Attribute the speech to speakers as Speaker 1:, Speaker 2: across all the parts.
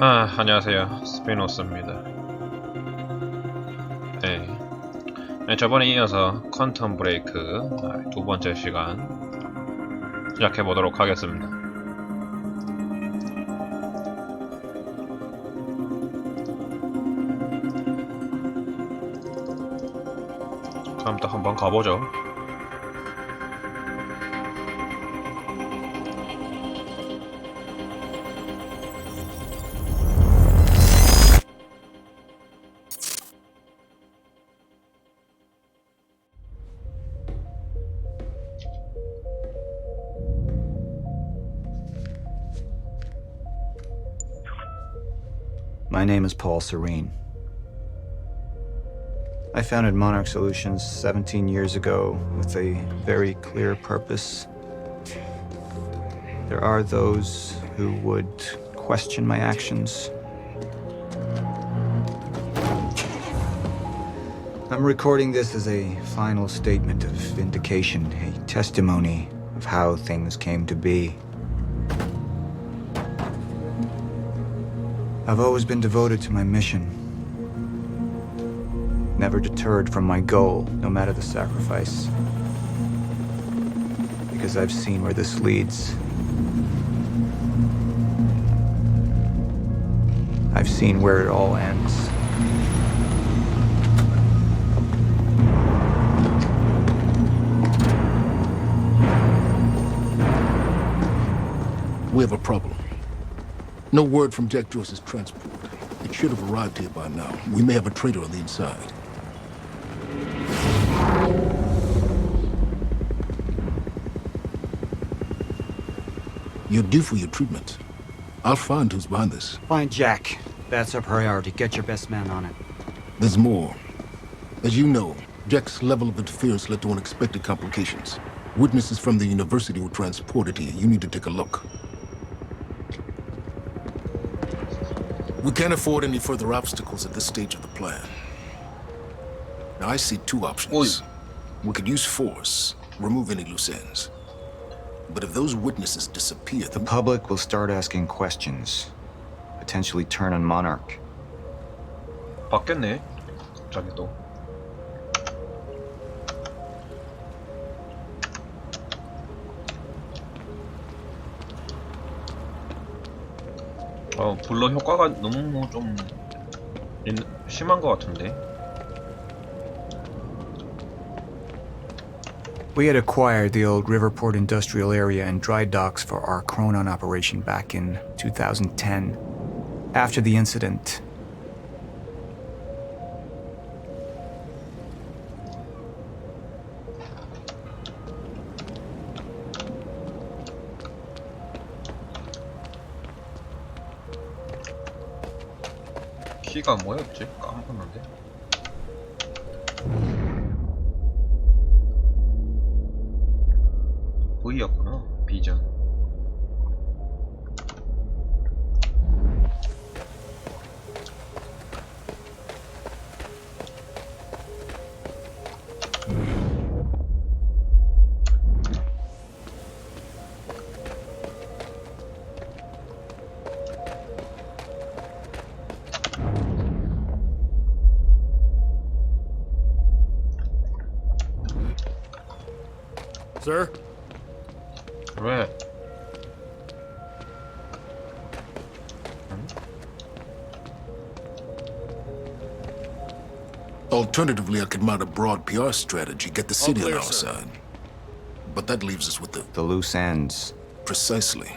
Speaker 1: 안녕하세요. 스피노스입니다. 저번에 이어서 퀀텀 브레이크 두 번째 시간 시작해 보도록 하겠습니다. 그럼 또 한번 가보죠.
Speaker 2: My name is Paul Serene. I founded Monarch Solutions 17 years ago with a very clear purpose. There are those who would question my actions. I'm recording this as a final statement of vindication, a testimony of how things came to be. I've always been devoted to my mission, never deterred from my goal, no matter the sacrifice, because I've seen where this leads. I've seen where it all ends.
Speaker 3: We have a problem. No word from Jack Joyce's transport. It should have arrived here by now. We may have a traitor on the inside. You're due for your treatment. I'll find who's behind this.
Speaker 2: Find Jack. That's our priority. Get your best man on it.
Speaker 3: There's more. As you know, Jack's level of interference led to unexpected complications. Witnesses from the university were transported here. You need to take a look. We can't afford any further obstacles at this stage of the plan. Now, I see two options. We could use force, remove any loose ends. But if those witnesses disappear,
Speaker 2: The public will start asking questions, potentially turn on Monarch.
Speaker 1: 바뀌었네. 갑자기 또. 블러 효과가 너무 좀 심한 것 같은데.
Speaker 2: We had acquired the old Riverport industrial area and dry docks for our Chronon operation back in 2010. After the incident,
Speaker 1: 키가 뭐였지? 까먹었는데. V였구나. B전.
Speaker 3: Sir?
Speaker 1: 왜?
Speaker 3: Alternatively, I could mount a broad PR strategy, get the city on
Speaker 4: clear,
Speaker 3: our
Speaker 4: sir.
Speaker 3: side. But that leaves us with
Speaker 2: the loose ends.
Speaker 3: Precisely.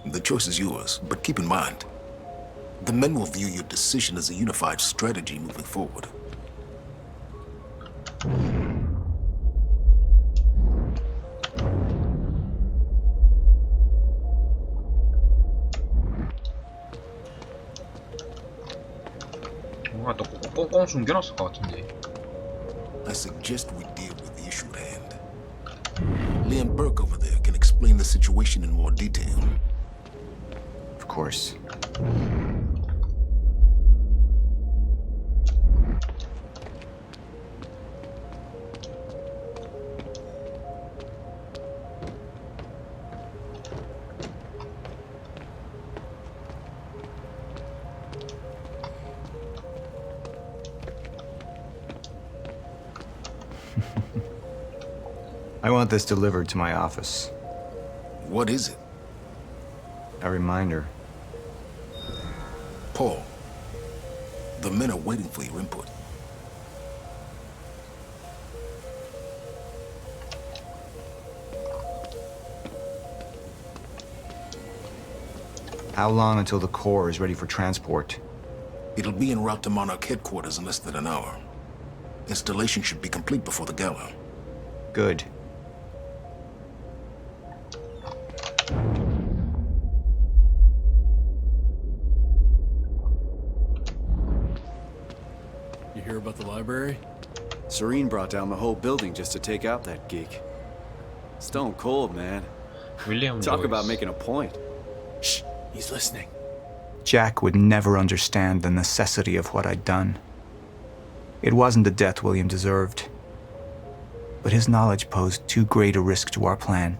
Speaker 3: The choice is yours, but keep in mind, the men will view your decision as a unified strategy moving forward.
Speaker 1: 뭔가 또 꽁꽁 숨겨놨을 것 같은데.
Speaker 3: I suggest we deal with the issue at hand. Liam Burke over there can explain the situation in more detail.
Speaker 2: Of course. I want this delivered to my office.
Speaker 3: What is it?
Speaker 2: A reminder.
Speaker 3: Paul, the men are waiting for your input.
Speaker 2: How long until the core is ready for transport?
Speaker 3: It'll be en route to Monarch headquarters in less than an hour. Installation should be complete before the gala.
Speaker 2: Good.
Speaker 4: You hear about the library?
Speaker 5: Serene brought down the whole building just to take out that geek. Stone cold, man.
Speaker 1: 윌리엄
Speaker 5: Talk about
Speaker 1: 조이스.
Speaker 5: making a point. Shh, he's listening.
Speaker 2: Jack would never understand the necessity of what I'd done. It wasn't the death William deserved, but his knowledge posed too great a risk to our plan.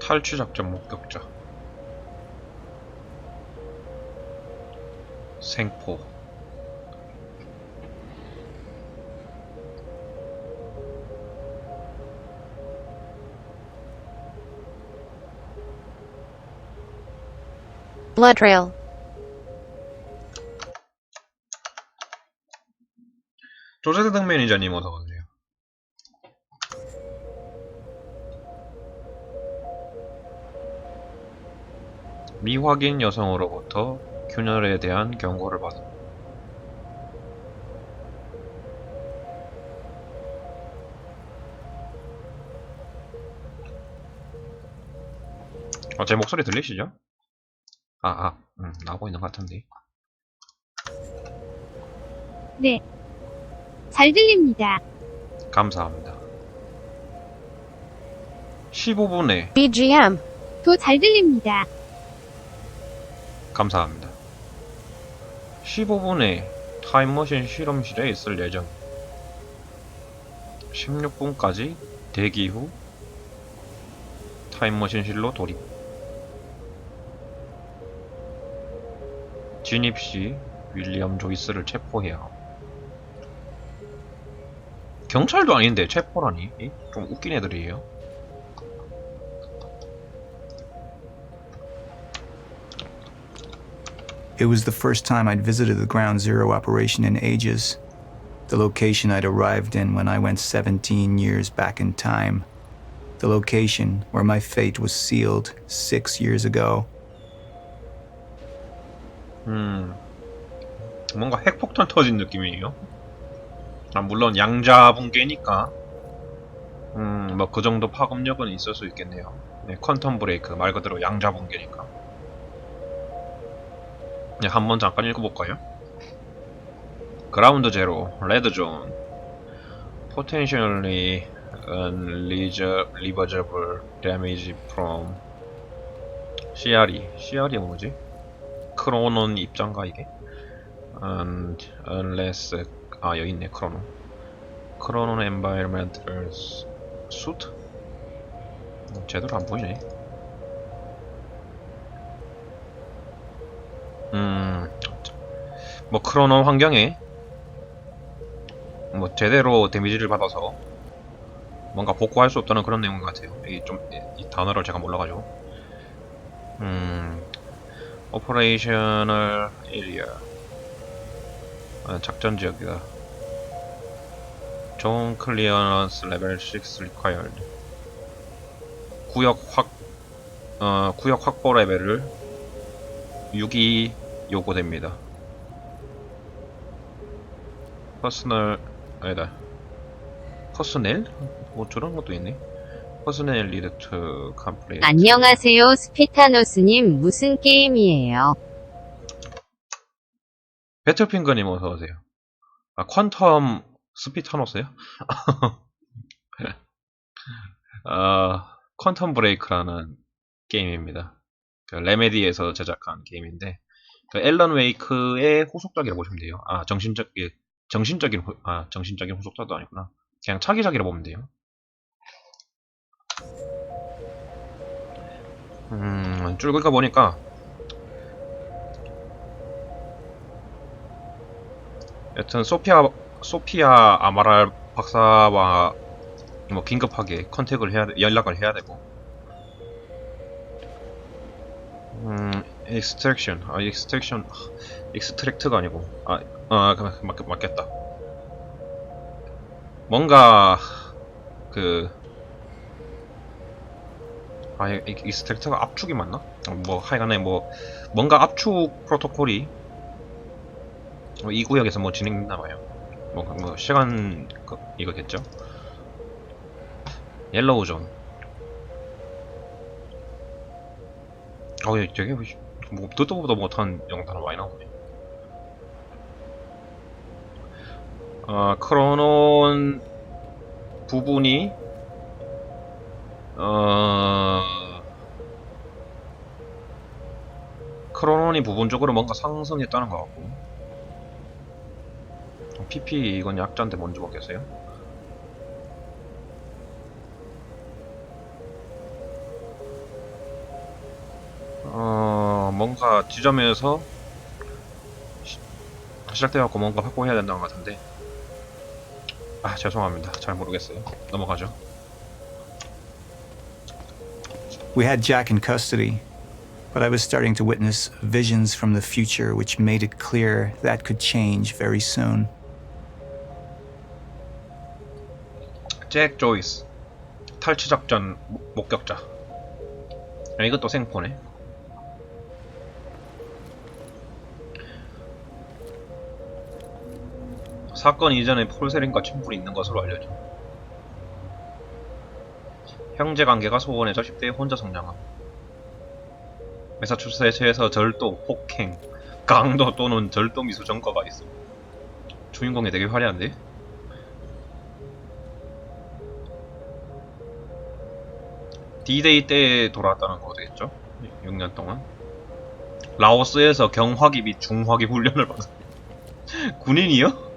Speaker 1: 탈취 작전 목격자. 생포.
Speaker 6: Blood trail.
Speaker 1: 조세대등 매니저님 어서 오세요. 미확인 여성으로부터 균열에 대한 경고를 받은. 제 목소리 들리시죠? 나오고 있는 것 같은데.
Speaker 7: 네. 잘 들립니다.
Speaker 1: 감사합니다. 15분에
Speaker 6: BGM.
Speaker 7: 더 잘 들립니다.
Speaker 1: 감사합니다. 15분에 타임머신 실험실에 있을 예정. 16분까지 대기 후 타임머신실로 돌입. 진입 시 윌리엄 조이스를 체포해야 함. 경찰도 아닌데 체포라니? 좀 웃긴 애들이에요.
Speaker 2: It was the first time I'd visited the Ground Zero operation in ages. The location I'd arrived in when I went 17 years back in time. The location where my fate was sealed 6 years ago.
Speaker 1: 뭔가 핵폭탄 터진 느낌이에요. 물론 양자 붕괴니까 뭐 그 정도 파급력은 있을 수 있겠네요. 네, 퀀텀 브레이크 말 그대로 양자 붕괴니까. 네, 한번 잠깐 읽어볼까요? 그라운드 제로, 레드 존, potentially unreversible damage from CRE 뭐지? 크로논 입장가 이게? unless 여기 있네. 크로논 environmental suit? 제대로 안 보이네. 뭐 크로논 환경에 뭐 제대로 데미지를 받아서 뭔가 복구할 수 없다는 그런 내용 같아요. 이 단어를 제가 몰라가지고. Operational area. 작전 지역이다. Zone clearance level 6 required. 구역 확보 레벨을 6이 요구됩니다. 퍼스넬? 뭐 저런 것도 있네. 퍼스넬 리드 투 컴플레이트.
Speaker 6: 안녕하세요, 스피타노스님. 무슨 게임이에요?
Speaker 1: 배틀핑거님 어서오세요. 퀀텀 스피타노스요? 퀀텀 브레이크라는 게임입니다. 그 레메디에서 제작한 게임인데, 그 앨런 웨이크의 후속작이라고 보시면 돼요. 정신적인 후속작도 아니구나. 그냥 차기작이라고 보면 돼요. 쭉 읽어보니까 여튼 소피아 아마랄 박사와 뭐 긴급하게 컨택을 해야 연락을 해야 되고. 익스트랙트가 아니고 맞겠다. 뭔가 익스트랙트가 압축이 맞나? 뭐 하여간에 뭐 뭔가 압축 프로토콜이 이 구역에서 뭐 진행됐나봐요. 뭐 시간 이거겠죠? 옐로우 존. 되게 뭐 듣도 보도 못한 영단어 많이 나오네. 크로논 부분이 크로논이 부분적으로 뭔가 상승했다는 것 같고. PP 이건 약자인데 뭔지 모르겠어요. 뭔가 지점에서 시작돼갖고 뭔가 확보해야 된다는 것 같은데, 죄송합니다. 잘 모르겠어요. 넘어가죠.
Speaker 2: We had Jack in custody, but I was starting to witness visions from the future which made it clear that could change very soon.
Speaker 1: 잭 조이스 탈취작전 목격자. 이것도 생포네. 사건 이전에 폴세린과 친분이 있는 것으로 알려져. 형제 관계가 소원해져 10대에 혼자 성장함. 매사추세츠에서 절도, 폭행, 강도 또는 절도 미수 전과가 있어. 주인공이 되게 화려한데? D-Day 때 돌아왔다는 거 되겠죠? 6년 동안. 라오스에서 경화기 및 중화기 훈련을 받았. 군인이요?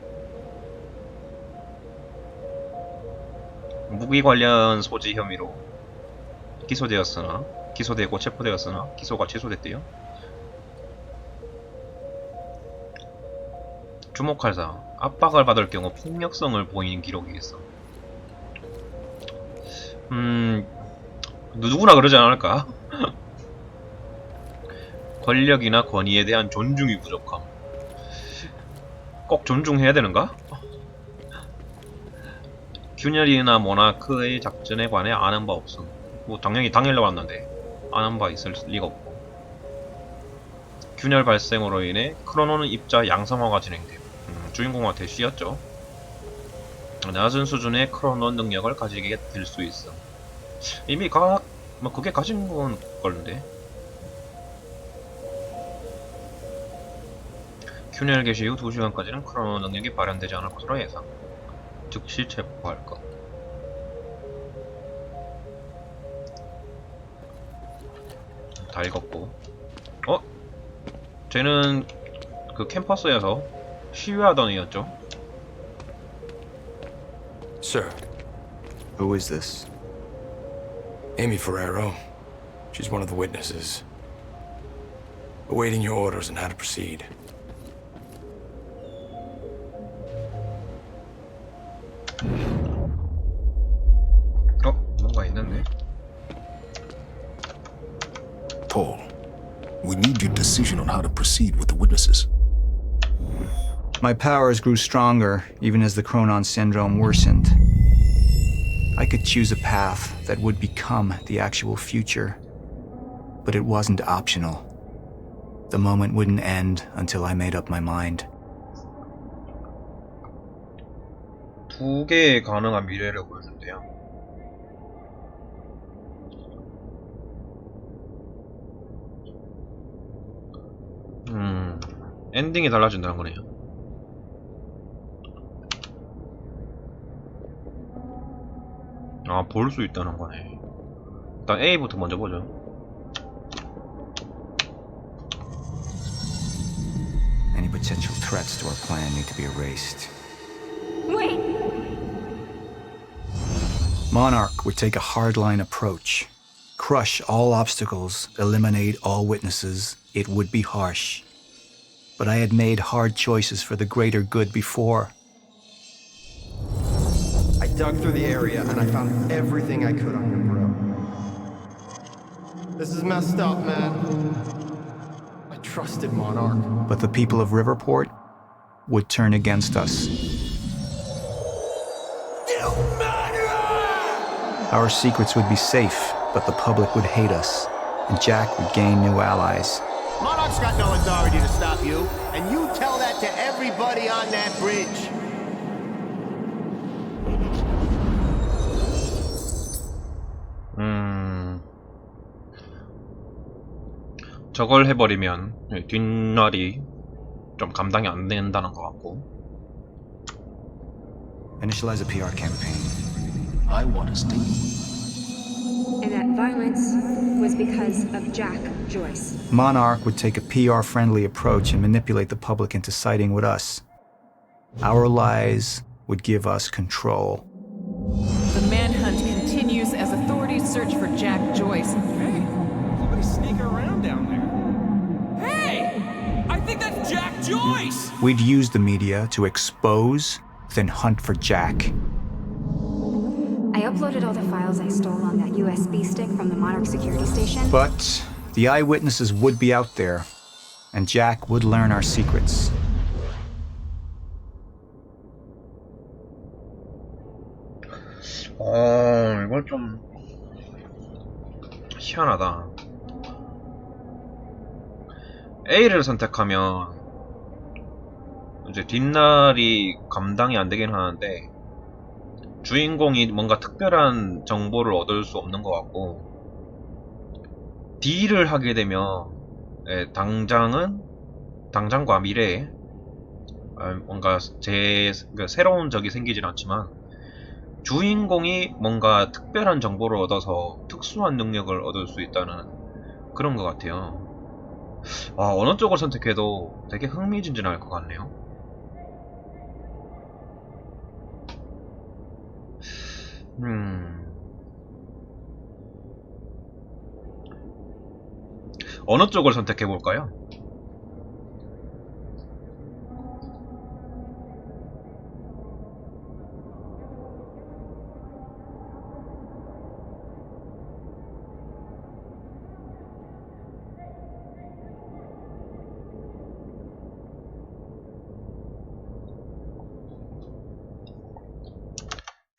Speaker 1: 무기 관련 소지 혐의로 기소되고 체포되었으나 기소가 취소됐대요. 주목할 사항. 압박을 받을 경우 폭력성을 보이는 기록이 있어. 누구나 그러지 않을까? 권력이나 권위에 대한 존중이 부족함. 꼭 존중해야 되는가? 균열이나 모나크의 작전에 관해 아는 바 없음. 뭐 당연히 당일로 왔는데 아는 바 있을 리가 없고. 균열 발생으로 인해 크로노는 입자 양성화가 진행됨. 주인공한테 씌었죠. 낮은 수준의 크로논 능력을 가지게 될 수 있음. 이미 그게 가진 건 걸는데. 균열 개시 후 2시간까지는 크로논 능력이 발현되지 않을 것으로 예상. 즉시 체포할 것. 다 읽었고. 쟤는 그 캠퍼스에서 시위하던 애였죠.
Speaker 3: Sir,
Speaker 2: Who is this?
Speaker 3: Amy Ferrero. She's one of the witnesses. Awaiting your orders on how to proceed.
Speaker 1: 뭔가 있는데.
Speaker 3: Paul, we need your decision on how to proceed with the witnesses.
Speaker 2: My powers grew stronger even as the Chronon syndrome worsened. I could choose a path that would become the actual future, but it wasn't optional. The moment wouldn't end until I made up my mind.
Speaker 1: 두 개의 가능한 미래를 보여준대요. 엔딩이 달라진다는 거네요. 볼 수 있다는 거네. 일단 A부터 먼저 보죠.
Speaker 2: Any potential threats to our plan need to be erased.
Speaker 7: Wait!
Speaker 2: Monarch would take a hardline approach. Crush all obstacles, eliminate all witnesses. It would be harsh. But I had made hard choices for the greater good before.
Speaker 8: dug through the area and I found everything I could on your bro. This is messed up, man. I trusted Monarch.
Speaker 2: But the people of Riverport would turn against us. Our secrets would be safe, but the public would hate us, and Jack would gain new allies.
Speaker 9: Monarch's got no authority to stop you, and you tell that to everybody on that bridge.
Speaker 1: 저걸 해버리면 뒷날이 좀 감당이 안 된다는 것 같고.
Speaker 2: Initialize a PR campaign.
Speaker 3: I want to stay.
Speaker 10: And that violence was because of Jack Joyce.
Speaker 2: Monarch would take a PR-friendly approach and manipulate the public into siding with us. Our lies would give us control.
Speaker 11: The manhunt continues as authorities search for Jack Joyce. Hey, somebody's sneaking around down there. Hey! I think that's Jack Joyce!
Speaker 2: We'd use the media to expose, then hunt for Jack.
Speaker 10: I uploaded all the files I stole on that USB stick from the Monarch security station.
Speaker 2: But the eyewitnesses would be out there, and Jack would learn our secrets.
Speaker 1: 이건 좀 희한하다. A를 선택하면 이제 뒷날이 감당이 안 되긴 하는데 주인공이 뭔가 특별한 정보를 얻을 수 없는 것 같고, D를 하게 되면 당장과 미래에 뭔가 새로운 적이 생기진 않지만 주인공이 뭔가 특별한 정보를 얻어서 특수한 능력을 얻을 수 있다는 그런 것 같아요. 어느 쪽을 선택해도 되게 흥미진진할 것 같네요. 어느 쪽을 선택해 볼까요?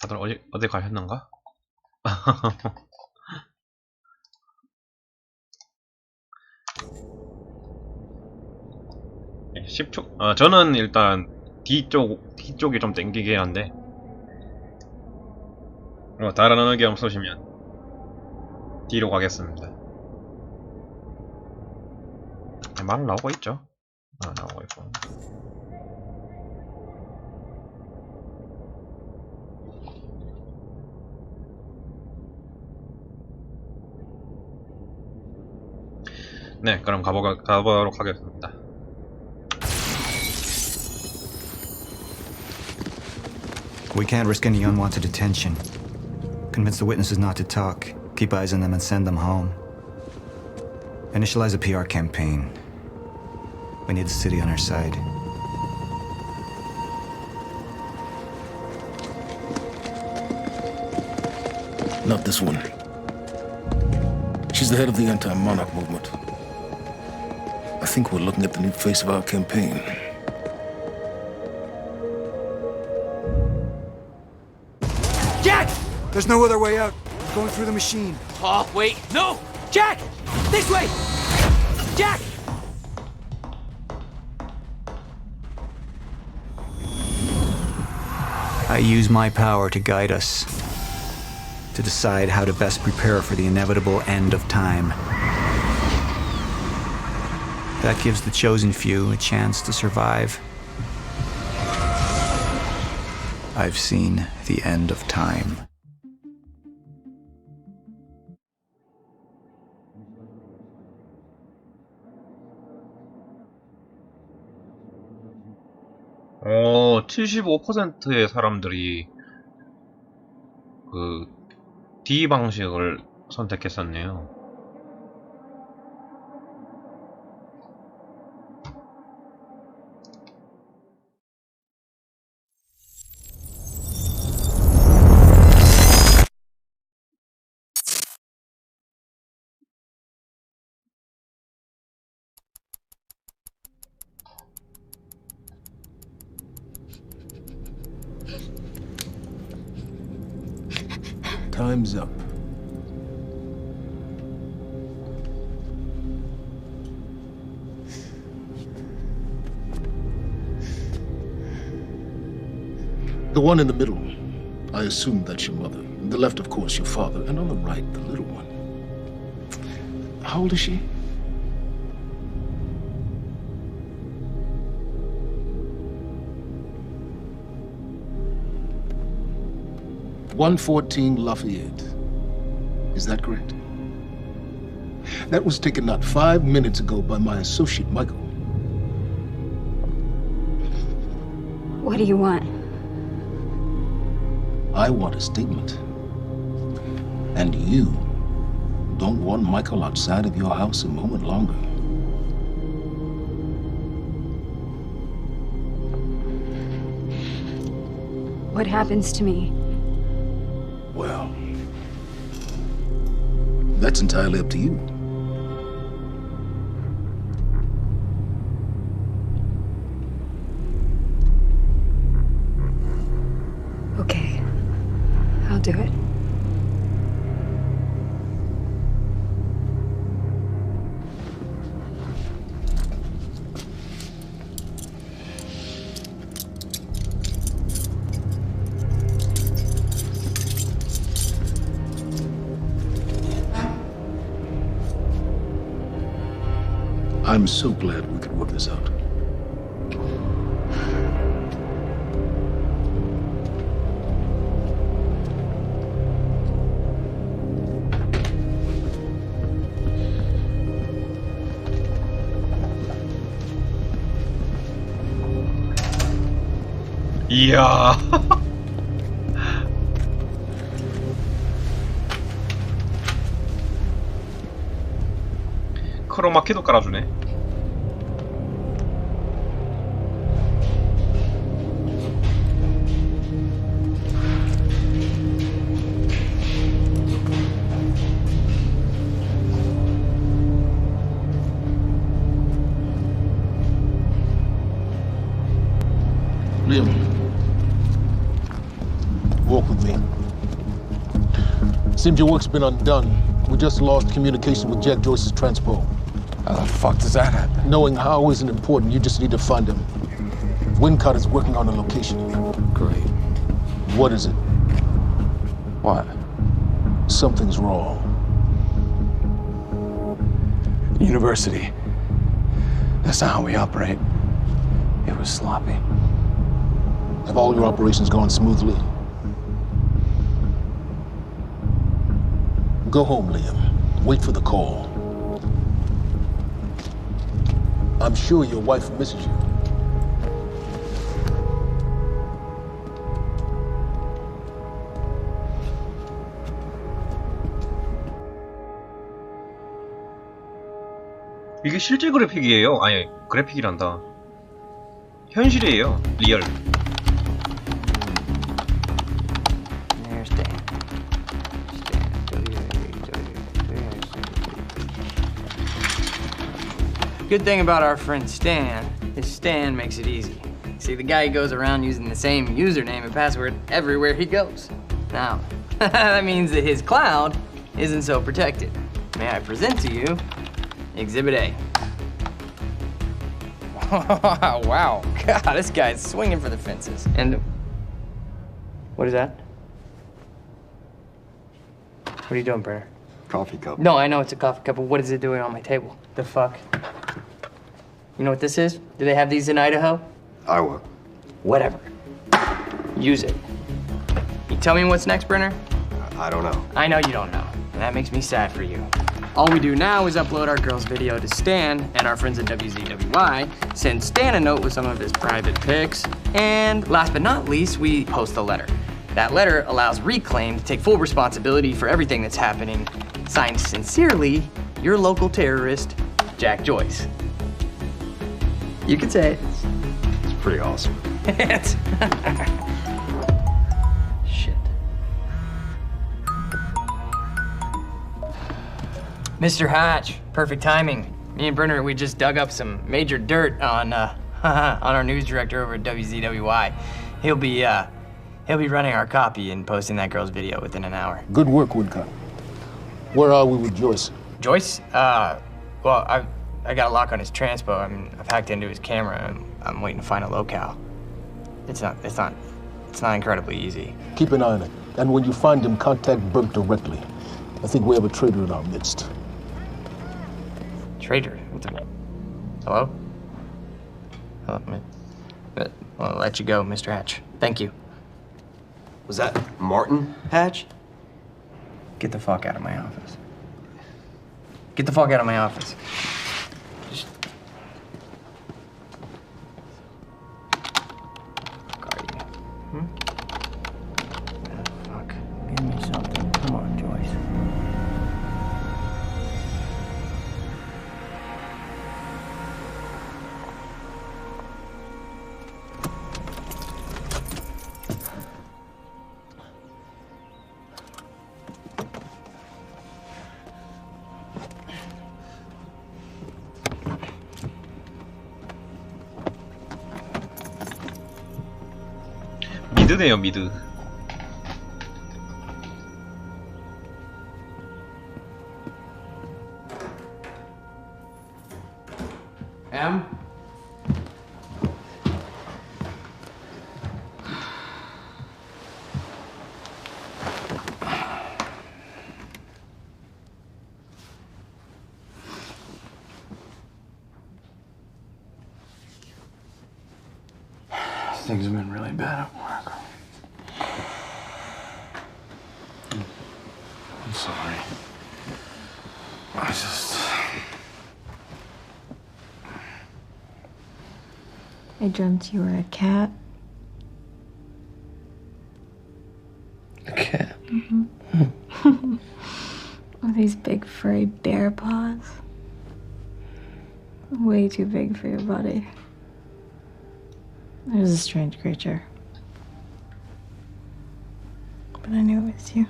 Speaker 1: 다들 어디 가셨는가? 네, 10초. 저는 일단 D쪽이 좀 땡기긴 한데, 다른 의견 없으시면 D로 가겠습니다. 말 나오고 있죠? 나오고 있고. 네, 그럼 가보도록 하겠습니다.
Speaker 2: We can't risk any unwanted attention. Convince the witnesses not to talk. Keep eyes on them and send them home. Initialize a PR campaign. We need the city on our side.
Speaker 3: Not this one. She's the head of the anti-monarch movement. I think we're looking at the new face of our campaign.
Speaker 8: Jack! There's no other way out. We're going through the machine.
Speaker 11: Oh, wait, no! Jack! This way! Jack!
Speaker 2: I use my power to guide us, to decide how to best prepare for the inevitable end of time. That gives the chosen few a chance to survive. I've seen the end of time.
Speaker 1: 어, 75%의 사람들이 그 D 방식을 선택했었네요.
Speaker 3: Time's up. The one in the middle, I assume that's your mother. The left, of course, your father. And on the right, the little one. How old is she? "114 Lafayette. Is that correct? That was taken not 5 minutes ago by my associate, Michael.
Speaker 10: What do you want?
Speaker 3: I want a statement. And you don't want Michael outside of your house a moment longer.
Speaker 10: What happens to me?
Speaker 3: Well, that's entirely up to you.
Speaker 10: Okay, I'll do it.
Speaker 3: I'm so glad we could work this out.
Speaker 1: 이야. 크로마키도 깔아주네.
Speaker 3: Liam, walk with me. Seems your work's been undone. We just lost communication with Jack Joyce's transpo.
Speaker 8: How the fuck does that happen?
Speaker 3: Knowing how isn't important. You just need to find him. Wincott is working on a location.
Speaker 8: Great.
Speaker 3: What is it?
Speaker 8: What?
Speaker 3: Something's wrong.
Speaker 8: University. That's not how we operate. It was sloppy.
Speaker 3: Have all your operations gone smoothly? Go home, Liam. Wait for the call. I'm sure your wife misses you.
Speaker 1: 이게 실제 그래픽이에요. 아니, 그래픽이란다. 현실이에요. 리얼.
Speaker 12: Good thing about our friend Stan is Stan makes it easy. See, the guy goes around using the same username and password everywhere he goes. Now, that means that his cloud isn't so protected. May I present to you Exhibit A. Wow, God, this guy's swinging for the fences. And what is that? What are you doing, Brenner?
Speaker 8: Coffee cup.
Speaker 12: No, I know it's a coffee cup, but what is it doing on my table? The fuck? You know what this is? Do they have these in Idaho?
Speaker 8: Iowa.
Speaker 12: Whatever. Use it. You tell me what's next, Brenner?
Speaker 8: I don't know.
Speaker 12: I know you don't know, and that makes me sad for you. All we do now is upload our girl's video to Stan and our friends at WZWY, send Stan a note with some of his private pics, and last but not least, we post a letter. That letter allows Reclaim to take full responsibility for everything that's happening. Signed sincerely, your local terrorist, Jack Joyce. You can say it.
Speaker 8: It's pretty awesome.
Speaker 12: Shit. Mr. Hatch, perfect timing. Me and Brenner, we just dug up some major dirt on our news director over at WZWY. He'll be He'll be running our copy and posting that girl's video within an hour.
Speaker 3: Good work, Woodcock. Where are we with Joyce?
Speaker 12: Joyce? Well, I got a lock on his transpo. I mean, I've hacked into his camera and I'm waiting to find a locale. It's not incredibly easy.
Speaker 3: Keep an eye on it. And when you find him, contact Burke directly. I think we have a traitor in our midst.
Speaker 12: Traitor? Hello? I'll let you go, Mr. Hatch. Thank you.
Speaker 5: Was that Martin Hatch?
Speaker 12: Get the fuck out of my office. Get the fuck out of my office. Just... Fuck are you? Fuck. Give me something. Come on, Joyce.
Speaker 1: 미드네요, 미드.
Speaker 12: M?
Speaker 8: Things have been really bad at work. I'm sorry.
Speaker 10: I dreamt you were a cat.
Speaker 8: A cat?
Speaker 10: Mm-hmm. With these big furry bear paws. Way too big for your body. It was a strange creature. But I knew it was you.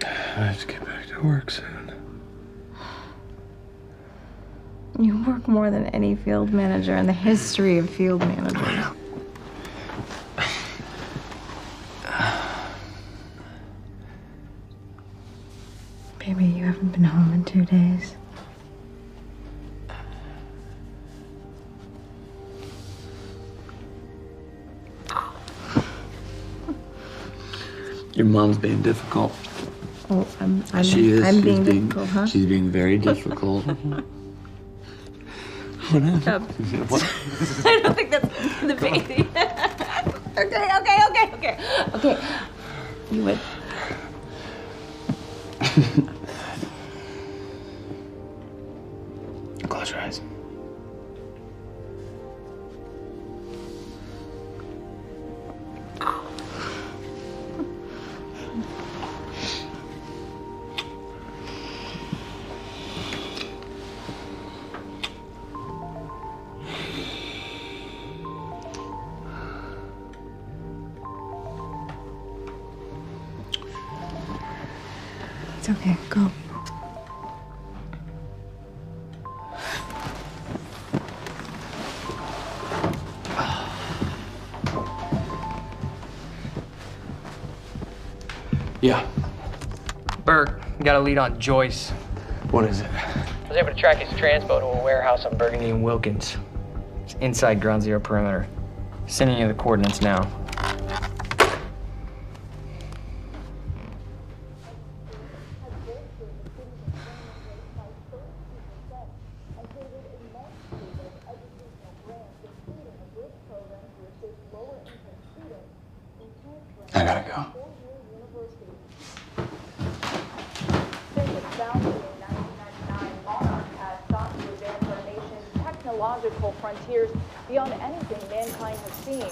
Speaker 8: I have to get back to work soon.
Speaker 10: You work more than any field manager in the history of field managers. Baby, you haven't been home in 2 days.
Speaker 8: Your mom's being difficult.
Speaker 10: Oh, I'm
Speaker 8: She's
Speaker 10: being difficult, huh?
Speaker 8: She's being very difficult. What happened? What?
Speaker 10: I don't think that's the baby. Okay. You would.
Speaker 8: Close your eyes.
Speaker 10: It's okay. Go.
Speaker 8: Yeah.
Speaker 12: Burke, got a lead on Joyce.
Speaker 8: What is it?
Speaker 12: I was able to track his transpo to a warehouse on Burgundy and Wilkins. It's inside Ground Zero perimeter. Sending you the coordinates now.
Speaker 8: I gotta go.
Speaker 13: Technological frontiers beyond anything mankind has seen.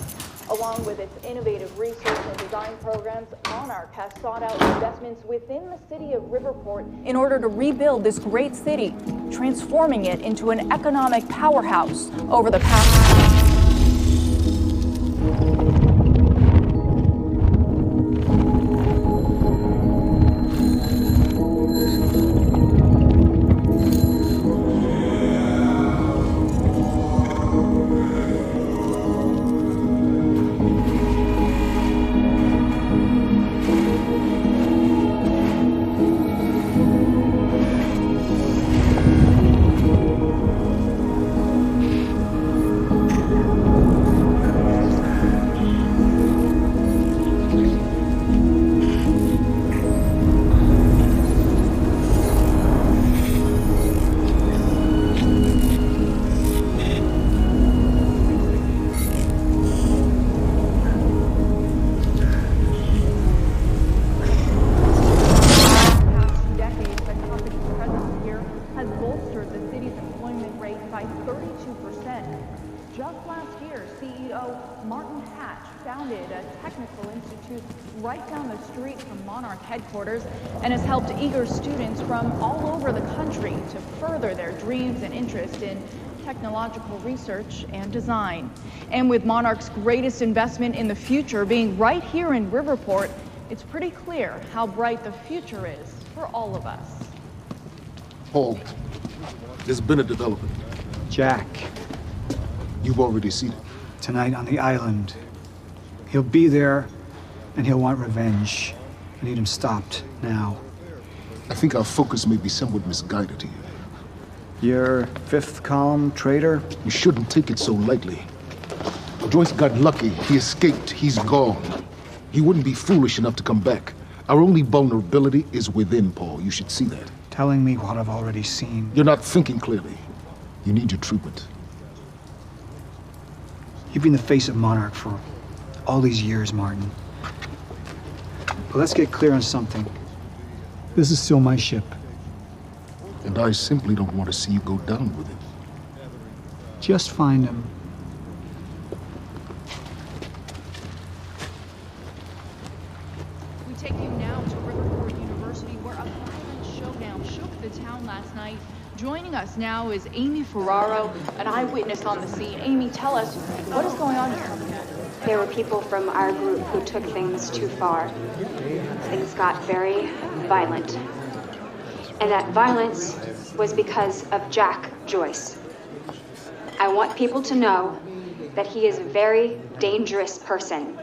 Speaker 13: Along with its innovative research and design programs, Monarch has sought out investments within the city of Riverport in order to rebuild this great city, transforming it into an economic powerhouse over the past... Just last year, CEO Martin Hatch founded a technical institute right down the street from Monarch headquarters and has helped eager students from all over the country to further their dreams and interest in technological research and design. And with Monarch's greatest investment in the future being right here in Riverport, it's pretty clear how bright the future is for all of us.
Speaker 3: Paul, there's been a development.
Speaker 2: Jack,
Speaker 3: You've already seen it.
Speaker 2: tonight on the island. He'll be there, and he'll want revenge. I need him stopped now.
Speaker 3: I think our focus may be somewhat misguided here.
Speaker 2: Your fifth column traitor?
Speaker 3: You shouldn't take it so lightly. Joyce got lucky. He escaped. He's gone. He wouldn't be foolish enough to come back. Our only vulnerability is within, Paul. You should see that.
Speaker 2: Telling me what I've already seen.
Speaker 3: You're not thinking clearly. You need your treatment.
Speaker 2: You've been the face of Monarch for all these years, Martin. But let's get clear on something. This is still my ship.
Speaker 3: And I simply don't want to see you go down with it.
Speaker 2: Just find him.
Speaker 13: We take you now to Riverport University, where a violent showdown shook the town last night. Joining us now is Amy Ferraro, an eyewitness on the scene. Amy, tell us, what is going on here?
Speaker 10: There were people from our group who took things too far. Things got very violent. And that violence was because of Jack Joyce. I want people to know that he is a very dangerous person.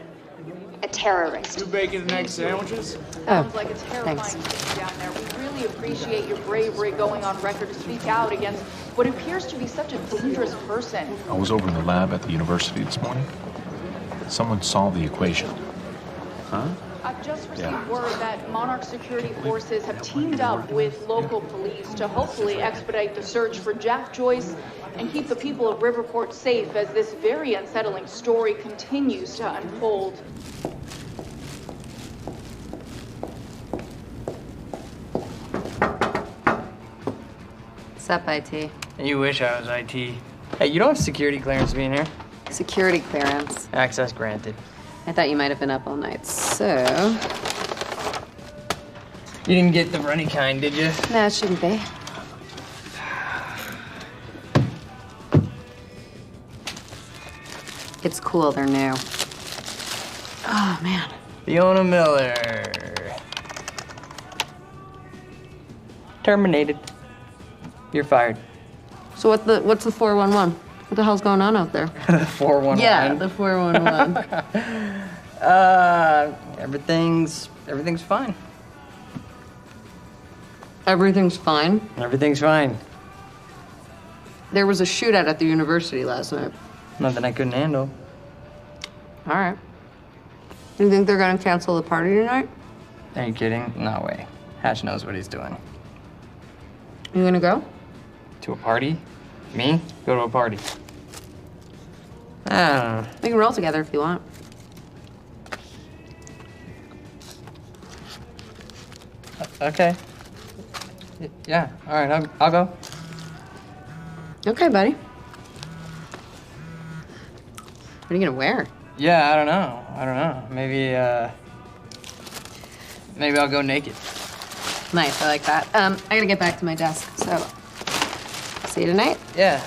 Speaker 10: A terrorist.
Speaker 12: 2 bacon and egg sandwiches?
Speaker 13: Sounds like a terrifying scene down there. We really appreciate your bravery going on record to speak out against what appears to be such a dangerous person.
Speaker 14: I was over in the lab at the university this morning. Someone solved the equation.
Speaker 12: Huh?
Speaker 13: I've just received word that Monarch security forces have teamed up with local police to hopefully expedite the search for Jack Joyce and keep the people of Riverport safe as this very unsettling story continues to unfold.
Speaker 15: What's up, IT?
Speaker 12: You wish I was IT. Hey, you don't have security clearance being here.
Speaker 15: Security clearance.
Speaker 12: Access granted.
Speaker 15: I thought you might have been up all night, so...
Speaker 12: You didn't get the runny kind, did you?
Speaker 15: No, it shouldn't be. It's cool, they're new. Oh, man.
Speaker 12: Fiona Miller. Terminated. You're fired.
Speaker 15: So what's the 411? What the hell's going on out there?
Speaker 12: The 411?
Speaker 15: Yeah, the 411.
Speaker 12: Everything's fine.
Speaker 15: Everything's fine?
Speaker 12: Everything's fine.
Speaker 15: There was a shootout at the university last night.
Speaker 12: Nothing I couldn't handle.
Speaker 15: All right. Do you think they're gonna cancel the party tonight?
Speaker 12: Are you kidding? No way. Hatch knows what he's doing.
Speaker 15: You gonna go?
Speaker 12: To a party? Me? Go to a party. I don't know.
Speaker 15: We can roll together if you want.
Speaker 12: Okay. Yeah, all right, I'll go.
Speaker 15: Okay, buddy. What are you gonna wear?
Speaker 12: Yeah, I don't know. Maybe I'll go naked.
Speaker 15: Nice, I like that. I gotta get back to my desk, so see you tonight?
Speaker 12: Yeah.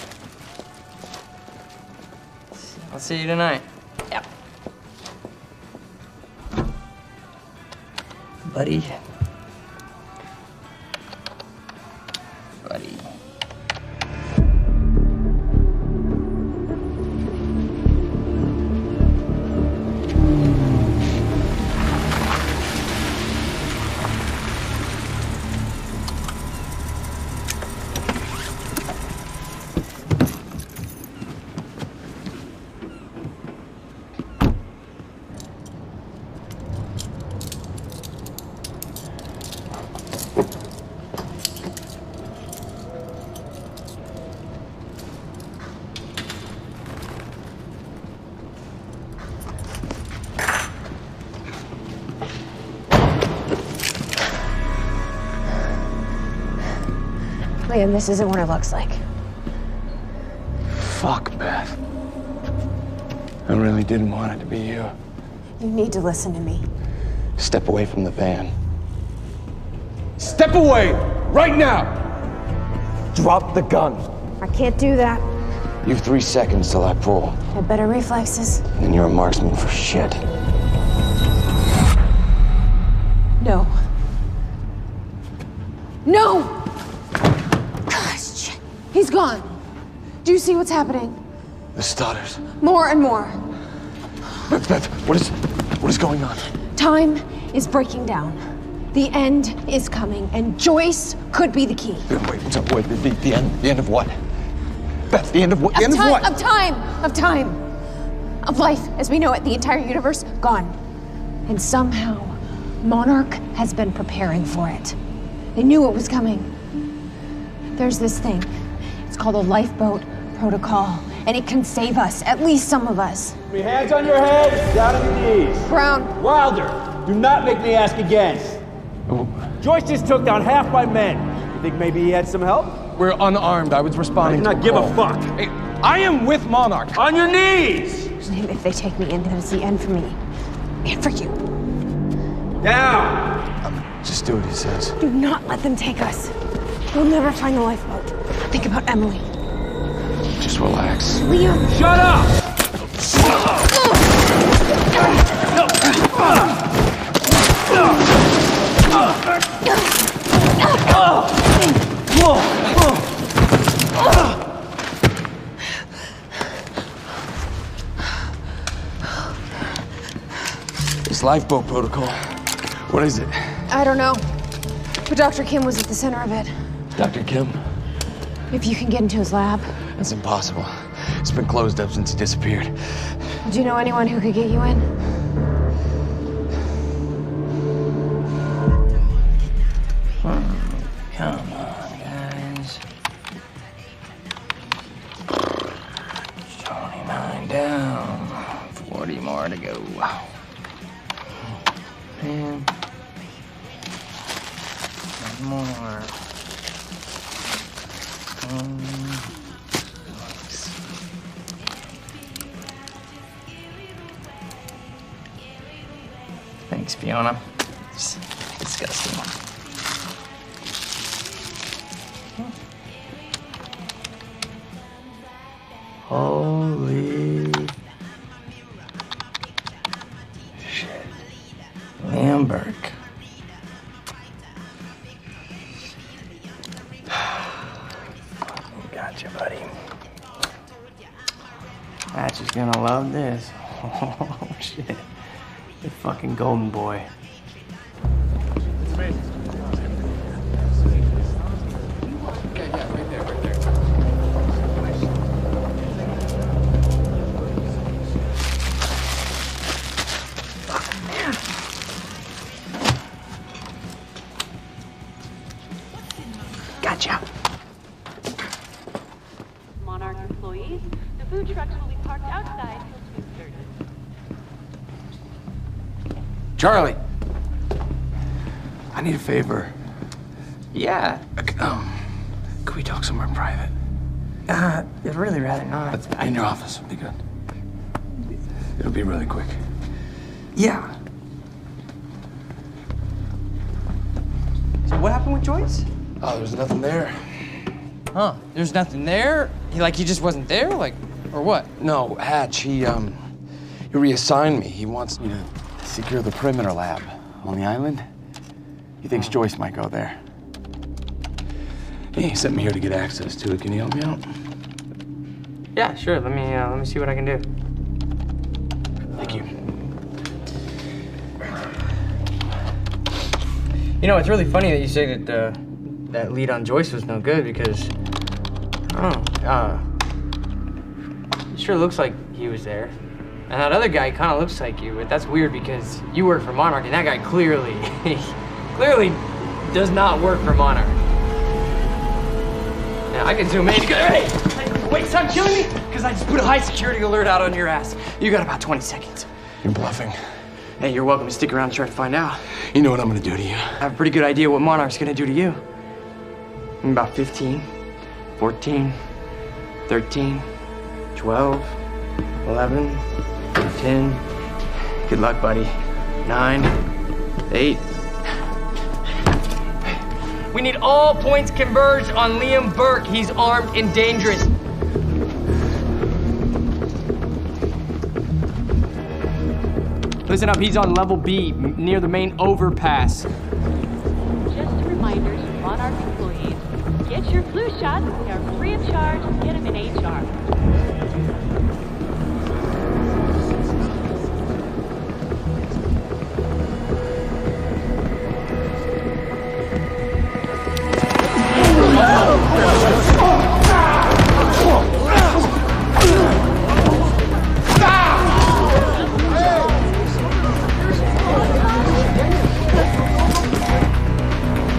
Speaker 12: I'll see you tonight.
Speaker 15: Yep.
Speaker 12: Buddy. Buddy.
Speaker 16: Liam, this isn't what it looks like.
Speaker 8: Fuck, Beth. I really didn't want it to be you.
Speaker 15: You need to listen to me.
Speaker 8: Step away from the van.
Speaker 16: Step away! Right now! Drop the gun.
Speaker 15: I can't do that.
Speaker 8: You have 3 seconds till I pull.
Speaker 15: I have better reflexes.
Speaker 8: And you're a marksman for shit.
Speaker 15: No. No! Gosh, shit. He's gone. Do you see what's happening?
Speaker 8: The stutters.
Speaker 15: More and more.
Speaker 8: Beth, what is going on?
Speaker 15: Time is breaking down. The end is coming, and Joyce could be the key.
Speaker 8: Wait, the end of what? Beth, the end of what? The end of what?
Speaker 15: Of time. Of life as we know it, the entire universe gone. And somehow, Monarch has been preparing for it. They knew it was coming. There's this thing. It's called a lifeboat protocol, and it can save us, at least some of us.
Speaker 16: Hands on your head, down on your knees.
Speaker 15: Brown.
Speaker 16: Wilder, do not make me ask again. Joyce just took down half my men. You think maybe he had some help?
Speaker 17: We're unarmed. I was responding
Speaker 16: I do not give a fuck.
Speaker 17: Hey, I am with Monarch.
Speaker 16: On your knees!
Speaker 15: If they take me in, then it's the end for me. And for you.
Speaker 16: Down!
Speaker 8: Just do what he says.
Speaker 15: Do not let them take us. We'll never find the lifeboat. Think about Emily.
Speaker 8: Just relax.
Speaker 15: Liam!
Speaker 16: Shut up!
Speaker 8: This lifeboat protocol. What is it?
Speaker 15: I don't know. But Dr. Kim was at the center of it.
Speaker 8: Dr. Kim?
Speaker 15: If you can get into his lab.
Speaker 8: That's impossible. It's been closed up since he disappeared.
Speaker 15: Do you know anyone who could get you in?
Speaker 12: Come on, guys. 29 down. 40 more to go. And one more. Thanks, Fiona. It's disgusting. Holy shit. Liam Burke. Gotcha, buddy. Patch is gonna love this. Oh, shit. The fucking golden boy.
Speaker 15: Gotcha.
Speaker 18: Monarch employees, the food trucks will be parked outside till 2:30.
Speaker 8: Charlie! I need a favor.
Speaker 12: Yeah.
Speaker 8: Could we talk somewhere private?
Speaker 12: I'd really rather not.
Speaker 8: In your office would be good. It'll be really quick.
Speaker 12: Yeah. So what happened with Joyce?
Speaker 8: Oh, there was nothing there.
Speaker 12: Huh? There's nothing there? He just wasn't there? Like, or what?
Speaker 8: No, Hatch, he reassigned me. He wants me to secure the perimeter lab on the island. He thinks Joyce might go there. He sent me here to get access to it. Can you help me out?
Speaker 12: Yeah, sure. Let me see what I can do.
Speaker 8: Thank you.
Speaker 12: You know, it's really funny that you say that that lead on Joyce was no good because I don't know. It sure looks like he was there, and that other guy kind of looks like you. But that's weird because you work for Monarch, and that guy clearly does not work for Monarch. Now I can zoom in and go, hey, wait, stop killing me, because I just put a high security alert out on your ass. You got about 20 seconds.
Speaker 8: You're bluffing.
Speaker 12: Hey, you're welcome to stick around and try to find out.
Speaker 8: You know what I'm gonna do to you.
Speaker 12: I have a pretty good idea what Monarch's gonna do to you. In about 15, 14, 13, 12, 11, 10. Good luck, buddy. 9, 8. We need all points converged on Liam Burke. He's armed and dangerous. Listen up, he's on level B, near the main overpass.
Speaker 18: Just a reminder to Monarch employees, get your flu shots. They are free of charge. Get them in HR.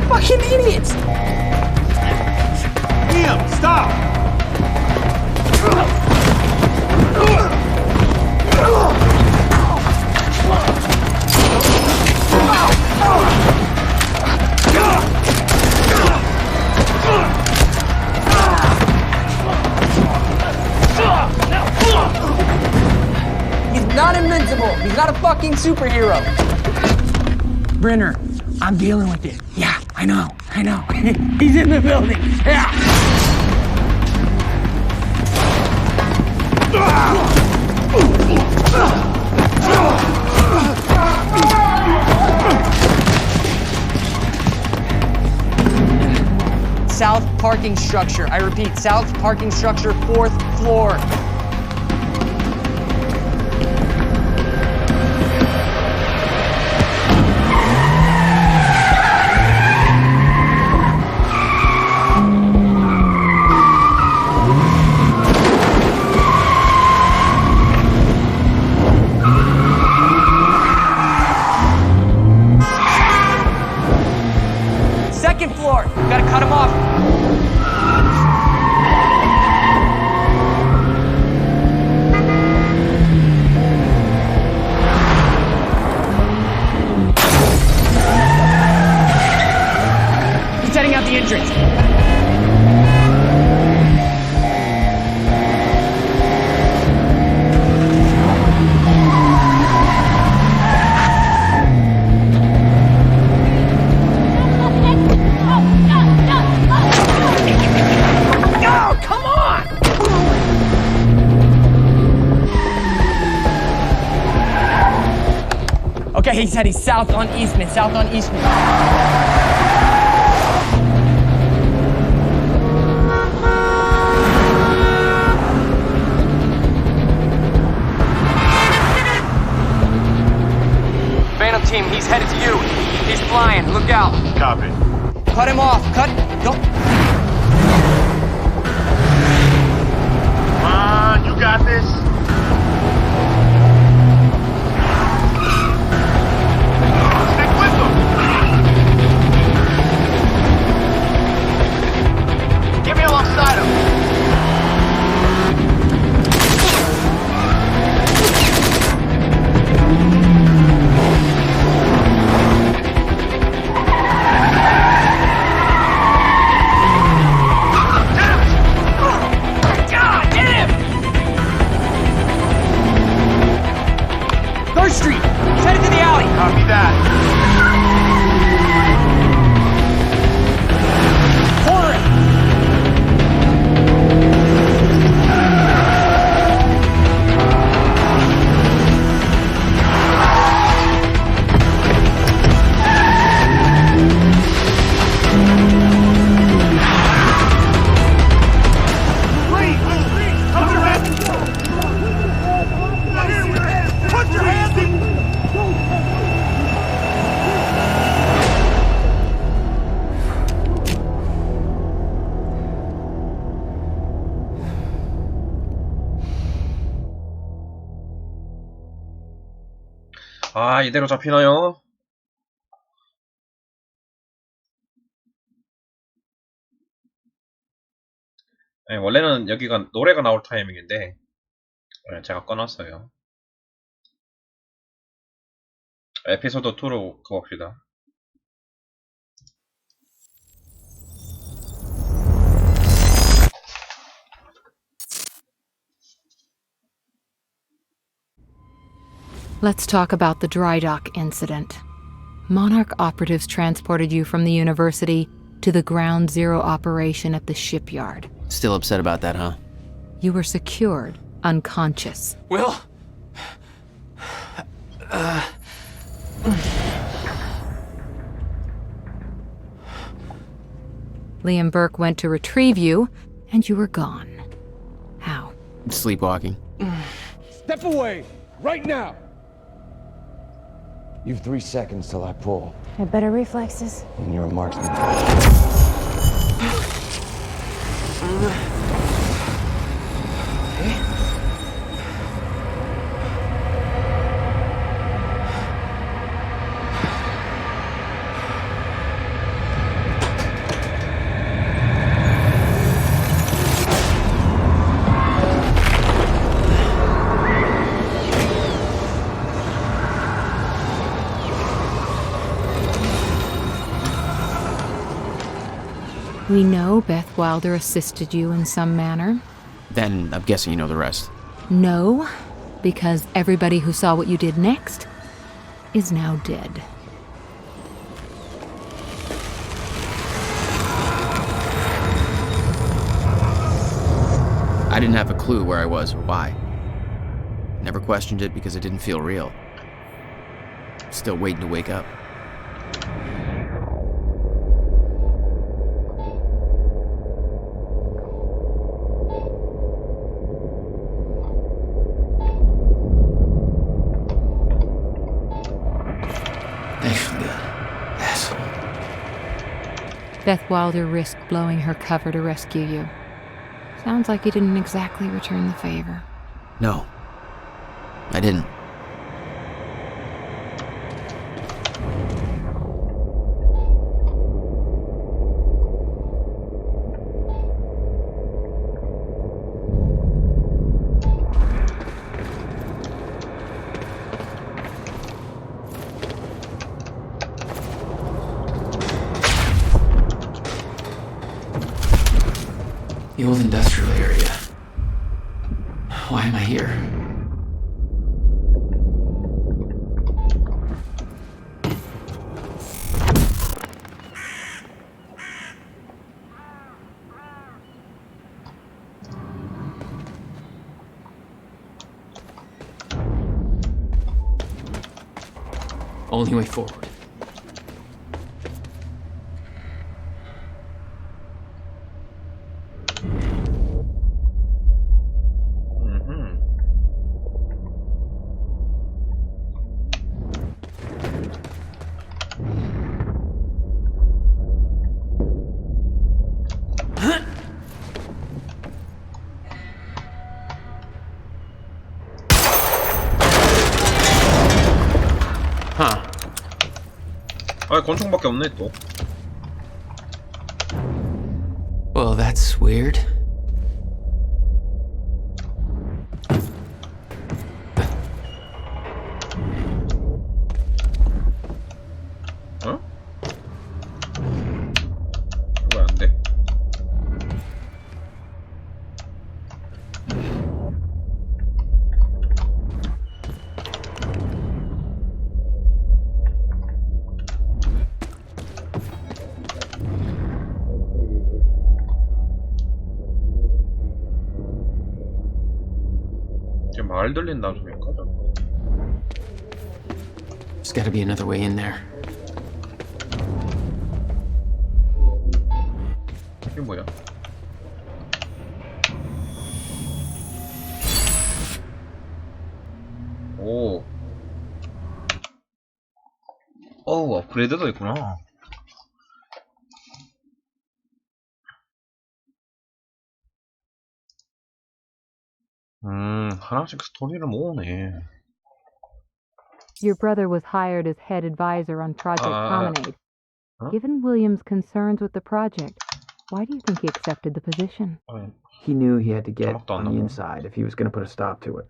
Speaker 12: Fucking idiots!
Speaker 9: Liam, stop!
Speaker 12: He's not invincible. He's not a fucking superhero.
Speaker 16: Brenner, I'm dealing with it. Yeah, I know. He's in the building. Yeah.
Speaker 12: South parking structure. I repeat, south parking structure, 4th floor. Second floor. Gotta cut him off. He's heading out the entrance.
Speaker 16: Oh, come on!
Speaker 12: Okay, he said he's south on Eastman, Phantom team, he's headed to you. He's flying, look out.
Speaker 9: Copy.
Speaker 12: Cut him off, don't.
Speaker 9: Come on, you got this. Stick with them. Get me alongside him.
Speaker 12: Street. He's headed to the alley.
Speaker 9: Copy that.
Speaker 12: Corner it.
Speaker 1: 아, 이대로 잡히나요? 네, 원래는 여기가 노래가 나올 타이밍인데 제가 꺼놨어요. 에피소드 2로 가봅시다.
Speaker 19: Let's talk about the dry dock incident. Monarch operatives transported you from the university to the Ground Zero operation at the shipyard.
Speaker 12: Still upset about that, huh?
Speaker 19: You were secured, unconscious.
Speaker 12: Will?
Speaker 19: Liam Burke went to retrieve you, and you were gone. How?
Speaker 12: Sleepwalking.
Speaker 17: Step away! Right now! You've 3 seconds till I pull.
Speaker 15: Have better reflexes.
Speaker 17: And you're a marksman.
Speaker 19: We know Beth Wilder assisted you in some manner.
Speaker 12: Then I'm guessing you know the rest.
Speaker 19: No, because everybody who saw what you did next is now dead.
Speaker 12: I didn't have a clue where I was or why. Never questioned it because it didn't feel real. Still waiting to wake up.
Speaker 19: Beth Wilder risked blowing her cover to rescue you. Sounds like you didn't exactly return the favor.
Speaker 12: No, I didn't.
Speaker 2: The old industrial area. Why am I here? Only way forward.
Speaker 1: 아, 권총밖에 없네 또.
Speaker 2: Well, that's weird.
Speaker 1: 어? 왜 안 돼? 말 들린다는 소리인가?
Speaker 12: There's gotta be another way in there.
Speaker 1: 이게 뭐야? 오. 어우, 업그레이드도 있구나. 하나씩 스토리를 모으네.
Speaker 19: Your brother was hired as head advisor on Project Promenade.
Speaker 1: Huh?
Speaker 19: Given Williams' concerns with the project, why do you think he accepted the position?
Speaker 2: He knew he had to get on the inside if he was going to put a stop to it.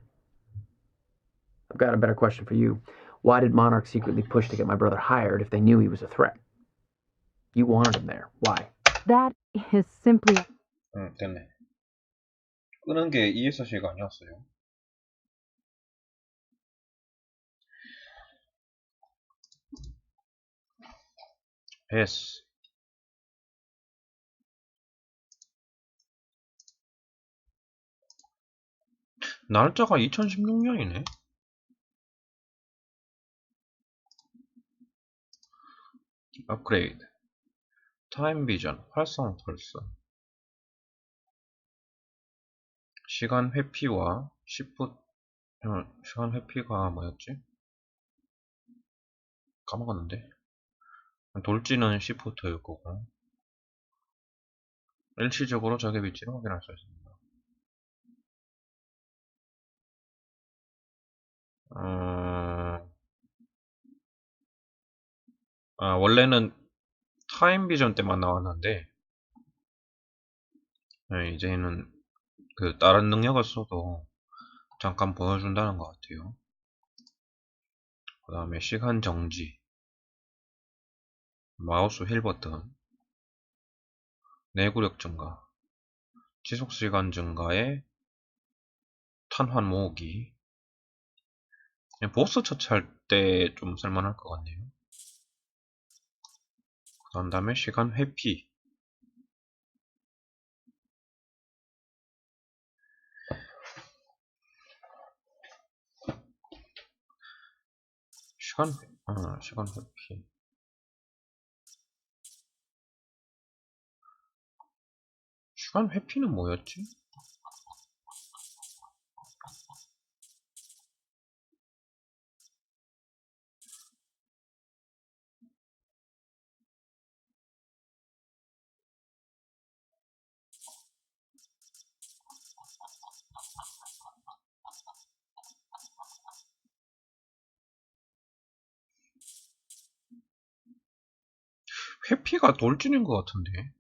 Speaker 2: I've got a better question for you. Why did Monarch secretly push to get my brother hired if they knew he was a threat? You wanted him there. Why?
Speaker 19: That is simply...
Speaker 1: 됐네. 끄는 게 ESC가 아니었어요. 패스. 날짜가 2016년이네. 업그레이드. 타임 비전, 활성 펄스. 시간 회피와 시프트, 시간 회피가 뭐였지? 까먹었는데. 돌지는 시프트일 거고. 일시적으로 적의 위치를 확인할 수 있습니다. 원래는 타임 비전 때만 나왔는데, 네, 이제는 그 다른 능력을 써도 잠깐 보여준다는 것 같아요. 그 다음에 시간 정지, 마우스 휠 버튼, 내구력 증가, 지속 시간 증가에 탄환 모으기. 그냥 보스 처치할 때 좀 쓸만할 것 같네요. 그 다음에 시간 회피. 시간 회피. 시간 회피는 뭐였지? 회피가 돌진인 것 같은데.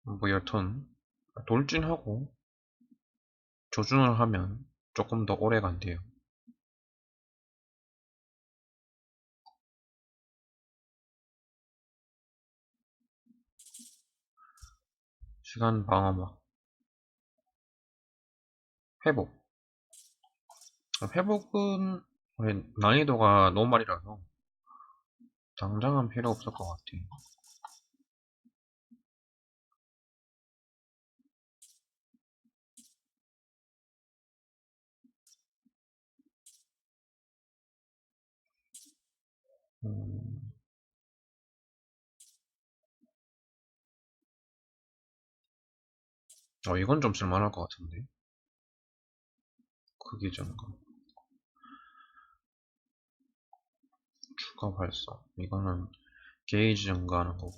Speaker 1: 뭐 여튼 돌진하고 조준을 하면 조금 더 오래 간대요. 시간 방어막. 회복. 회복은 난이도가 노말이라서 당장은 필요 없을 것 같아요. 이건 좀 쓸만할 것 같은데. 크기 증가. 추가 발사. 이거는 게이지 증가하는 거고.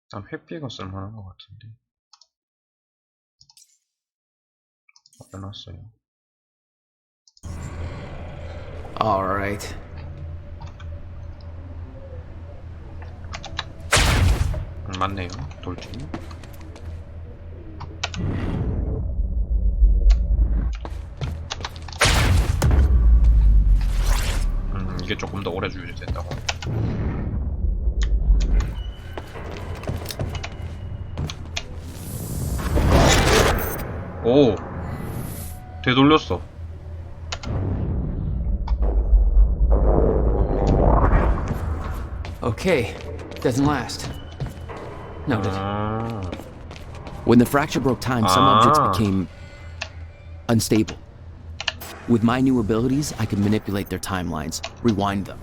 Speaker 1: 일단 회피가 쓸만한 것 같은데. 빼놨어요.
Speaker 12: Alright.
Speaker 1: 맞네요. 돌진. 이게 조금 더 오래 유지된다고. 오! 되돌렸어.
Speaker 20: Okay, doesn't last. Noted. When the fracture broke time, some objects became unstable. With my new abilities, I could manipulate their timelines, rewind them.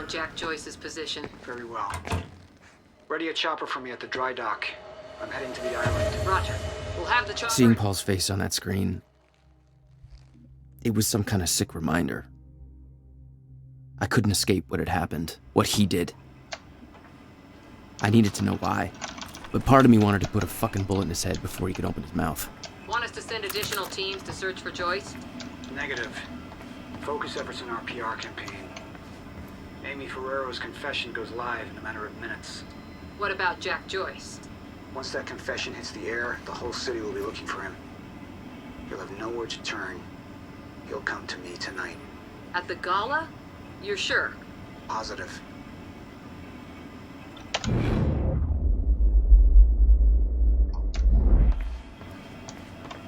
Speaker 21: Jack Joyce's position.
Speaker 22: Very well. Ready a chopper for me at the dry dock. I'm heading to the island.
Speaker 21: Roger. We'll have the chopper.
Speaker 20: Seeing Paul's face on that screen, it was some kind of sick reminder. I couldn't escape what had happened, what he did. I needed to know why, but part of me wanted to put a fucking bullet in his head before he could open his mouth.
Speaker 21: Want us to send additional teams to search for Joyce?
Speaker 22: Negative. Focus efforts in our PR campaign. Amy Ferrero's confession goes live in a matter of minutes.
Speaker 21: What about Jack Joyce?
Speaker 22: Once that confession hits the air, the whole city will be looking for him. He'll have nowhere to turn. He'll come to me tonight.
Speaker 21: At the gala? You're sure?
Speaker 22: Positive.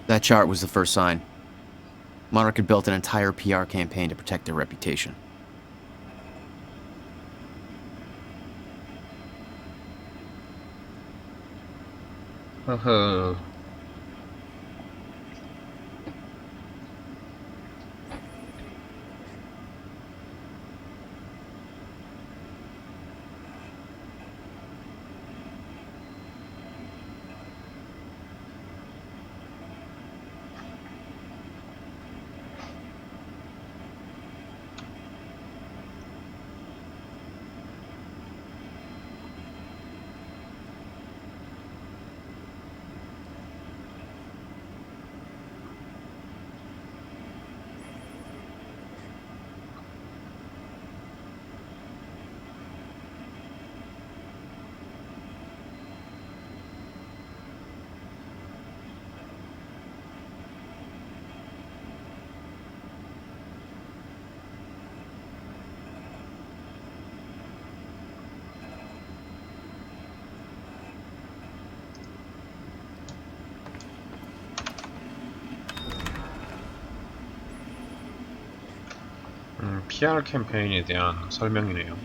Speaker 20: That chart was the first sign. Monarch had built an entire PR campaign to protect their reputation.
Speaker 1: PR 캠페인에 대한 설명이네요.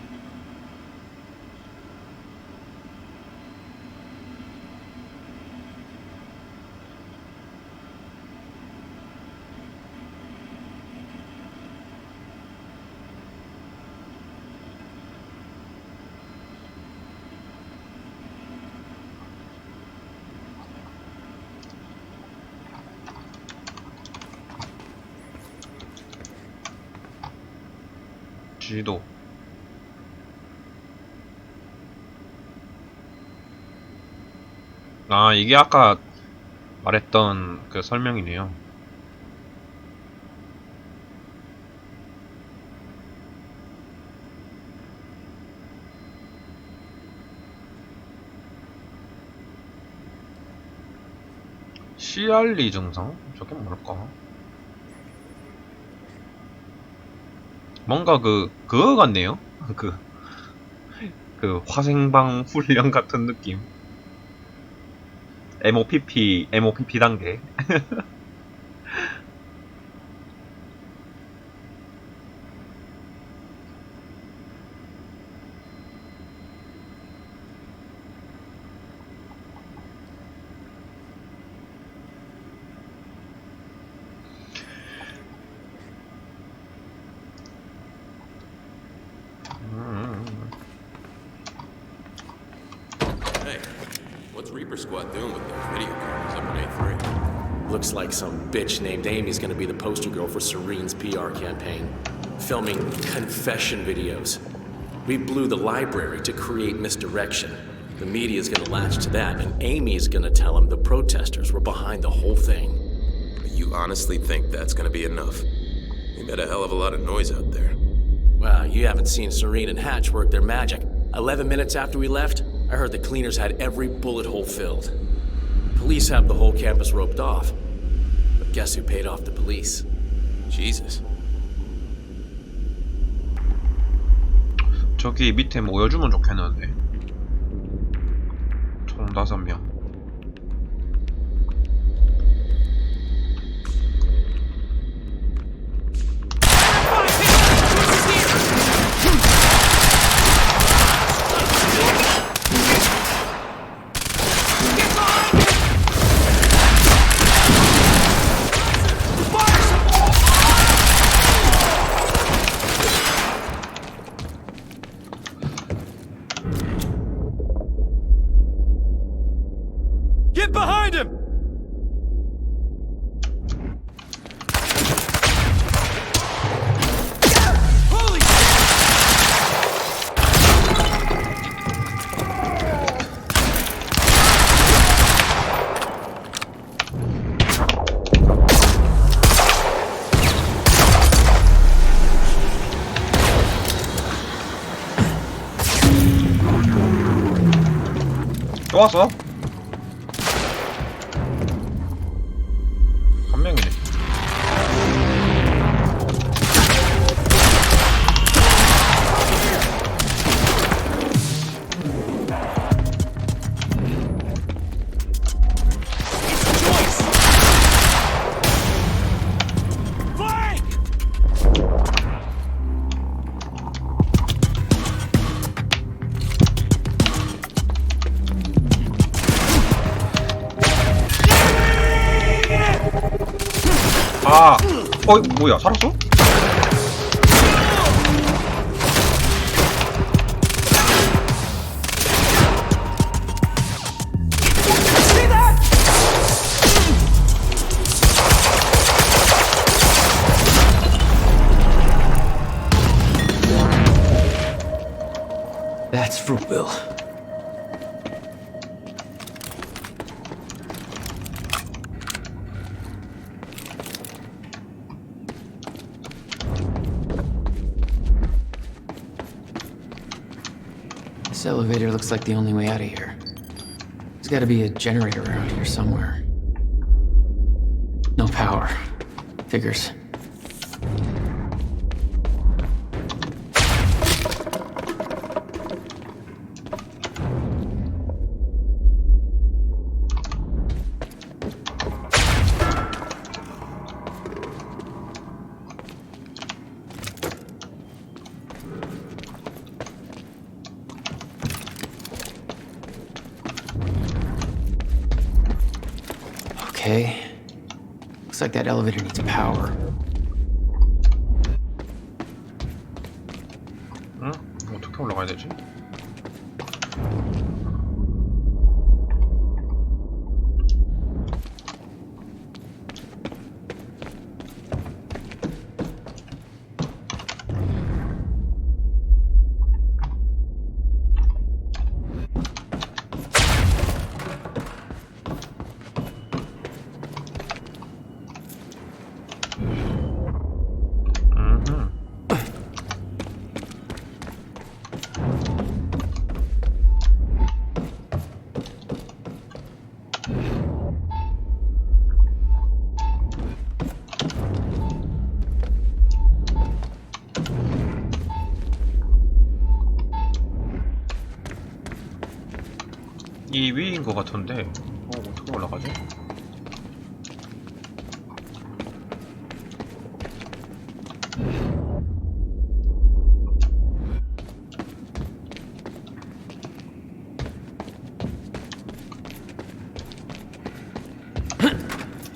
Speaker 1: 지도. 아, 이게 아까 말했던 그 설명이네요. CR리 증상? 저게 뭘까? 뭔가 그거 같네요. 그 화생방 훈련 같은 느낌. MOPP 단계.
Speaker 4: Squad doing with those video cameras up in A3?
Speaker 6: Looks like some bitch named Amy's gonna be the poster girl for Serene's PR campaign. Filming confession videos. We blew the library to create misdirection. The media's gonna latch to that, and Amy's gonna tell them the protesters were behind the whole thing.
Speaker 4: You honestly think that's gonna be enough? We made a hell of a lot of noise out there.
Speaker 6: Well, you haven't seen Serene and Hatch work their magic. 11 minutes after we left, I heard the cleaners had every bullet hole filled. Police have the whole campus roped off. But guess who paid off the police?
Speaker 4: Jesus.
Speaker 1: 저기 밑에 모여주면 좋겠는데. 총 5명.
Speaker 17: Get behind him! Holy shit!
Speaker 1: 또 왔어? 한 명이네. 아, 뭐야, 살았어?
Speaker 20: That's for Will. This elevator looks like the only way out of here. There's gotta be a generator around here somewhere. No power. Figures. Okay. Looks like that elevator needs power.
Speaker 1: 응? 어떻게 올라가야 되지? 이 위인 것 같은데 어떻게 올라가지?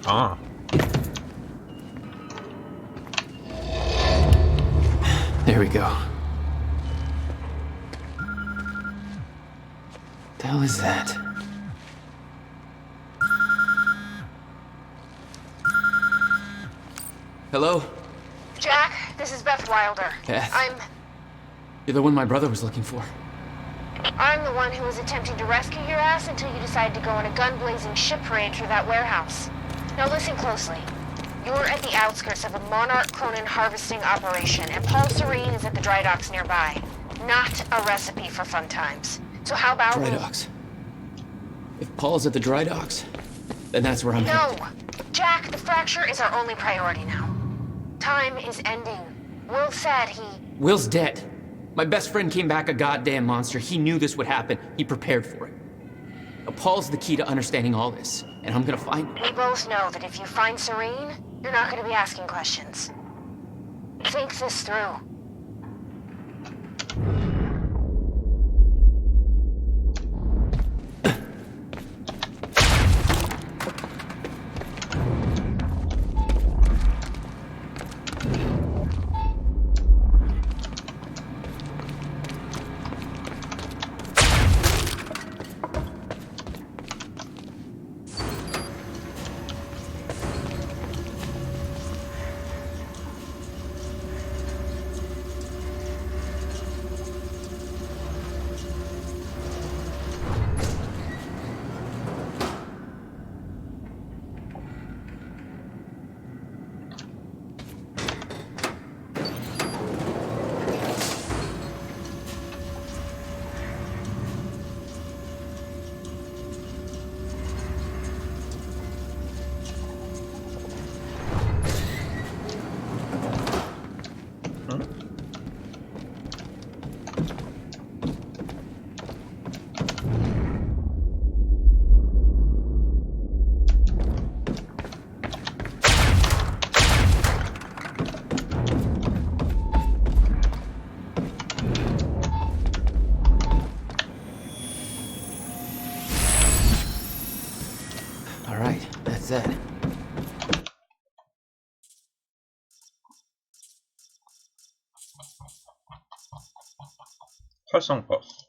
Speaker 1: 아
Speaker 20: There we go. The hell is that? Hello?
Speaker 15: Jack, this is Beth Wilder.
Speaker 20: Beth?
Speaker 15: I'm
Speaker 20: You're the one my brother was looking for.
Speaker 15: the one who was attempting to rescue your ass until you decided to go on a gun-blazing ship parade through that warehouse. Now listen closely. You're at the outskirts of a Monarch Cronin harvesting operation, and Paul Serene is at the dry docks nearby. Not a recipe for fun times. So how about...
Speaker 20: Dry docks. If Paul's at the dry docks, then that's where I'm headed.
Speaker 15: No! Jack, the fracture is our only priority now. Time is ending. Will said he...
Speaker 20: Will's dead. My best friend came back a goddamn monster. He knew this would happen. He prepared for it. Now, Paul's the key to understanding all this, and I'm gonna find him.
Speaker 15: We both know that if you find Serene, you're not going to be asking questions. Think this through.
Speaker 20: All right, that's it.
Speaker 1: 활성 버스.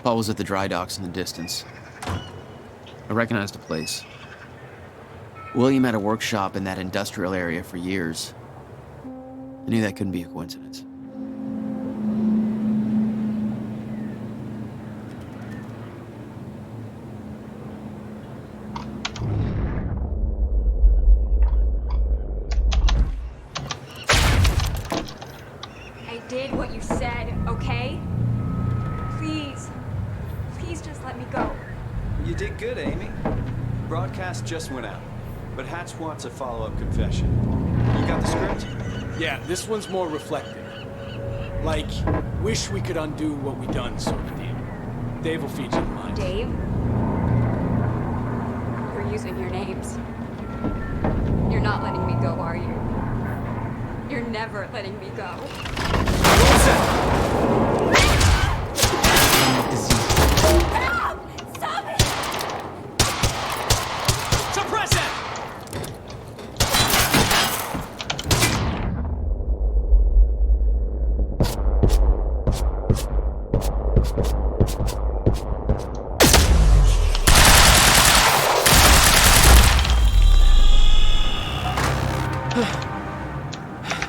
Speaker 20: Paul was at the dry docks in the distance. I recognized the place. William had a workshop in that industrial area for years. I knew that couldn't be a coincidence.
Speaker 10: I did what you said, okay? Please. Please just let me go.
Speaker 5: You did good, Amy. Broadcast just went out, but Hatch wants a follow-up confession. You got the script?
Speaker 16: Yeah, this one's more reflective. Like, wish we could undo what we done sort of deal. Dave will feed you the line.
Speaker 10: Dave? You're using your names. You're not letting me go, are you? You're never letting me go. Help! Stop it!
Speaker 17: Suppress it!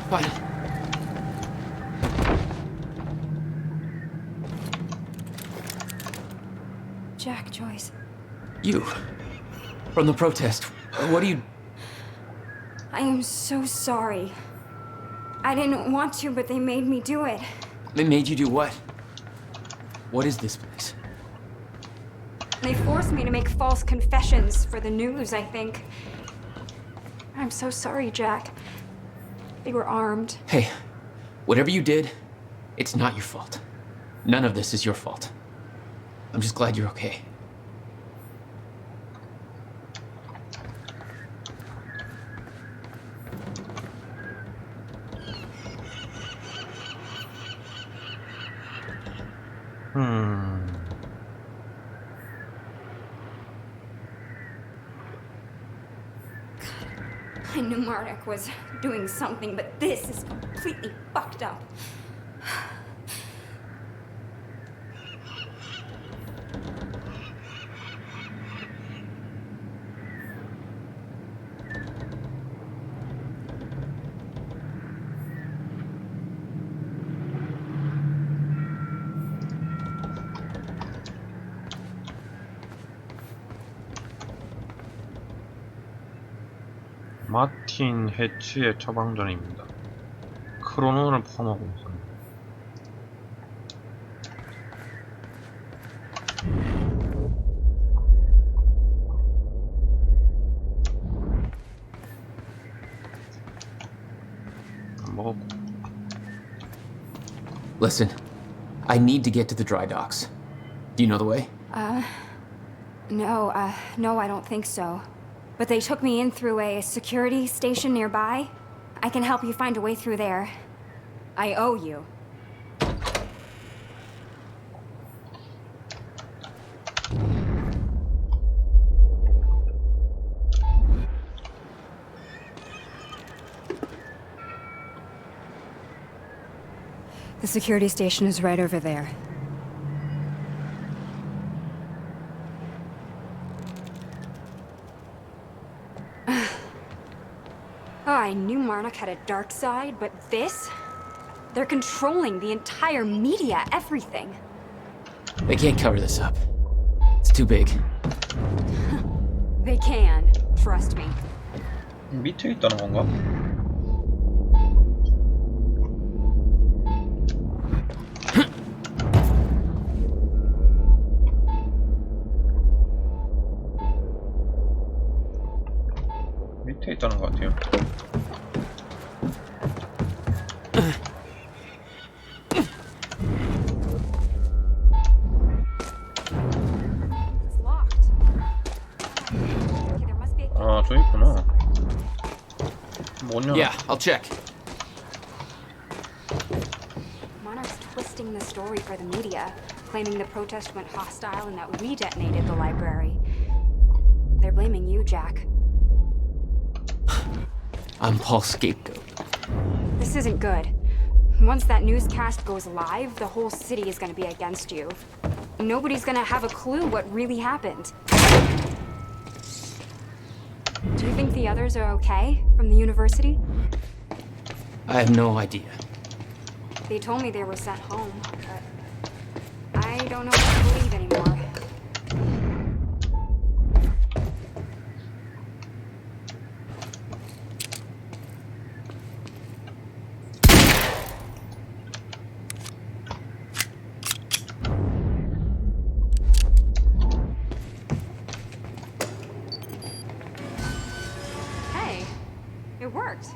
Speaker 20: Fine.
Speaker 10: Jack, Joyce.
Speaker 20: You. From the protest. What do you...
Speaker 10: I am so sorry. I didn't want to, but they made me do it.
Speaker 20: They made you do what? What is this place?
Speaker 10: They forced me to make false confessions for the news, I think. I'm so sorry, Jack. They were armed.
Speaker 20: Hey, whatever you did, it's not your fault. None of this is your fault. I'm just glad you're okay.
Speaker 10: I knew Marduk was doing something, but this is completely fucked up.
Speaker 1: 마틴 해치의 처방전입니다. 크로논을 포함하고 있습니다. 먹었고.
Speaker 20: Listen, I need to get to the dry docks. Do you know the way?
Speaker 10: No, I don't think so. But they took me in through a security station nearby. I can help you find a way through there. I owe you. The security station is right over there. I knew Marduk had a dark side, but this? They're controlling the entire media, everything.
Speaker 20: They can't cover this up. It's too big.
Speaker 10: They can. Trust me.
Speaker 1: 밑에 있다는 건가? 밑에 있다는 것 같아요. 아, 저기 있구나. 뭐냐?
Speaker 20: Yeah, I'll check.
Speaker 10: Monarch's twisting the story for the media, claiming the protest went hostile and that we detonated the library. They're blaming you, Jack.
Speaker 20: I'm Paul's scapegoat.
Speaker 10: This isn't good. Once that newscast goes live, the whole city is gonna be against you. Nobody's gonna have a clue what really happened. Do you think the others are okay from the university?
Speaker 20: I have no idea.
Speaker 10: They told me they were sent home, but I don't know what to believe anymore. Hey, it worked.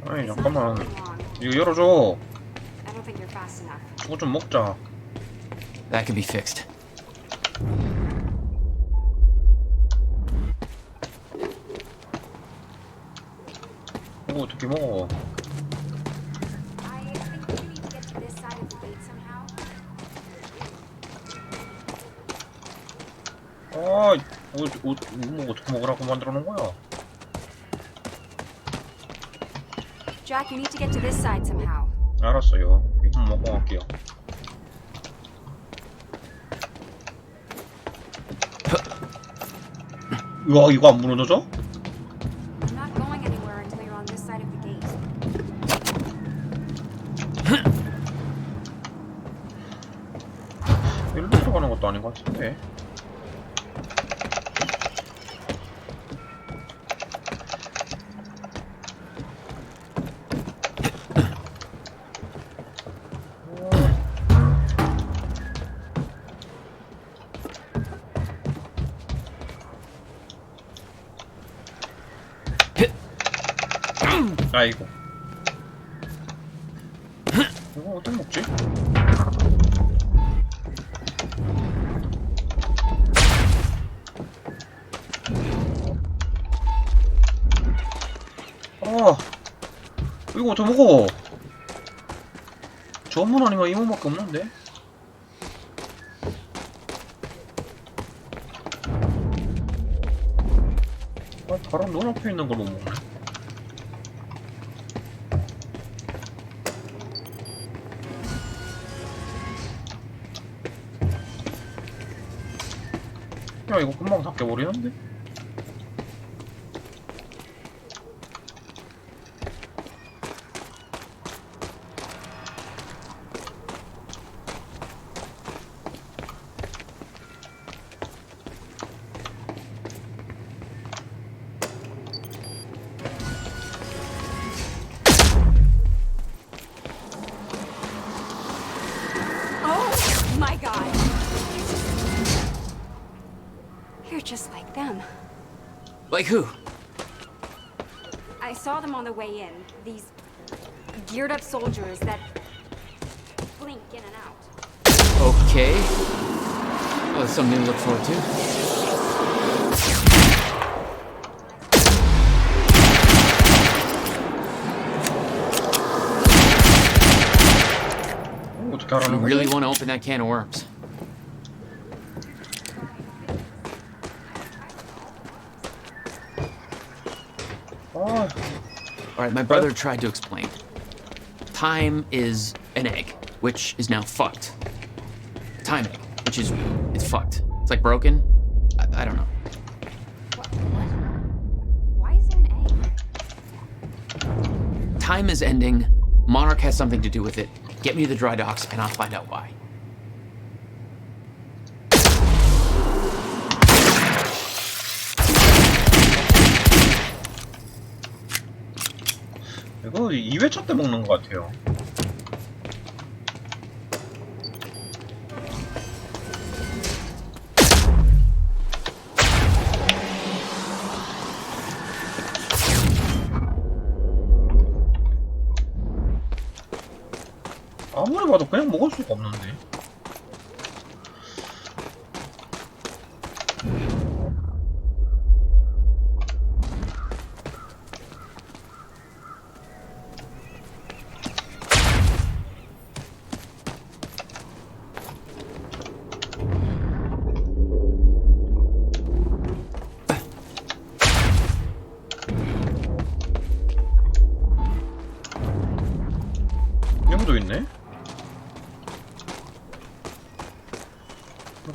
Speaker 1: 아니 잠깐만 이거 열어줘.
Speaker 10: I don't think you're fast enough.
Speaker 1: 저거 좀 먹자.
Speaker 20: That can be fixed.
Speaker 1: 이거 어떻게 먹어?
Speaker 10: I think you need to get to this side of the gate somehow.
Speaker 1: 아, 뭐 어떻게 먹으라고 만들어 놓은 거야?
Speaker 10: Jack, you need to get to this side somehow.
Speaker 1: 알았어요. 이거 먹고 갈게요. 우와, 이거 안 무너져?
Speaker 10: I'm not going anywhere until you're on this side of the gate.
Speaker 1: 일로 들어가는 것도 아닌 것 같은데. 아이고. 이거 어떻게 먹지? 아, 이거 어떻게 먹어? 전문 아니면 이모밖에 없는데? 아, 다른 눈앞에 있는 걸 못 먹네. 야, 이거 금방 다 깨버리는데?
Speaker 10: Oh my god! You're just like them.
Speaker 20: Like who?
Speaker 10: I saw them on the way in. These geared up soldiers that blink in and out.
Speaker 20: Okay. Well, that's something to look forward to. You really want to open that can of worms? Alright, my brother tried to explain. Time is an egg, which is now fucked. Time egg, which is, it's fucked. It's like broken? I don't know.
Speaker 10: Why is there an egg?
Speaker 20: Time is ending. Monarch has something to do with it. Get me to the dry docks and I'll find out why.
Speaker 1: 이거 2회차 때 먹는 것 같아요. 아무리 봐도 그냥 먹을 수가 없는데.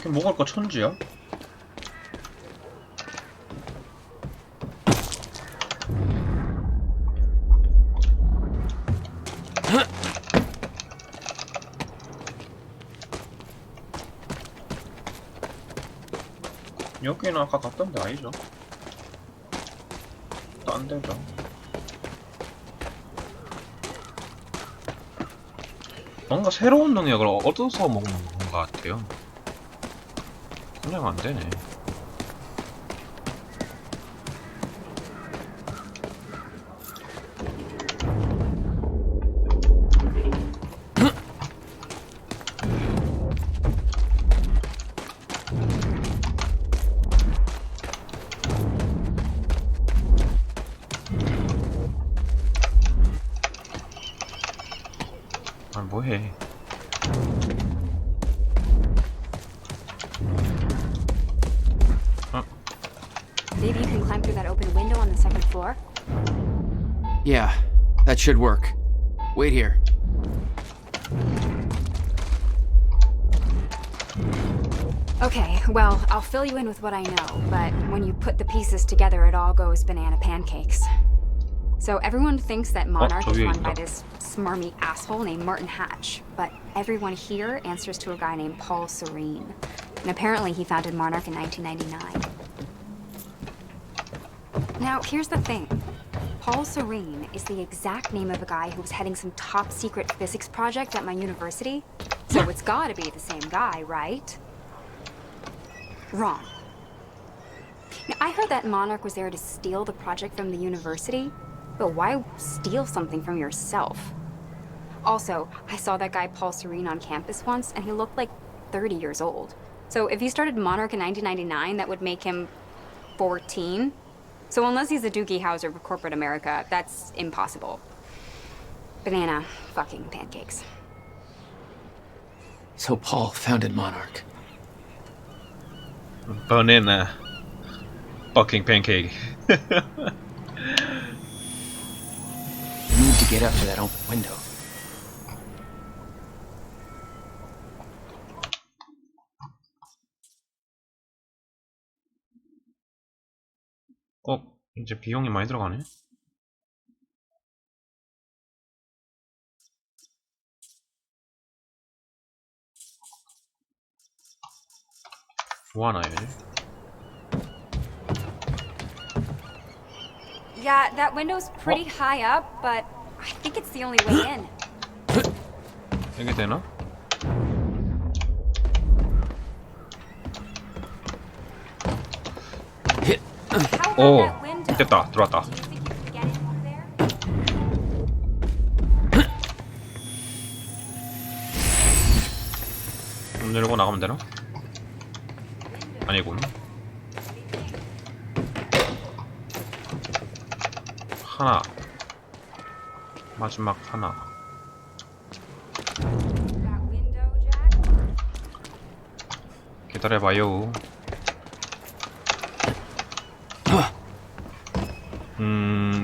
Speaker 1: 이렇게 먹을 거 천지야? 여기는 아까 갔던 데 아니죠? 딴 데죠. 뭔가 새로운 능력을 얻어서 먹는 것 같아요. 그냥 안 되네. 아, 뭐해.
Speaker 10: Maybe you can climb through that open window on the second floor?
Speaker 20: Yeah, that should work. Wait here.
Speaker 10: Okay, well, I'll fill you in with what I know, but when you put the pieces together, it all goes banana pancakes. So everyone thinks that Monarch is run by this smarmy asshole named Martin Hatch, but everyone here answers to a guy named Paul Serene. And apparently he founded Monarch in 1999. Now, here's the thing. Paul Serene is the exact name of a guy who was heading some top-secret physics project at my university. So it's gotta be the same guy, right? Wrong. Now, I heard that Monarch was there to steal the project from the university, but why steal something from yourself? Also, I saw that guy Paul Serene on campus once, and he looked like 30 years old. So if he started Monarch in 1999, that would make him 14. So unless he's a Doogie Howser of corporate America, that's impossible. Banana fucking pancakes.
Speaker 20: So Paul founded Monarch.
Speaker 1: Banana fucking pancake.
Speaker 20: You need to get up to that open window.
Speaker 1: 이제 비용이 많이 들어가네. 뭐 하나 해야지?
Speaker 10: Yeah, that window's pretty high up, but I think it's the only way in.
Speaker 1: 이게 되나? 오, 됐다. 들어왔다. 문 열고 나가면 되나? 아니군. 하나. 마지막 하나. 기다려봐요.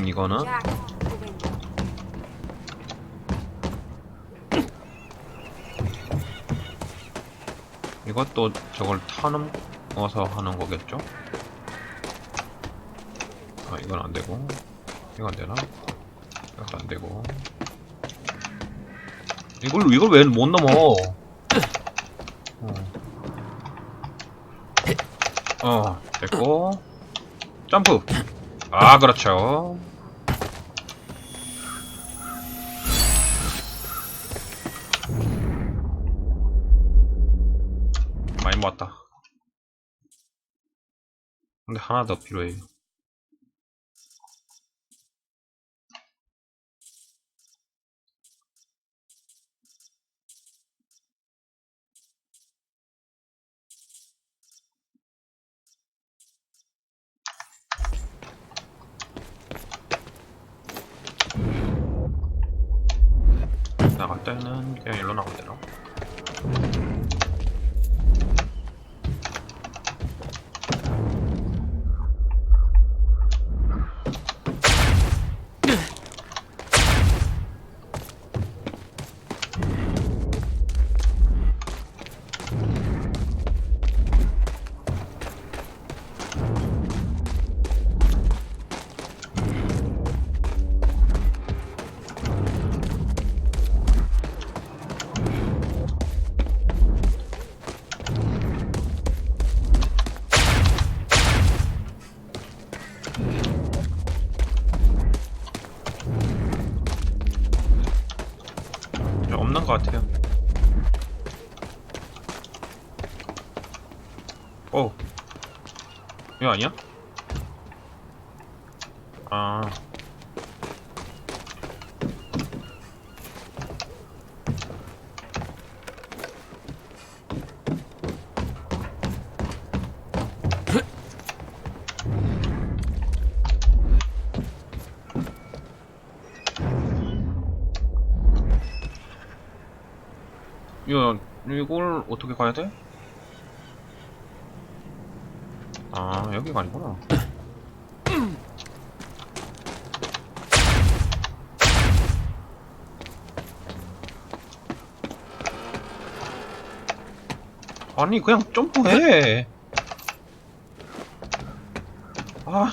Speaker 1: 이거는 이것도 저걸 타넘어서 하는 거겠죠? 아, 이건 안 되고, 이건 안 되나? 이것도 안 되고. 이걸 왜 못 넘어? 됐고. 점프! 아, 그렇죠. 많이 모았다. 근데 하나 더 필요해. 나갈 때는 그냥 일로 나가면 되나? 것 같아요. 오, 이거 아니야? 아, 이걸 어떻게 가야 돼? 아, 여기가 아니구나. 아니, 그냥 점프해. 아.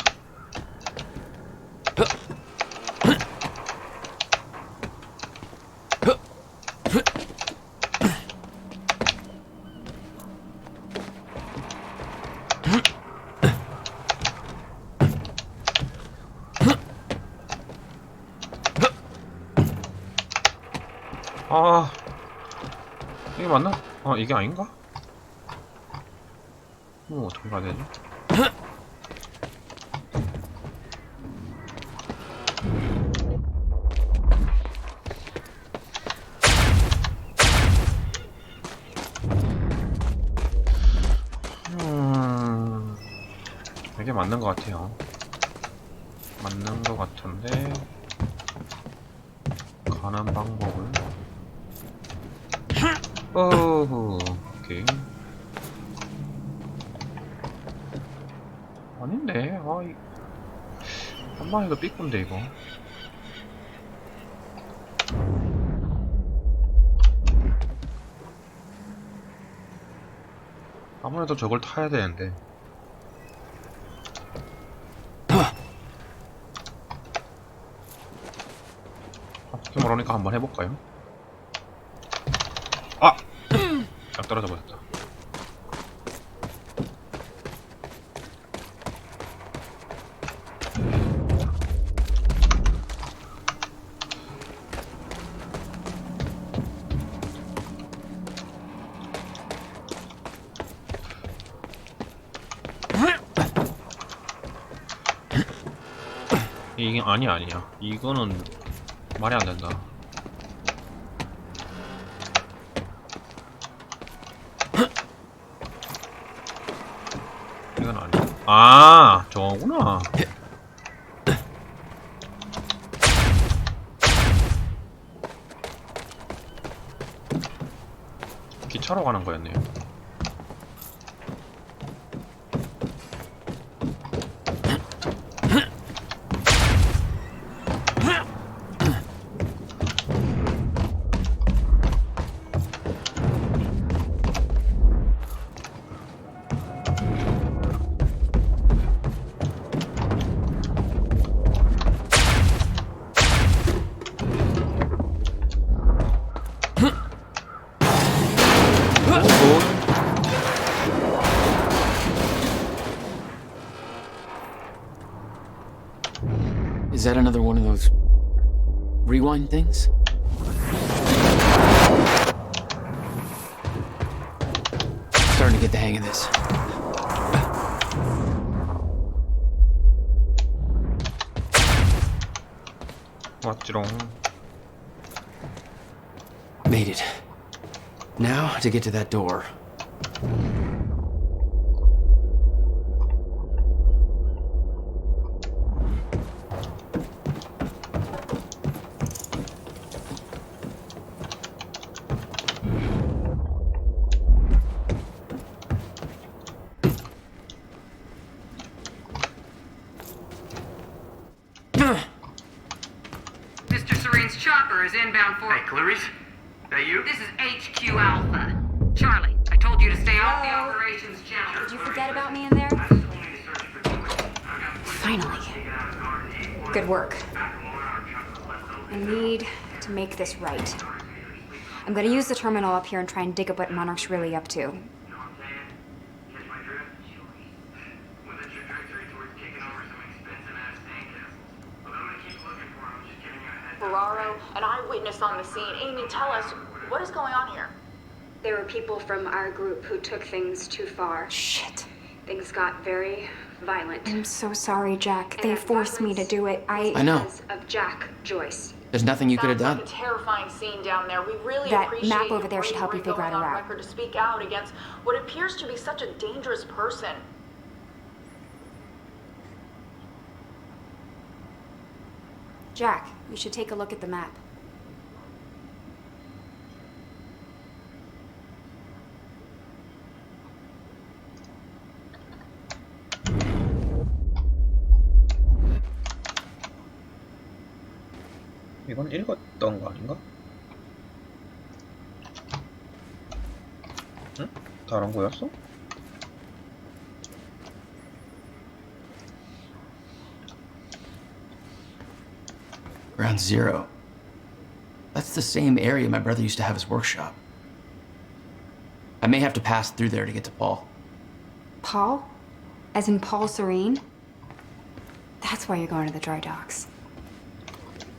Speaker 1: 아, 이게 맞나? 아, 이게 아닌가? 어떻게 가야 되지? 이게 맞는 것 같아요. 맞는 것 같은데 가는 방법을 오호, 오케이. 아닌데, 한 방에도 삐꾼데 이거. 아무래도 저걸 타야 되는데. 어떻게 말하니까 한번 해볼까요? 아! 딱 떨어져 버렸다. 이게 아니야. 이거는 말이 안 된다. 이건 아니야. 아, 저거구나. 기차로 가는 거였네요.
Speaker 20: Is that another one of those rewind things? Starting to get the hang of this.
Speaker 1: 왔지롱.
Speaker 20: Made it. Now to get to that door.
Speaker 21: Mr. Serene's chopper is inbound for...
Speaker 7: Hey, Clarice? That you?
Speaker 21: This is HQ Alpha. Charlie, I told you to stay off the operations channel.
Speaker 10: Did you forget about me in there? Finally. Good work. I need to make this right. I'm gonna use the terminal up here and try and dig up what Monarch's really up to.
Speaker 13: Ferraro, an eyewitness on the scene. Amy, tell us, What is going on here?
Speaker 10: There were people from our group who took things too far.
Speaker 15: Shit.
Speaker 10: Things got very violent.
Speaker 15: I'm so sorry, Jack.
Speaker 10: And
Speaker 15: They
Speaker 10: that
Speaker 15: forced me to
Speaker 10: violence
Speaker 15: do it.
Speaker 20: I know.
Speaker 10: because of Jack Joyce.
Speaker 20: There's nothing you could have
Speaker 13: Sounds
Speaker 20: done.
Speaker 13: like a terrifying scene down there. We really
Speaker 15: That
Speaker 13: appreciate
Speaker 15: map
Speaker 13: you
Speaker 15: over there should help you
Speaker 13: bravery
Speaker 15: figure out
Speaker 13: going
Speaker 15: a
Speaker 13: on
Speaker 15: route.
Speaker 13: record to speak out against what appears to be such a dangerous person.
Speaker 10: Jack, you should take a look at the map.
Speaker 1: 이건 읽었던 거 아닌가? 응? 다른 거였어?
Speaker 20: Ground Zero. That's the same area my brother used to have his workshop. I may have to pass through there to get to Paul.
Speaker 10: Paul? As in Paul Serene? That's why you're going to the dry docks.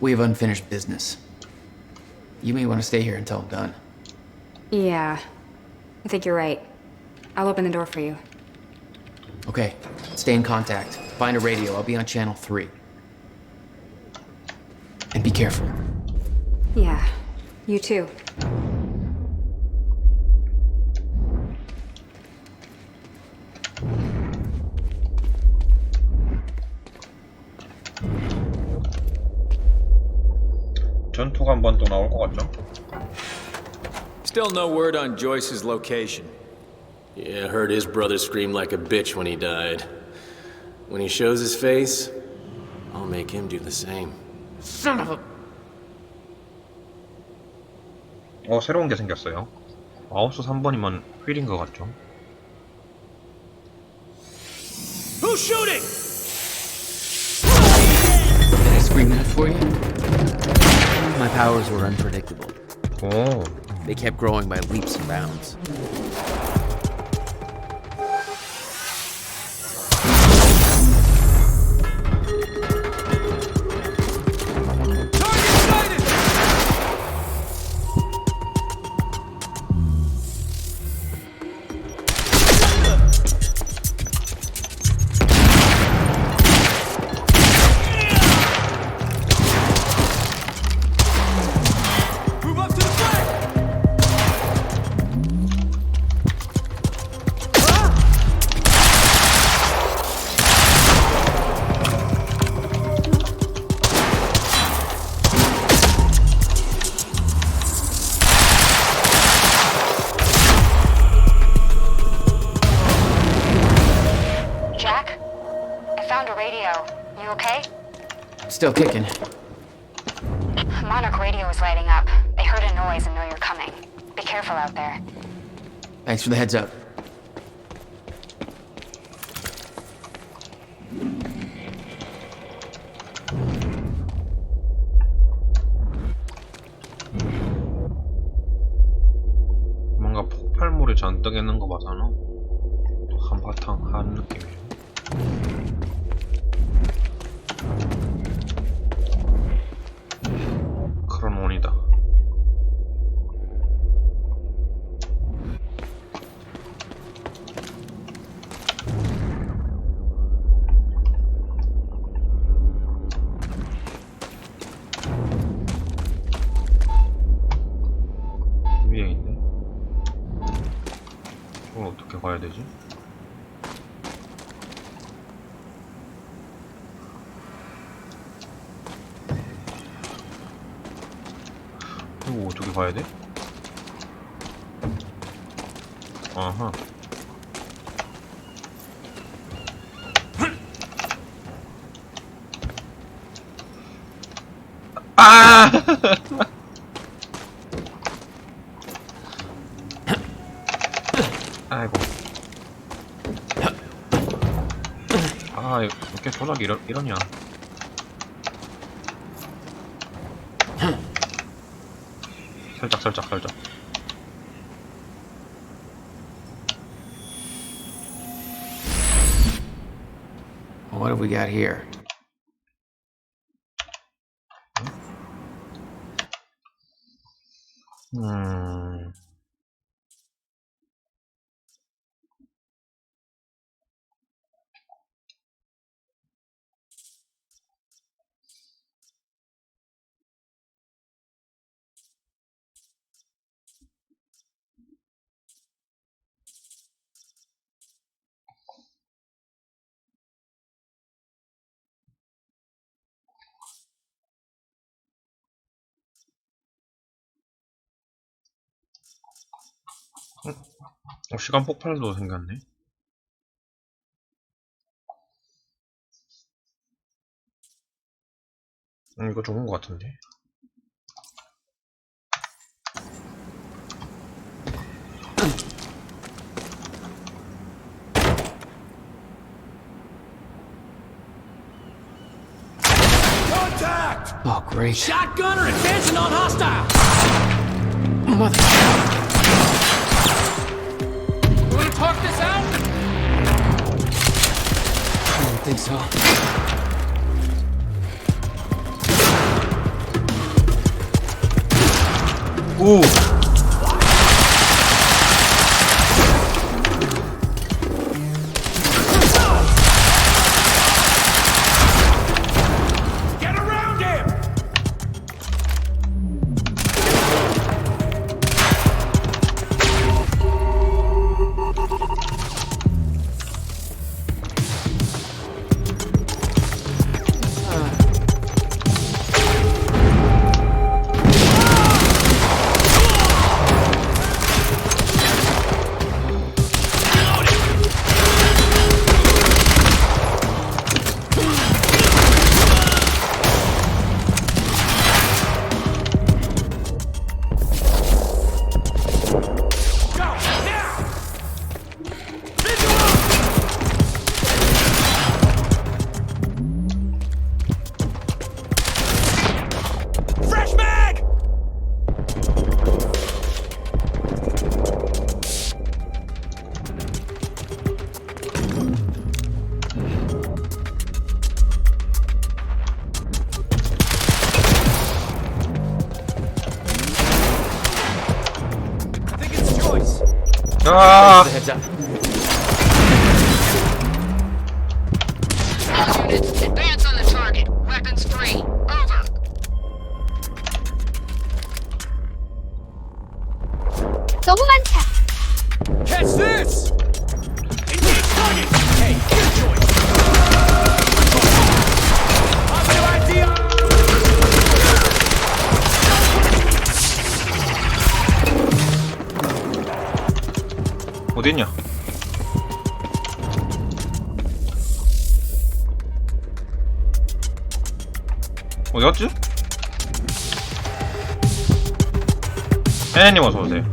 Speaker 20: We have unfinished business. You may want to stay here until I'm done.
Speaker 10: Yeah, I think you're right. I'll open the door for you.
Speaker 20: Okay, stay in contact. Find a radio. I'll be on channel 3. And be careful.
Speaker 10: Yeah, you too.
Speaker 1: 전투가 한 번 또 나올 것 같죠?
Speaker 17: Still no word on Joyce's location.
Speaker 6: Yeah, I heard his brother scream like a bitch when he died. When he shows his face, I'll make him do the same.
Speaker 20: Son of a...
Speaker 1: 새로운 게 생겼어요. 마우스 3번이면 휠인 것 같죠?
Speaker 17: Who's shooting?
Speaker 20: Did I scream that for you? My powers were unpredictable.
Speaker 1: Oh.
Speaker 20: They kept growing by leaps and bounds. Still kicking.
Speaker 10: Monarch radio is lighting up. They heard a noise and know you're coming. Be careful out there.
Speaker 20: Thanks for the heads up.
Speaker 1: 뭔가 폭발물이 잔뜩 있는 거 봐서는 또 한바탕 한 느낌이에요. 크로논이다. 위에 있네. 이걸 어떻게 가야 되지? 이거 어떻게 가야 돼? 아하. 아! 아이고. 아, 이렇게 조작이 이러냐. 살짝.
Speaker 20: What have we got here?
Speaker 1: 시간 폭발도 생겼네. 이거 좋은 것 같은데.
Speaker 16: Contact!
Speaker 20: Oh, great.
Speaker 16: Shotgunner advancing on hostile!
Speaker 20: Mother.
Speaker 16: You wanna talk this out?
Speaker 20: I don't think so.
Speaker 1: Ooh.
Speaker 16: Get around him! Fresh mag! I think it's Joyce.
Speaker 1: Ah!
Speaker 20: Heads up.
Speaker 21: Units, advance on the target. Weapons free. Over.
Speaker 16: Catch this! Engage target! Hey, get Joyce! Positive idea!
Speaker 1: 어딨냐? 어디 갔지? 혜님 어서 오세요.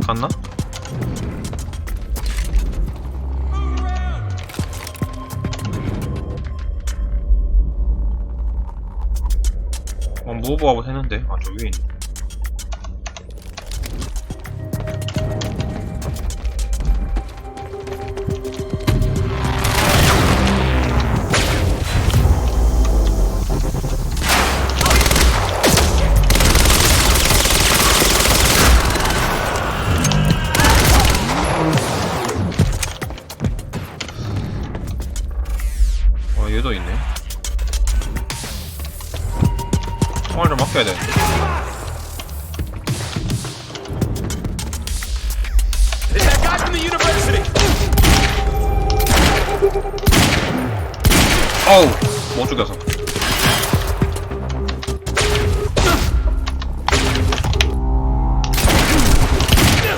Speaker 1: 갔나? 무브하고 했는데. 아, 저 위에 있네. 얘도 있네. 총알 좀 아껴야 되는데.
Speaker 16: That guy from the university.
Speaker 1: 어우, 못 죽여서.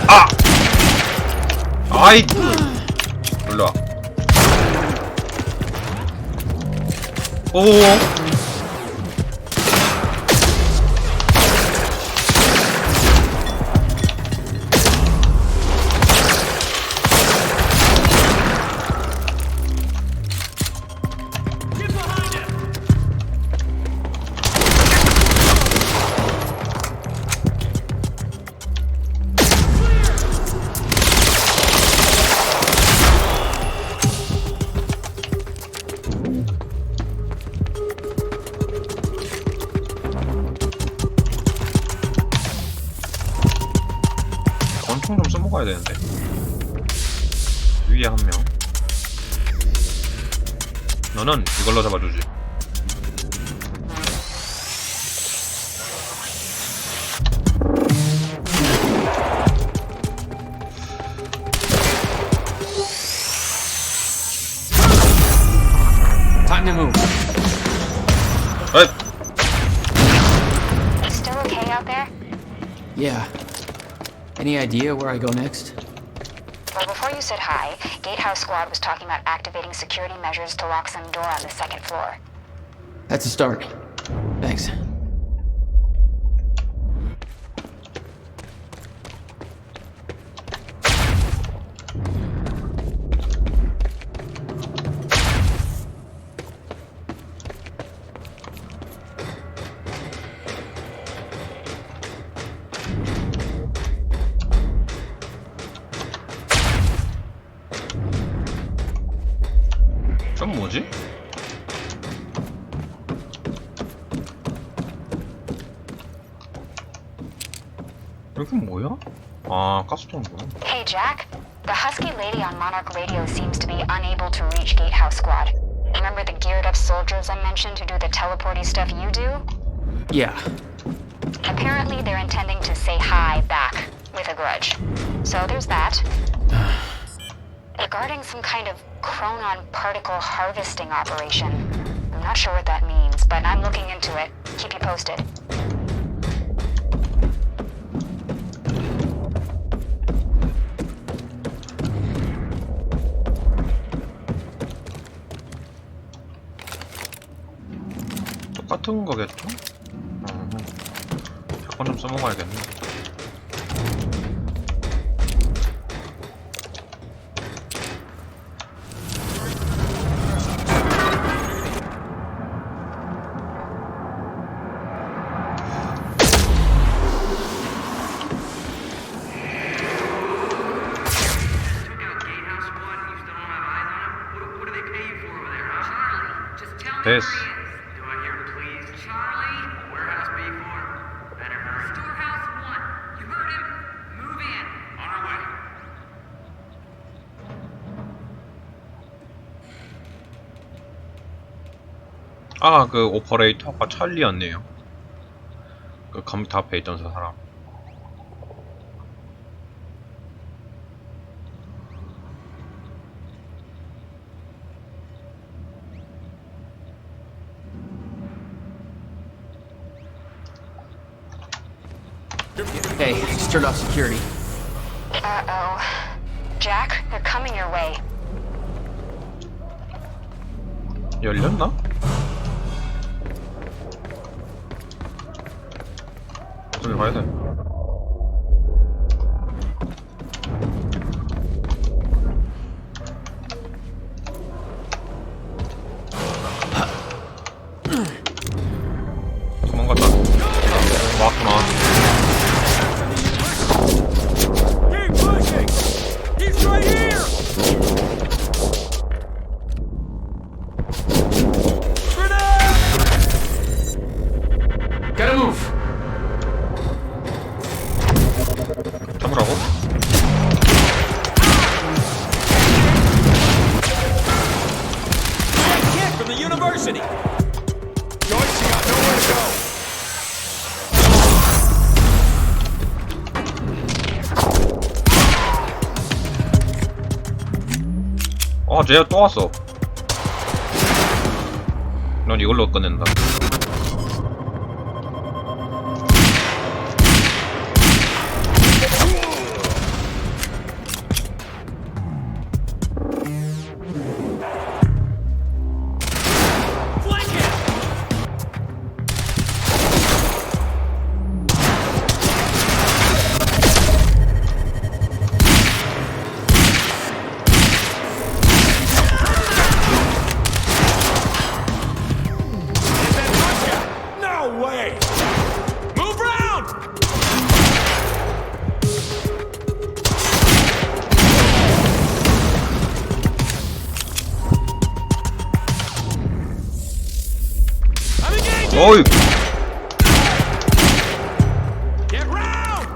Speaker 1: 아! 아이! 올라와. 오오오. 가야 되는데. 위에 한 명. 너는 이걸로 잡아주지.
Speaker 12: Time to move.
Speaker 10: Still okay out there?
Speaker 20: Yeah. Any idea where I go next?
Speaker 10: Well, before you said hi, Gatehouse Squad was talking about activating security measures to lock some door on the second floor.
Speaker 20: That's a start. Thanks.
Speaker 1: 좀 뭐지? 여기 뭐야? 아, 가스통이구나.
Speaker 10: Hey, Jack. The husky lady on Monarch Radio seems to be unable to reach Gatehouse Squad. Remember the geared-up soldiers I mentioned who do the teleporty stuff you do?
Speaker 20: Yeah.
Speaker 10: Apparently, they're intending to say hi back with a grudge. So there's that. Regarding some kind of chronon particle harvesting operation. I'm not sure what that means, but I'm looking into it. Keep you posted.
Speaker 1: 똑같은 거겠죠? 샷건 좀 써먹어야겠네. 됐어. 아, 그 오퍼레이터가 찰리였네요. 그 컴퓨터 앞에 있던 저 사람.
Speaker 20: Hey, just turned off security.
Speaker 10: Uh-oh. Jack, they're coming your way.
Speaker 1: 열렸나? 저기 가야 돼. 도망갔다. 왔구나.
Speaker 16: Keep pushing! He's right here!
Speaker 12: Gotta move.
Speaker 1: 잡으라고?
Speaker 16: Kid from the university! Joyce, you got nowhere to go!
Speaker 1: 아, 쟤 또 왔어. 넌 이걸로 끝낸다. 어이.
Speaker 16: Get round!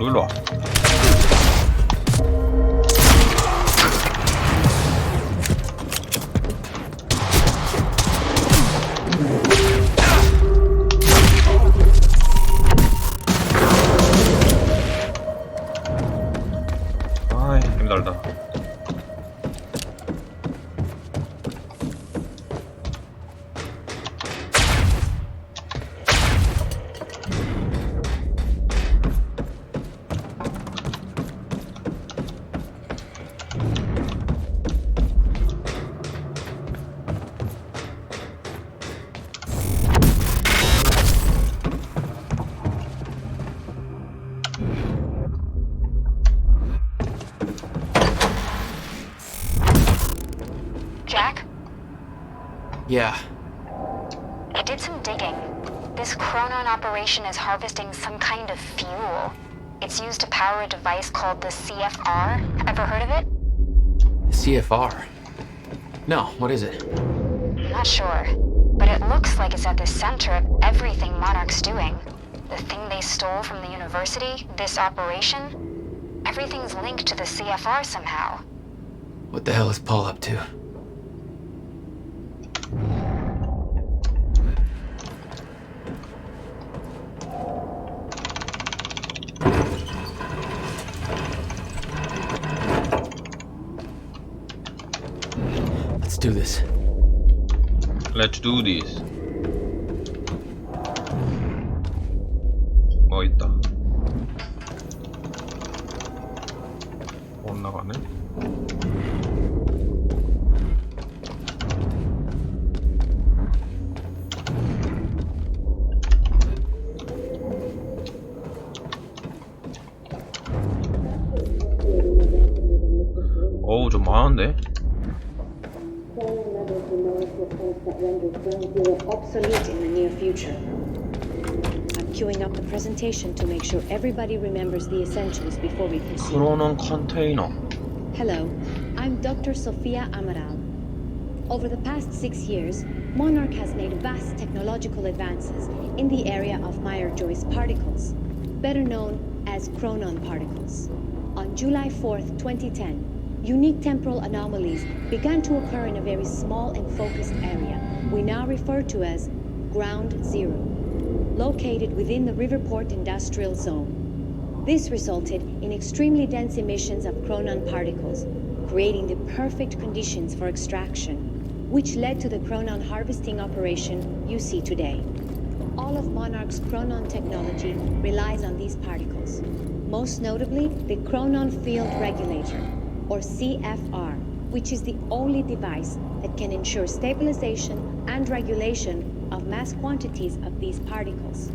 Speaker 1: 너 일로 와. 아이, 힘들다.
Speaker 10: Jack?
Speaker 20: Yeah.
Speaker 10: I did some digging. This Chronon operation is harvesting some kind of fuel. It's used to power a device called the CFR. Ever heard of it?
Speaker 20: CFR? No, what is it?
Speaker 10: I'm not sure, but it looks like it's at the center of everything Monarch's doing. The thing they stole from the university, this operation, everything's linked to the CFR somehow.
Speaker 20: What the hell is Paul up to? Let's do this.
Speaker 1: Let's do this. 뭐 있다. 올라가네. 어우, 좀 많은데?
Speaker 3: Obsolete in the near future. I'm queuing up the presentation to make sure everybody remembers the essentials before we proceed.
Speaker 1: 크로논 컨테이너.
Speaker 3: Hello, I'm Dr. Sofia Amaral. Over the past 6 years, Monarch has made vast technological advances in the area of Meyer-Joyce particles, better known as Chronon particles. On July 4th, 2010, unique temporal anomalies began to occur in a very small and focused area we now refer to as Ground Zero, located within the Riverport Industrial Zone. This resulted in extremely dense emissions of Chronon particles, creating the perfect conditions for extraction, which led to the Chronon harvesting operation you see today. All of Monarch's Chronon technology relies on these particles, most notably the Chronon Field Regulator, or CFR, which is the only device that can ensure stabilization and regulation of mass quantities of these particles.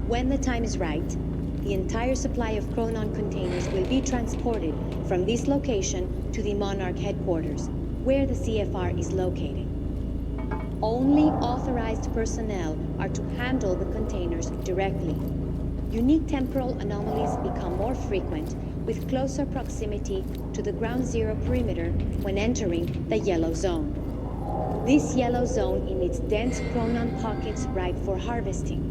Speaker 3: When the time is right, the entire supply of Chronon containers will be transported from this location to the Monarch headquarters, where the CFR is located. Only authorized personnel are to handle the containers directly. Unique temporal anomalies become more frequent with closer proximity to the Ground Zero perimeter when entering the yellow zone. This yellow zone in its dense Chronon pockets ripe for harvesting.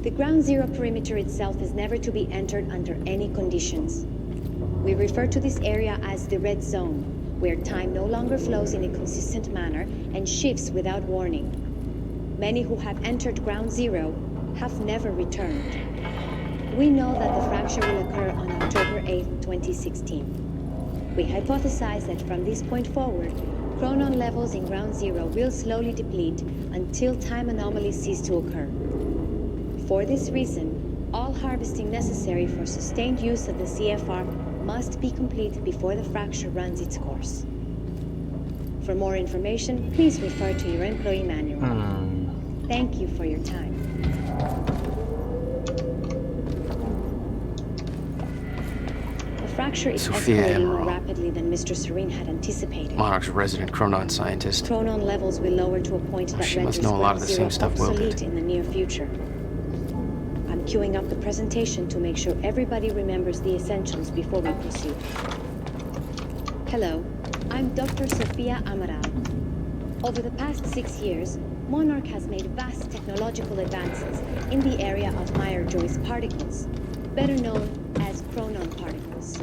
Speaker 3: The Ground Zero perimeter itself is never to be entered under any conditions. We refer to this area as the red zone, where time no longer flows in a consistent manner and shifts without warning. Many who have entered Ground Zero have never returned. We know that the fracture will occur on October 8, 2016. We hypothesize that from this point forward, Chronon levels in Ground Zero will slowly deplete until time anomalies cease to occur. For this reason, all harvesting necessary for sustained use of the CFR must be complete before the fracture runs its course. For more information, please refer to your employee manual. Thank you for your time. The fracture is
Speaker 20: Sophia
Speaker 3: escalating more
Speaker 20: Emerald.
Speaker 3: rapidly than Mr. Serene had anticipated.
Speaker 20: Monarch's resident Chronon scientist.
Speaker 3: Chronon levels will lower to a point that
Speaker 20: She must
Speaker 3: renders
Speaker 20: know a lot of the
Speaker 3: Ground
Speaker 20: same
Speaker 3: Zero
Speaker 20: stuff Will did.
Speaker 3: obsolete in the near future. I'm queuing up the presentation to make sure everybody remembers the essentials before we proceed. Hello, I'm Dr. Sofia Amaral. Over the past 6 years, Monarch has made vast technological advances in the area of Meyer-Joyce particles, better known as chronon particles.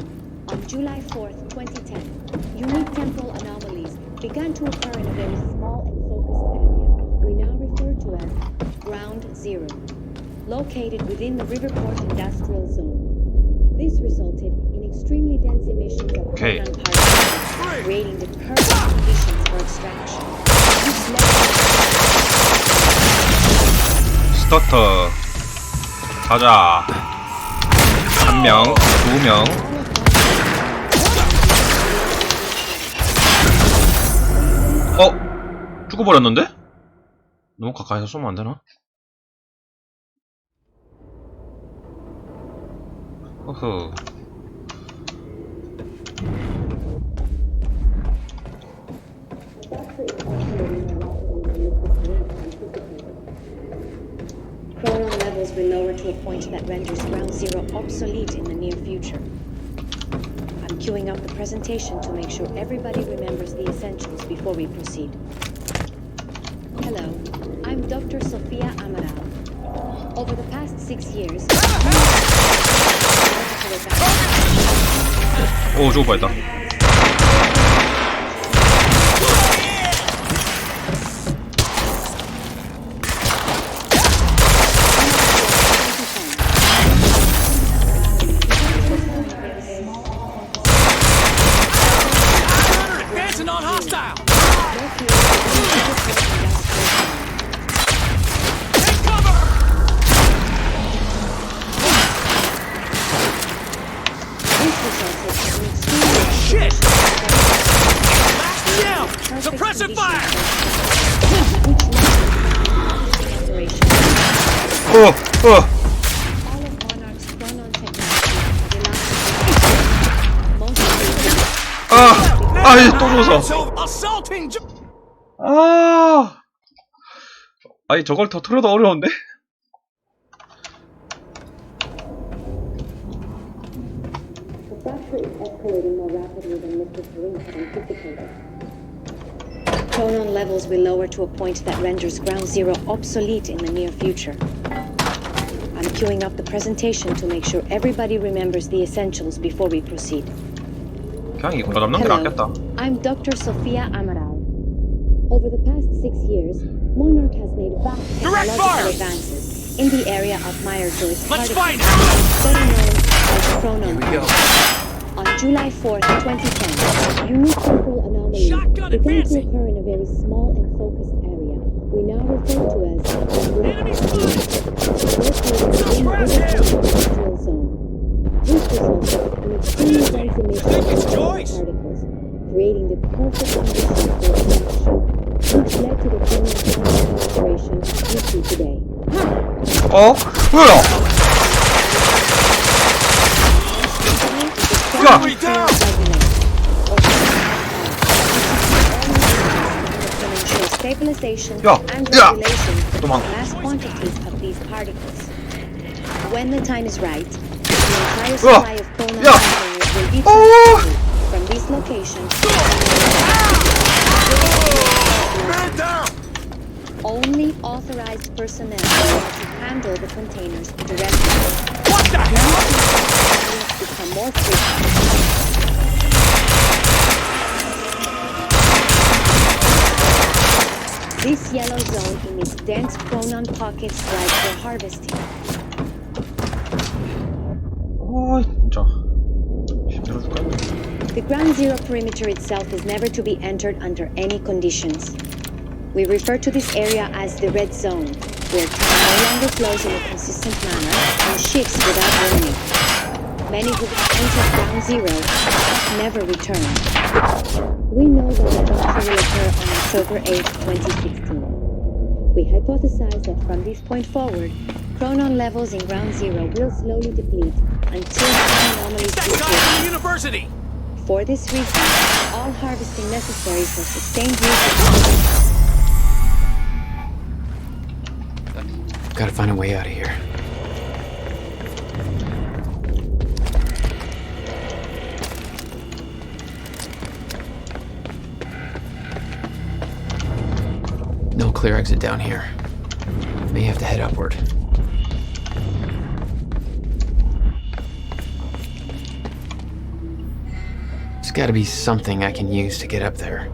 Speaker 3: On July 4th, 2010, unique temporal anomalies began to occur in a very small and focused area we now refer to as Ground Zero, located within the Riverport Industrial Zone. This resulted in extremely dense emissions of chronon particles, creating the perfect conditions for extraction.
Speaker 1: 스타터 가자. 1명, 2명. 죽어버렸는데? 너무 가까이서 쏘면 안 되나? 허허.
Speaker 3: Chronon levels will lower to a point that renders Ground Zero obsolete in the near future. I'm queuing up the presentation to make sure everybody remembers the essentials before we proceed. Hello, I'm Dr. Sofia Amaral. Over the past 6 years,
Speaker 1: 오, 저거 봐있다.
Speaker 16: Advancing on hostile! Shit! Down! Suppressive fire!
Speaker 1: 이제 또 줬어. 아니 저걸 더 틀어도 어려운데?
Speaker 3: Chronon levels will lower to a point that renders Ground Zero obsolete in the near future. I'm queuing up the presentation to make sure everybody remembers the essentials before we proceed.
Speaker 1: Hello,
Speaker 3: I'm Dr. Sofia Amaral. Over the past 6 years, Monarch has made vast technological advances in the area of Meyer-Joyce particles, better known as chronon particles. On July 4th, 2010, unique temporal anomalies began to occur in a very small and focused area we now refer to as the British industrial zone. This resulted in extremely dense emissions of particles, creating the perfect conditions for extraction, which led to the chronon operation we see today. Stabilization and regulation of the mass quantities of these particles. When the time is right, the entire supply of chronon containers will be transported from this location. Only authorized personnel are to handle the containers directly. What the hell? Become more frequent. This yellow zone emits dense chronon pockets ripe for harvesting. The Ground Zero perimeter itself is never to be entered under any conditions. We refer to this area as the red zone, where time no longer flows in a consistent manner and shifts without warning. Many who have entered Ground Zero never return. We know that the rupture will occur on October 8, 2016. We hypothesize that from this point forward, chronon levels in Ground Zero will slowly deplete until the anomalies disappear.
Speaker 16: University!
Speaker 3: For this reason, all harvesting necessary for sustained use.
Speaker 20: Gotta find a way out of here. No clear exit down here. May have to head upward.
Speaker 12: gotta be something I can use to get up there.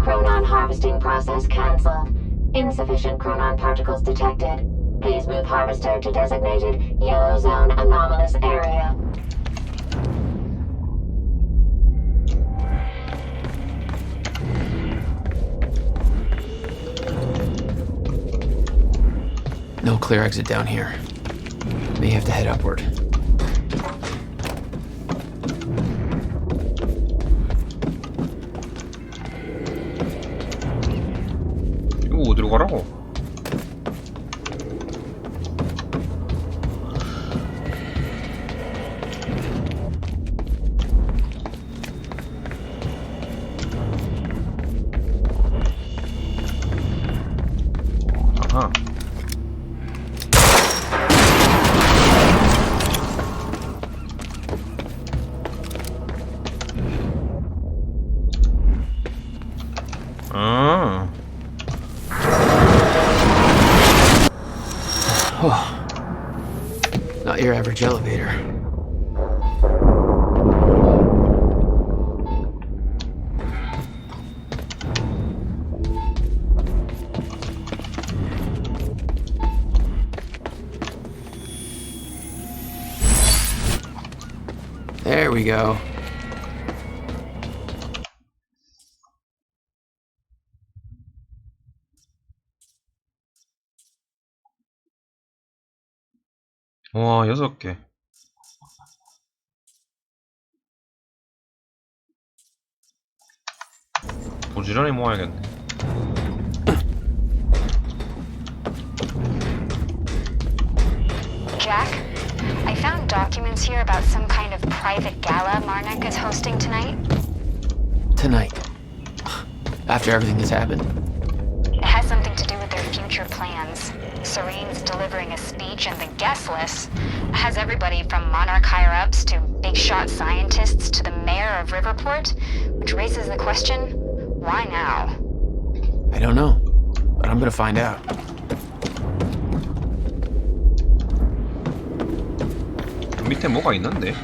Speaker 11: Chronon harvesting process cancelled. Insufficient chronon particles detected. Please move harvester to designated yellow zone anomalous area.
Speaker 12: No clear exit down here. May have to head upward.
Speaker 1: 이거 어디로 가라고? 아하.
Speaker 12: Oh, not your average elevator. There we go.
Speaker 1: 와, 6개. 부지런히 모아야겠네.
Speaker 10: Jack, I found documents here about some kind of private gala Marnik is hosting tonight.
Speaker 12: Tonight. After everything that's happened.
Speaker 10: It has something to do with their future plans. Serene's delivering a speech, and the guest list has everybody from Monarch higher-ups to big-shot scientists to the mayor of Riverport, which raises the question, why now?
Speaker 12: I don't know, but I'm gonna find out.
Speaker 1: 밑에 뭐가 있는데?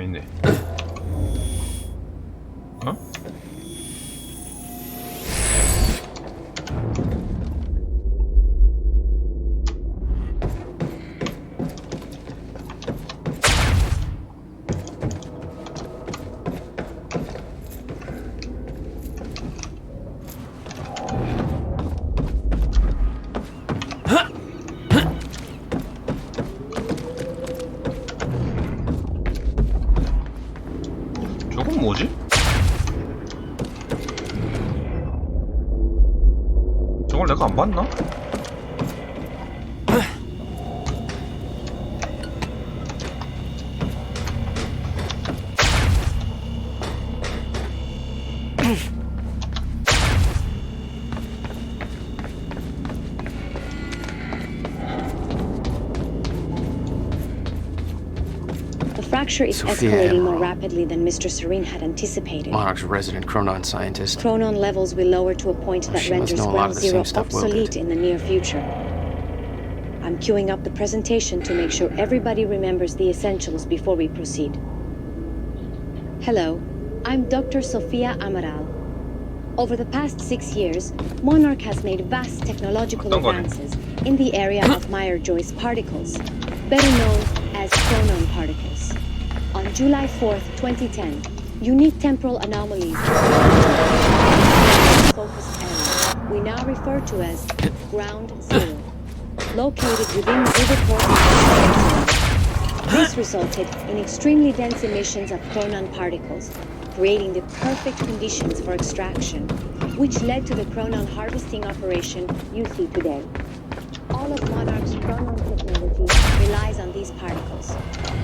Speaker 1: 있네. 어? 저건 뭐지? 저걸 내가 안 봤나?
Speaker 3: The fracture is escalating more rapidly than Mr. Serene had anticipated.
Speaker 12: Monarch's resident Chronon scientist.
Speaker 3: Chronon levels will lower to a point that renders Ground Zero obsolete in the near future. I'm queuing up the presentation to make sure everybody remembers the essentials before we proceed. Hello, I'm Dr. Sofia Amaral. Over the past 6 years, Monarch has made vast technological advances in the area of Meyer-Joyce particles, better known as chronon particles. On July 4th, 2010, unique temporal anomalies focused area we now refer to as Ground Zero, located within Riverport. This resulted in extremely dense emissions of chronon particles, creating the perfect conditions for extraction, which led to the chronon harvesting operation you see today. All of Monarch's chronon technology relies on these particles,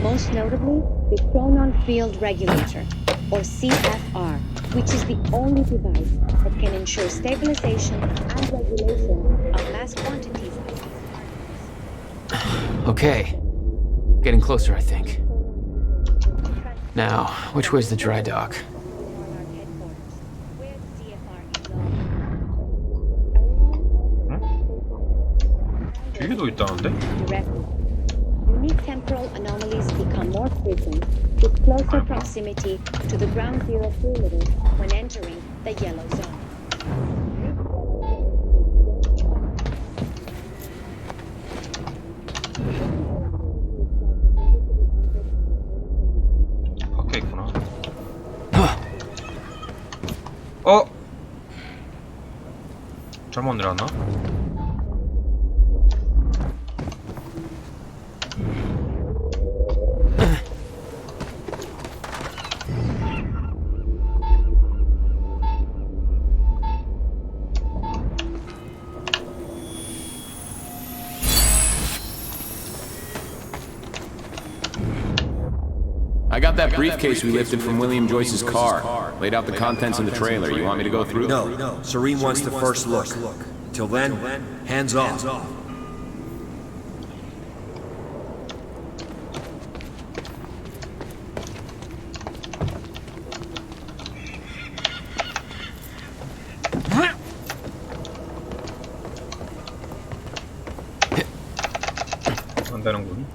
Speaker 3: most notably the chronon field regulator, or CFR, which is the only device that can ensure stabilization and regulation of mass quantities.
Speaker 20: Okay. Getting closer, I think. Now, which way's the dry dock?
Speaker 1: 뒤에도 있다는데?
Speaker 3: Unique temporal anomalies become more frequent with closer proximity to the ground zero perimeter when entering the yellow zone.
Speaker 1: 밖에 있구나. 어? 잘못 내렸나?
Speaker 8: I got that briefcase we lifted from William Joyce's car. Laid out the contents in the trailer. You want me to go through?
Speaker 14: No. Serene wants the first look. Till then, hands off.
Speaker 1: 안 되는군.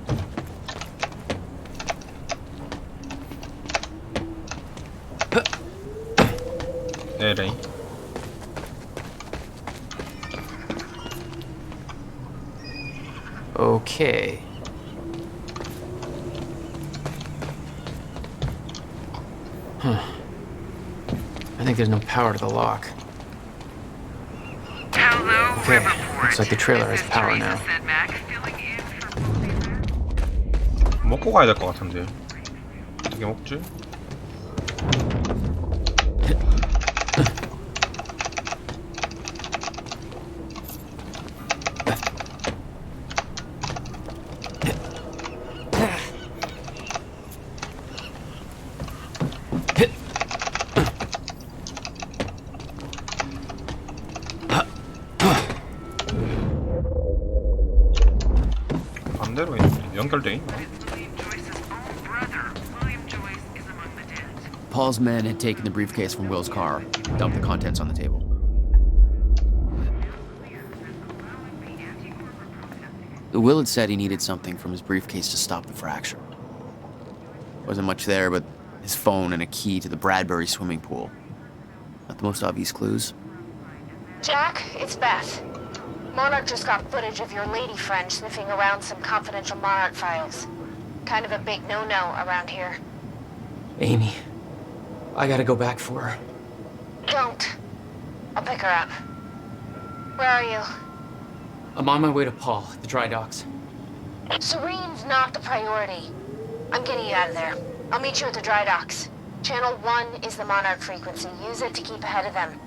Speaker 1: LA.
Speaker 20: Okay. Huh. I think there's no power to the lock. Okay, looks like the trailer has power now.
Speaker 1: 먹고 가야 될 것 같은데. 어떻게 먹지? 반대로 연결돼 있나?
Speaker 20: Paul's men had taken the briefcase from Will's car, dumped the contents on the table. Will had said he needed something from his briefcase to stop the fracture. Wasn't much there but his phone and a key to the Bradbury swimming pool. Not the most obvious clues.
Speaker 15: Jack, it's Beth. Monarch just got footage of your lady friend sniffing around some confidential Monarch files. Kind of a big no-no around here.
Speaker 20: Amy, I gotta go back for her.
Speaker 15: Don't. I'll pick her up. Where are you?
Speaker 20: I'm on my way to Paul at the dry docks.
Speaker 15: Serene's not the priority. I'm getting you out of there. I'll meet you at the dry docks. Channel 1 is the Monarch frequency. Use it to keep ahead of them.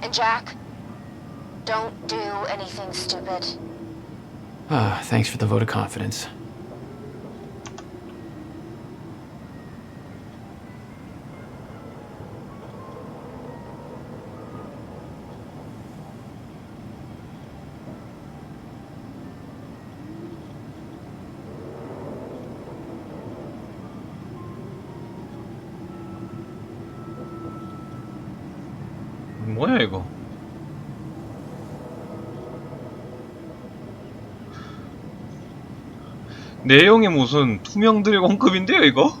Speaker 15: And Jack, don't do anything stupid.
Speaker 20: Thanks for the vote of confidence.
Speaker 1: 뭐야 이거? 내용이 무슨 투명 드래곤급인데요 이거?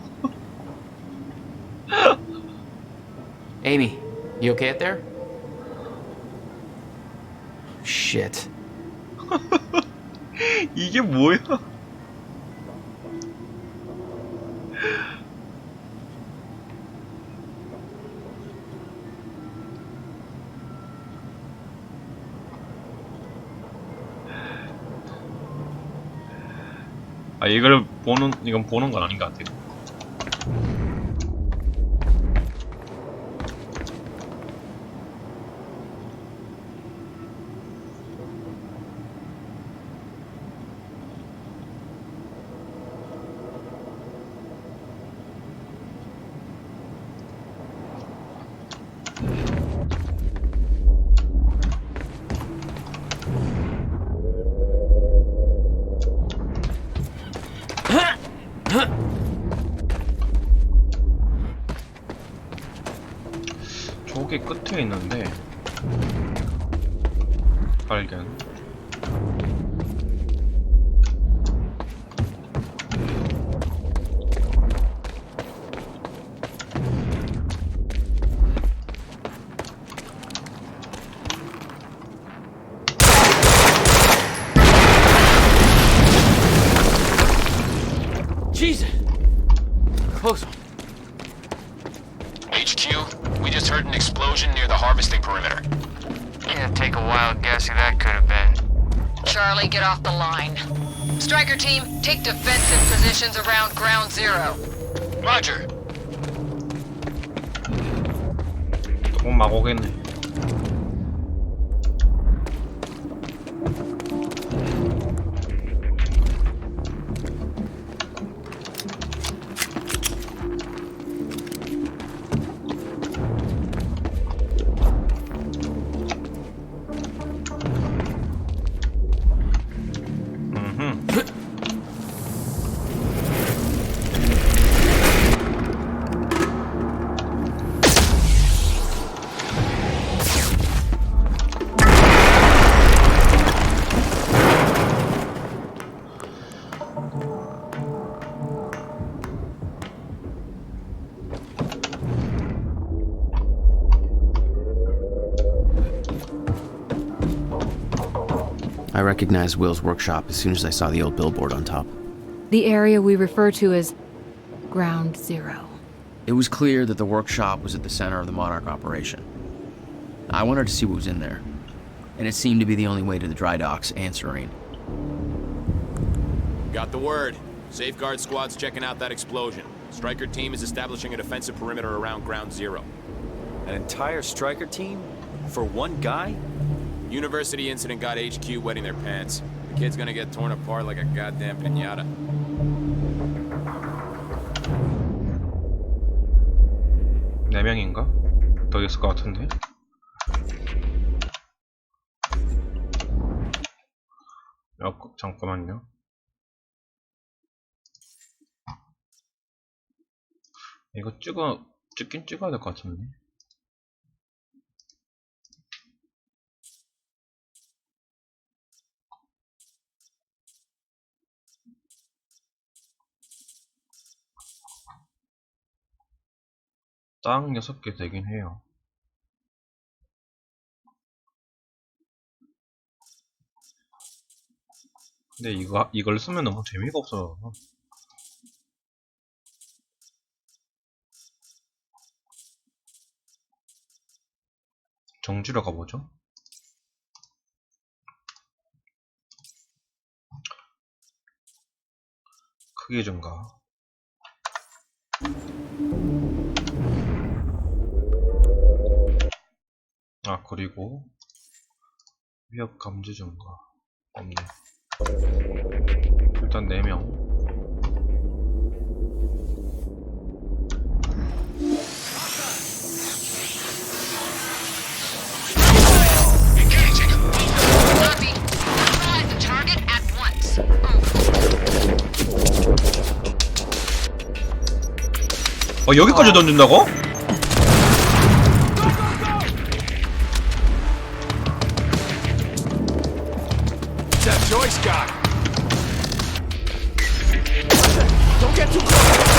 Speaker 20: Amy, you okay out there? Shit.
Speaker 1: 이게 뭐야? 아 이건 보는 건 아닌 것 같아요. 저게 끝에 있는데 발견.
Speaker 8: Jesus! Close one.
Speaker 9: HQ, we just heard an explosion near the harvesting perimeter.
Speaker 21: Can't take a wild guess who that could have been. Charlie, get off the line. Striker team, take defensive positions around Ground Zero.
Speaker 9: Roger.
Speaker 1: 조금 막 오겠네.
Speaker 20: I recognized Will's workshop as soon as I saw the old billboard on top.
Speaker 19: The area we refer to as Ground Zero.
Speaker 20: It was clear that the workshop was at the center of the Monarch operation. I wanted to see what was in there, and it seemed to be the only way to the dry docks and Serene.
Speaker 8: Got the word. Safeguard squad's checking out that explosion. Striker team is establishing a defensive perimeter around Ground Zero.
Speaker 5: An entire striker team? For one guy?
Speaker 8: University incident got HQ wetting their pants. The kid's gonna get torn apart like a goddamn piñata.
Speaker 1: 네 명인가? 더 있을 것 같은데. 잠깐만요. 이거 찍긴 찍어야 될 것 같은데. 딱 6개 되긴 해요. 근데 이걸 쓰면 너무 재미가 없어. 정지로 가보죠. 크기 증가. 아, 그리고 위협 감지 증가. 없네. 일단 4명. 여기까지 던진다고?
Speaker 16: That Joyce guy. Don't get too close.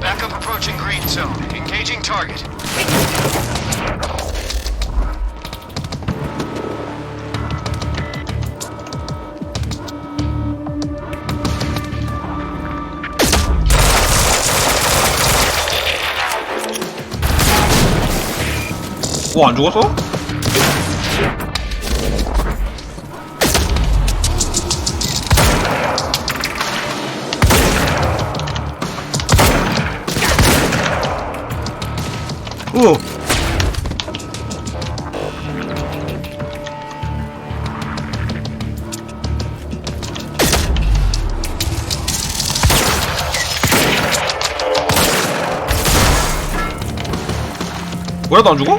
Speaker 9: Backup approaching green zone. Engaging target.
Speaker 1: 안 죽었어? 그래도 안 죽어?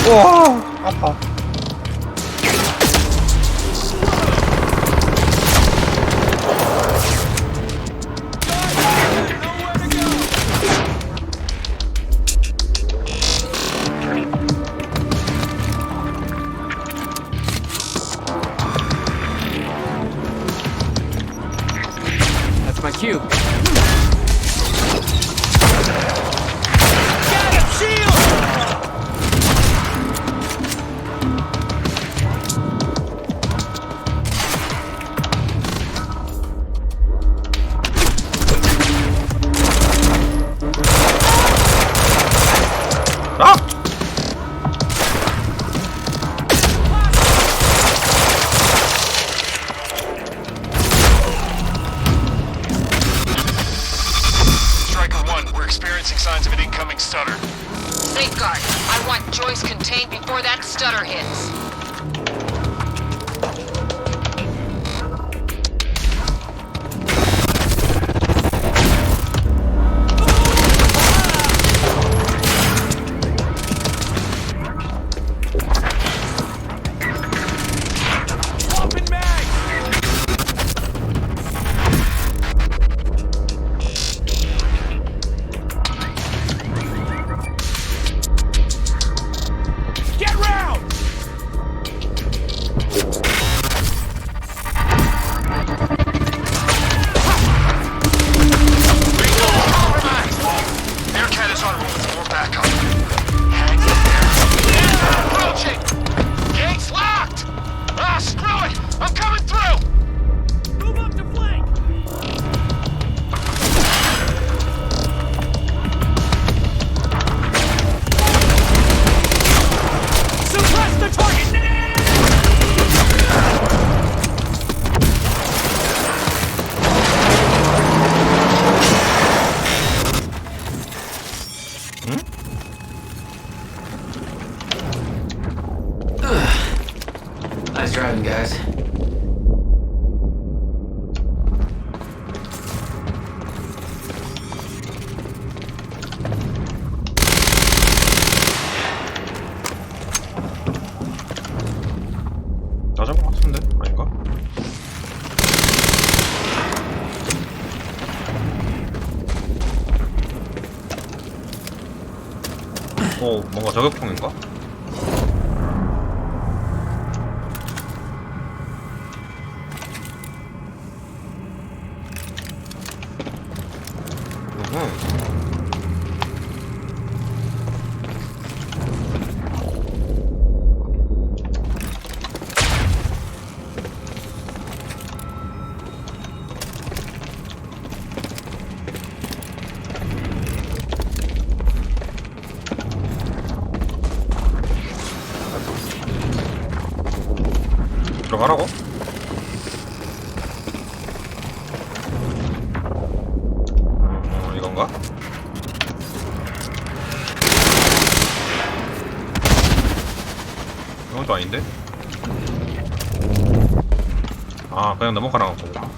Speaker 1: 우와, 아파.
Speaker 12: That's my cue.
Speaker 9: Signs of an incoming stutter.
Speaker 21: Safeguard. I want Joyce contained before that stutter hits.
Speaker 12: Nice driving, guys.
Speaker 1: 낮은 것 같은데? 아닌가? 뭔가 저격총인가? 들어가라고? 이건가? 이건 또 아닌데? 아, 그냥 넘어가라고 보구나.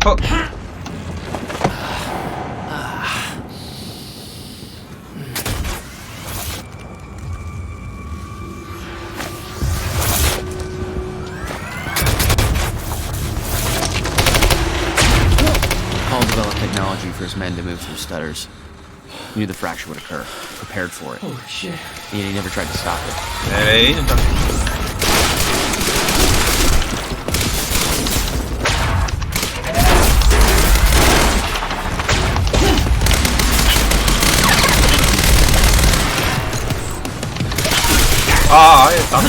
Speaker 1: 헉!
Speaker 20: Developed technology for his men to move through stutters. He knew the fracture would occur, prepared for it.
Speaker 12: Oh shit.
Speaker 20: And he never tried to stop it.
Speaker 1: 에이, 진짜. 아예 따.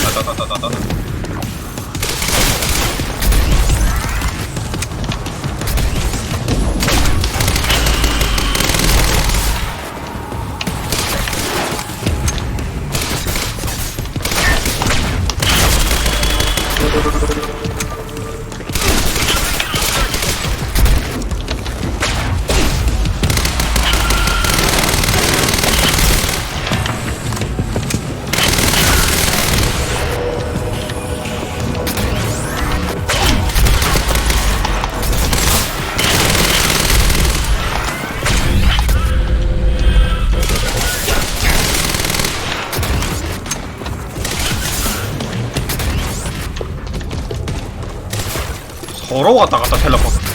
Speaker 1: 서로 왔다 갔다 텔레포트.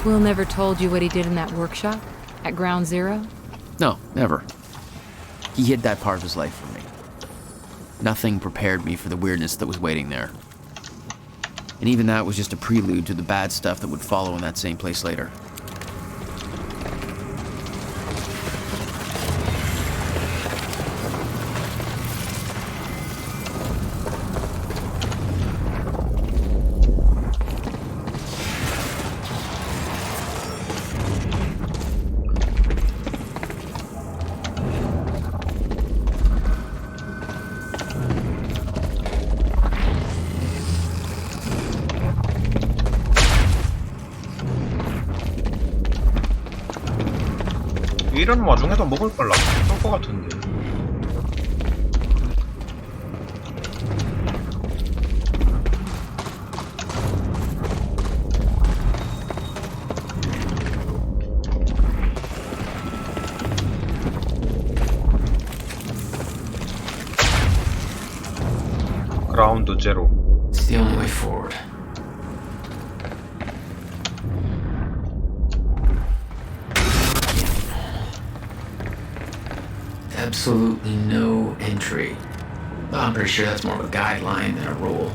Speaker 19: Will never told you what he did in that workshop at Ground Zero?
Speaker 20: No, never. He hid that part of his life from me. Nothing prepared me for the weirdness that was waiting there. And even that was just a prelude to the bad stuff that would follow in that same place later.
Speaker 1: 이런 와중에도 먹을 걸 놔둘 것 같은데. 그라운드 제로.
Speaker 2: It's the only way forward. Absolutely no entry. I'm pretty sure that's more of a guideline than a rule.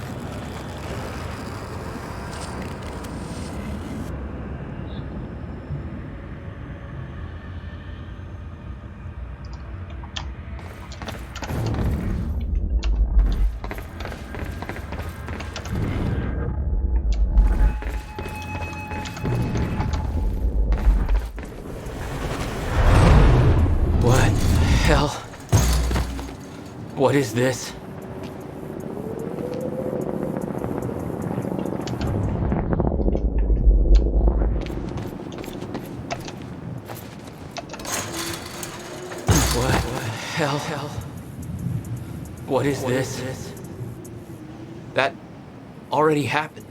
Speaker 2: Hell. What is this? What hell? What is this? That already happened.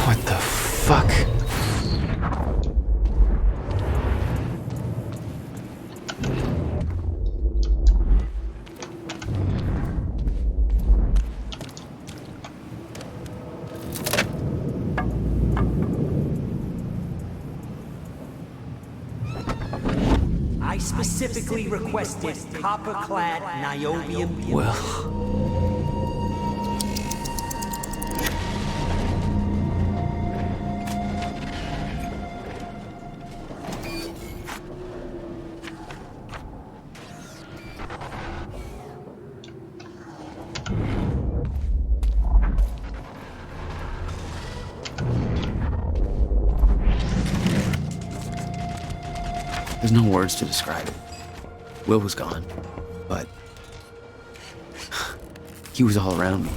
Speaker 2: What the fuck?
Speaker 18: I specifically requested copper-clad niobium.
Speaker 2: Well.
Speaker 20: There's no words to describe it. Will was gone, but he was all around me.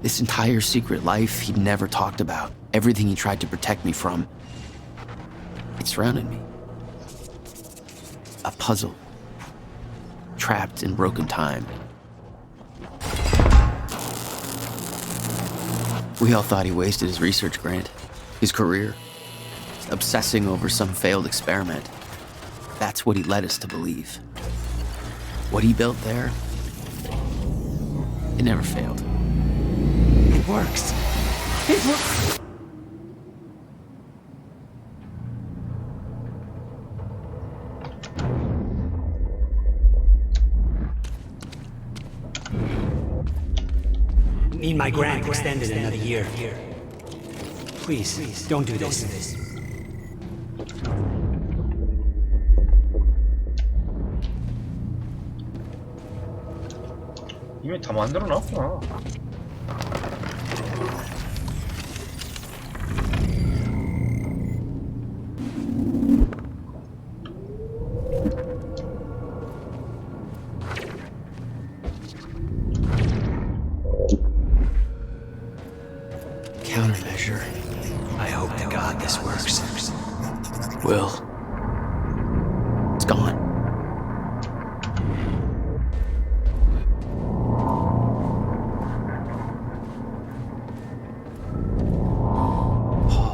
Speaker 20: This entire secret life he'd never talked about, everything he tried to protect me from, it surrounded me. A puzzle, trapped in broken time. We all thought he wasted his research grant, his career, obsessing over some failed experiment. That's what he led us to believe. What he built there, it never failed.
Speaker 18: It works. It works. Need my grant extended another year. Please, don't do this.
Speaker 1: 이미 다 만들어 놨구나.
Speaker 20: will. It's gone.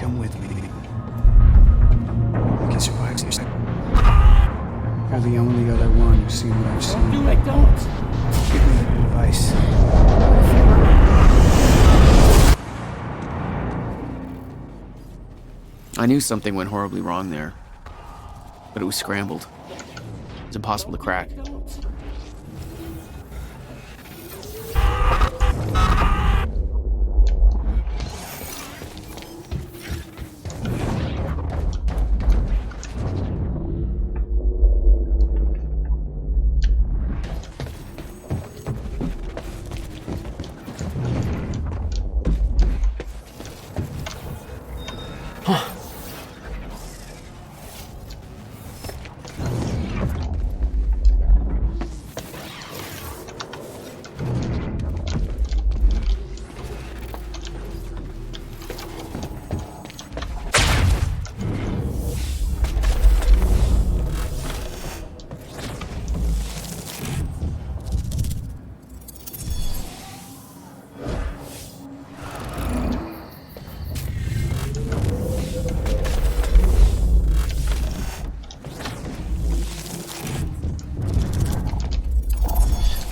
Speaker 16: Come with me. We can survive this. You're the only other one who's seen what I've seen.
Speaker 18: Don't.
Speaker 16: Give me advice.
Speaker 20: I knew something went horribly wrong there, but it was scrambled. It's impossible to crack.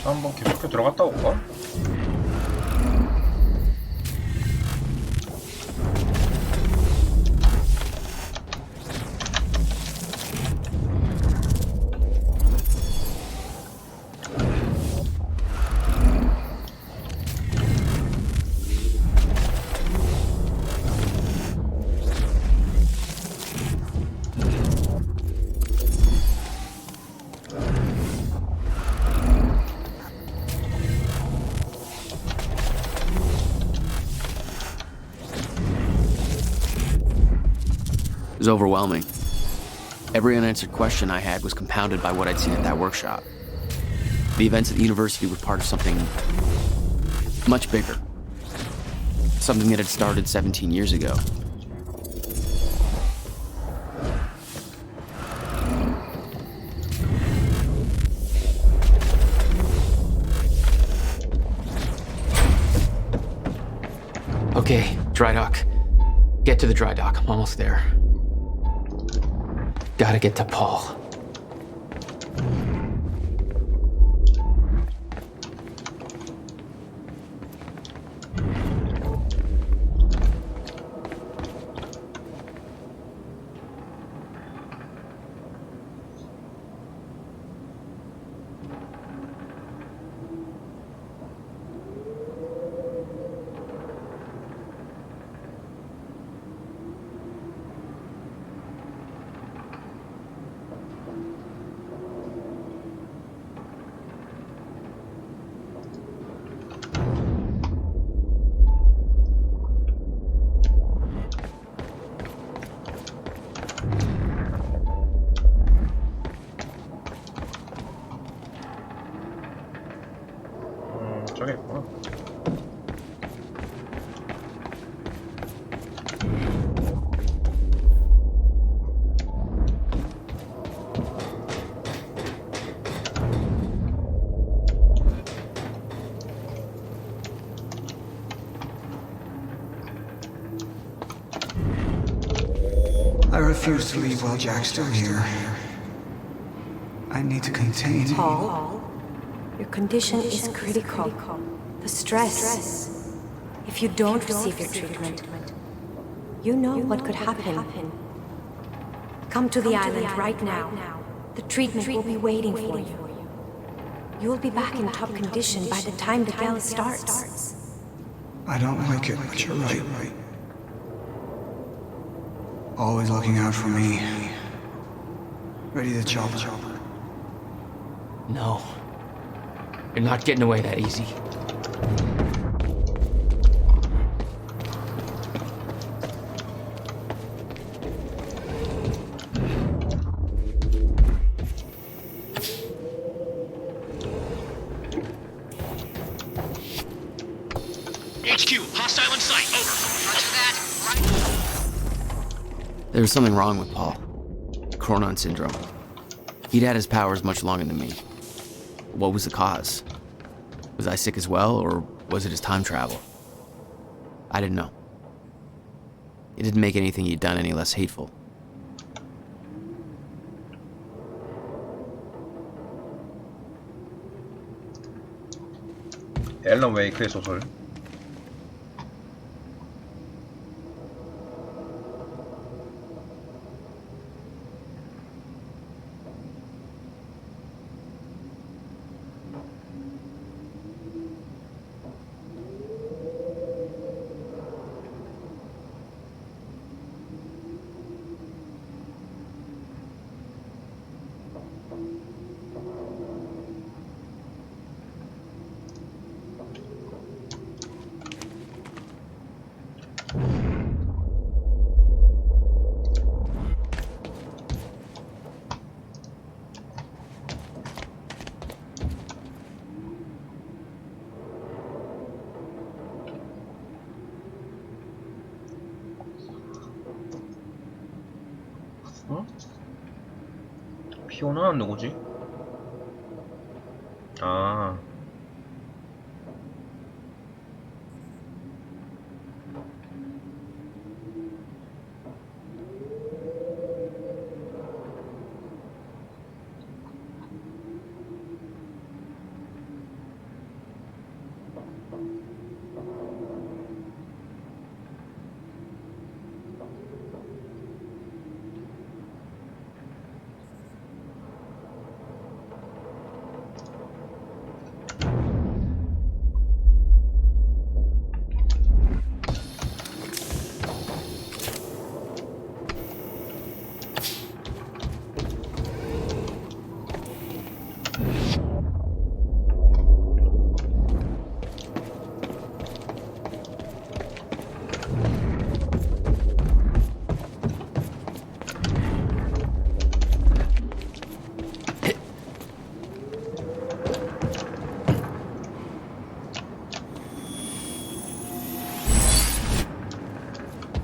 Speaker 1: 한번 깊숙이 들어갔다 올까?
Speaker 20: It was overwhelming. Every unanswered question I had was compounded by what I'd seen at that workshop. The events at the university were part of something much bigger. Something that had started 17 years ago.
Speaker 12: Okay, dry dock. Get to the dry dock. I'm almost there. Gotta get to Paul.
Speaker 1: 저기 있구나.
Speaker 16: I refuse to leave while Jack's still here. I need to contain him.
Speaker 4: Paul, your condition is critical. The stress. If you don't receive your treatment, you know what could happen. Come to the island right now. The treatment will be waiting for you. You will be back in top condition by the time the gala starts.
Speaker 16: I don't like it, but you're right. Always looking out for me. Ready to chop.
Speaker 12: No. You're not getting away that easy.
Speaker 9: HQ, hostile in sight, over. Roger that, right.
Speaker 20: There was something wrong with Paul. Chronon syndrome. He'd had his powers much longer than me. What was the cause? Was I sick as well, or was it his time travel? I didn't know. It didn't make anything he'd done any less hateful.
Speaker 1: 앨런 웨이크의 소설. 어? 피오나는 누구지? 아.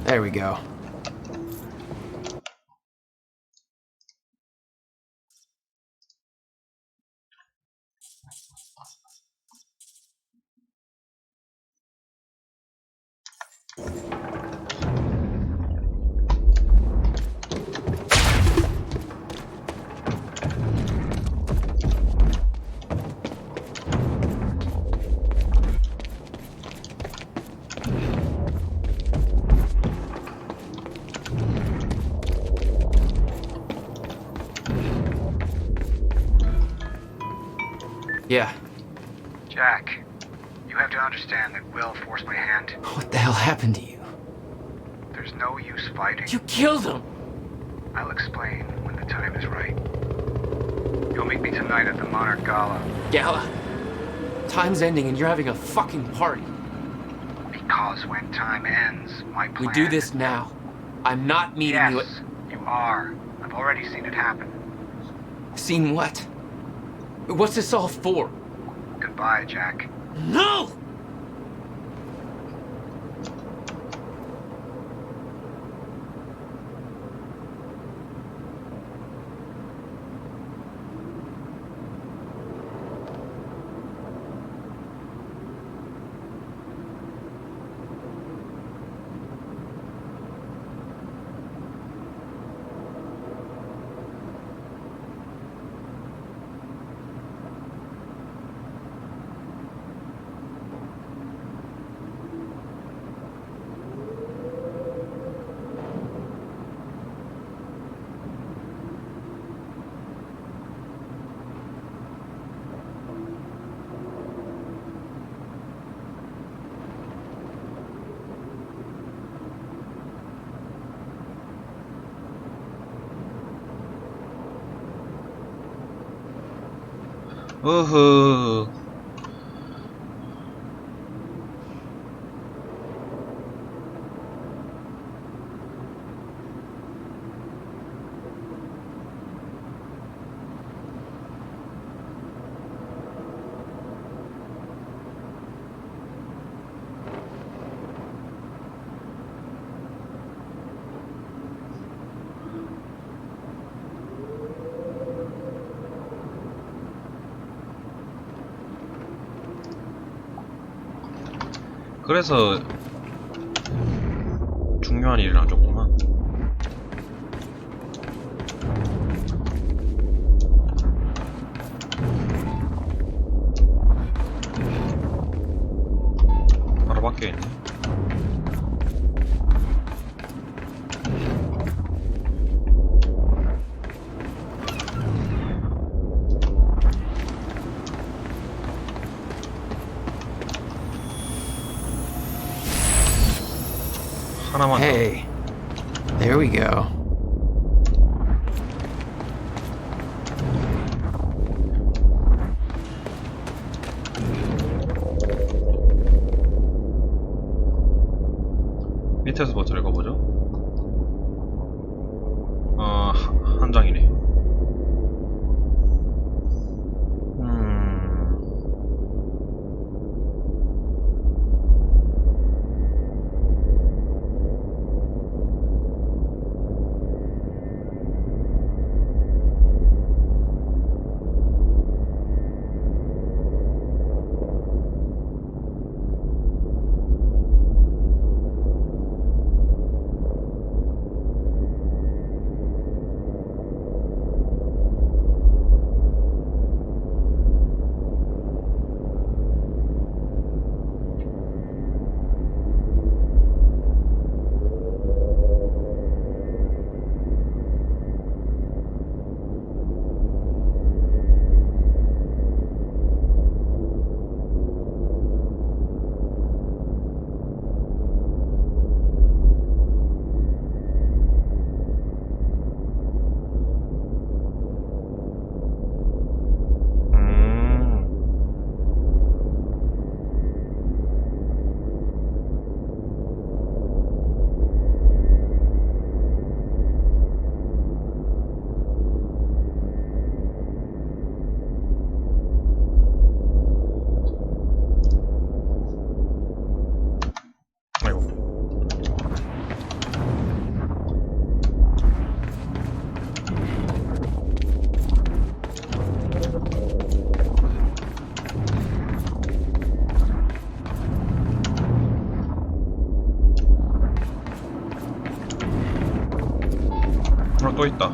Speaker 20: There we go. Yeah.
Speaker 9: Jack, you have to understand that Will forced my hand.
Speaker 20: What the hell happened to you?
Speaker 9: There's no use fighting.
Speaker 20: You killed him!
Speaker 9: I'll explain when the time is right. You'll meet me tonight at the Monarch Gala.
Speaker 20: Gala? Time's ending and you're having a fucking party.
Speaker 9: Because when time ends, my plan...
Speaker 20: We do this now. I'm not meeting
Speaker 9: yes,
Speaker 20: you at...
Speaker 9: you are. I've already seen it happen.
Speaker 20: Seen what? What's this all for?
Speaker 9: Goodbye, Jack.
Speaker 20: No!
Speaker 1: 으흐. 그래서 중요한 일을 안 줬구나. 바로 밖에 있네. 하나만.
Speaker 12: Hey, there we go.
Speaker 1: 밑에서 버튼을 읽어보죠. 한 장이네요. 또 있다.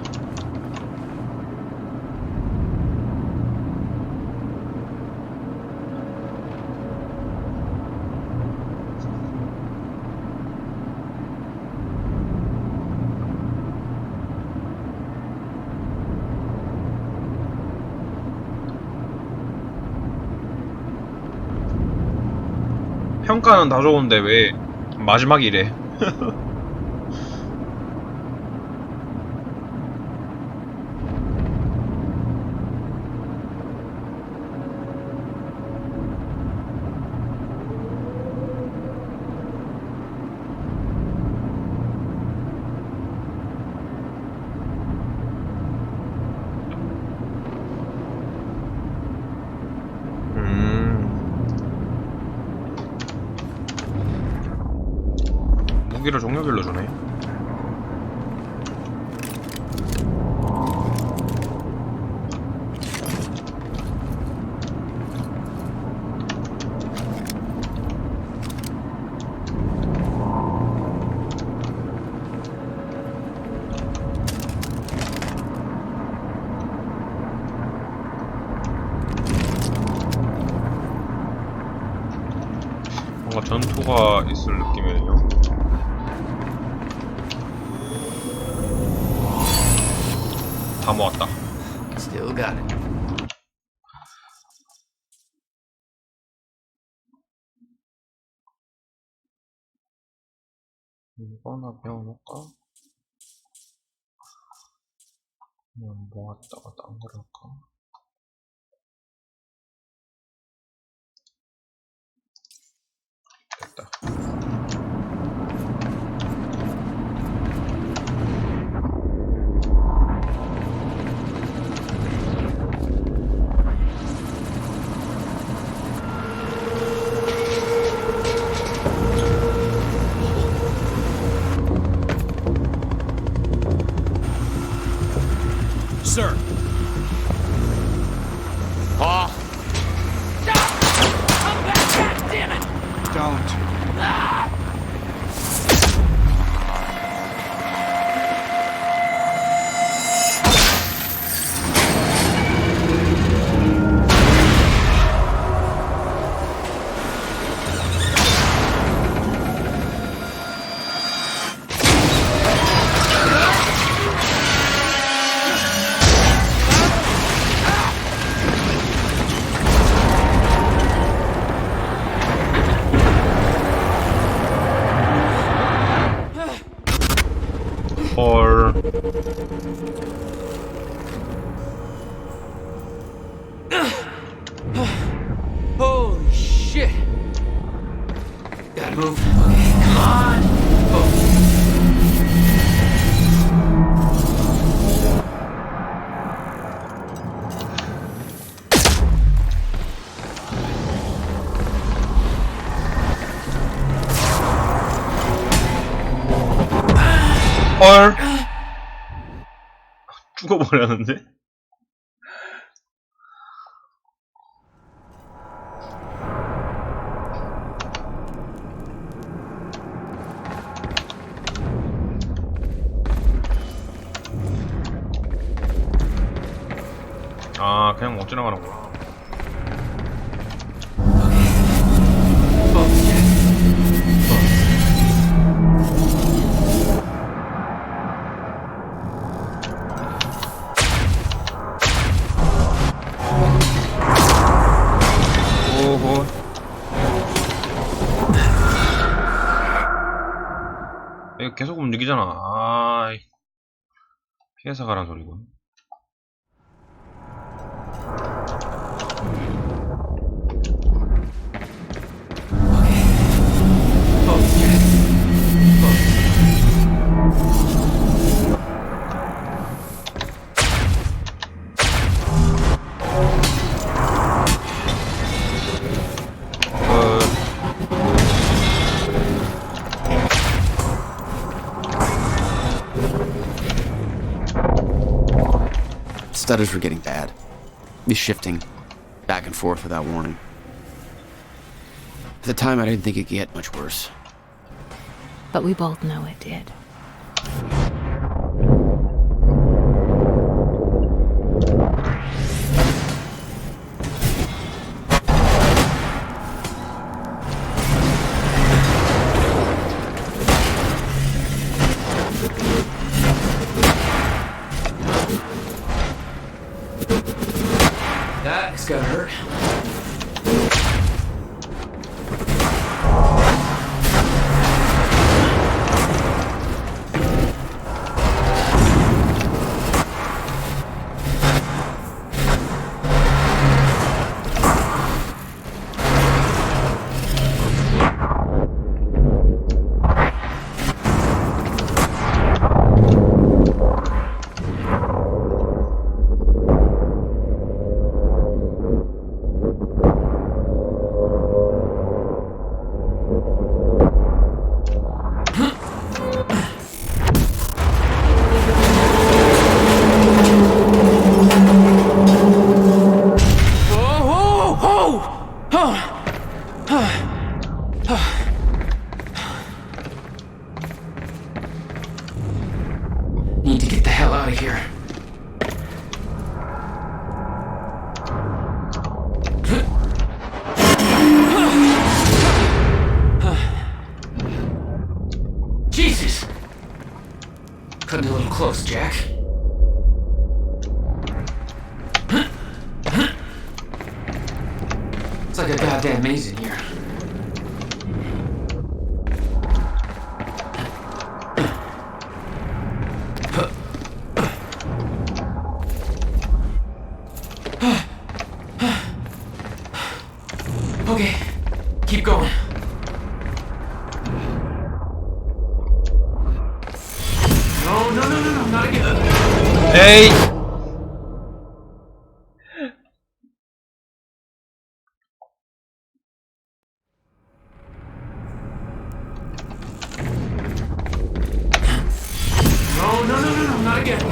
Speaker 1: 평가는 다 좋은데 왜 마지막이래? 무기를 종류별로 주네. 뭔가 전투가 있을 느낌이에요. 다 모았다.
Speaker 12: Still got it.
Speaker 1: 이거 하나 배워놓을까? 그냥 모았다가 딴 걸 할까? 됐다.
Speaker 16: Sir,
Speaker 12: Holy shit! Gotta move. Come on!
Speaker 1: 헐. 죽어버렸는데? 아, 그냥 못 지나가는구나. 오호. 이거 계속 움직이잖아. 아, 피해서 가란 소리군.
Speaker 20: Stutters were getting bad. He's shifting back and forth without warning. At the time, I didn't think it could get much worse.
Speaker 19: But we both know it did.
Speaker 12: That's gotta hurt. Need to get the hell out of here. Jesus! Cutting a little close, Jack. It's like a goddamn maze in here. Okay, keep going. No, not again.
Speaker 1: Hey!
Speaker 12: No, not again.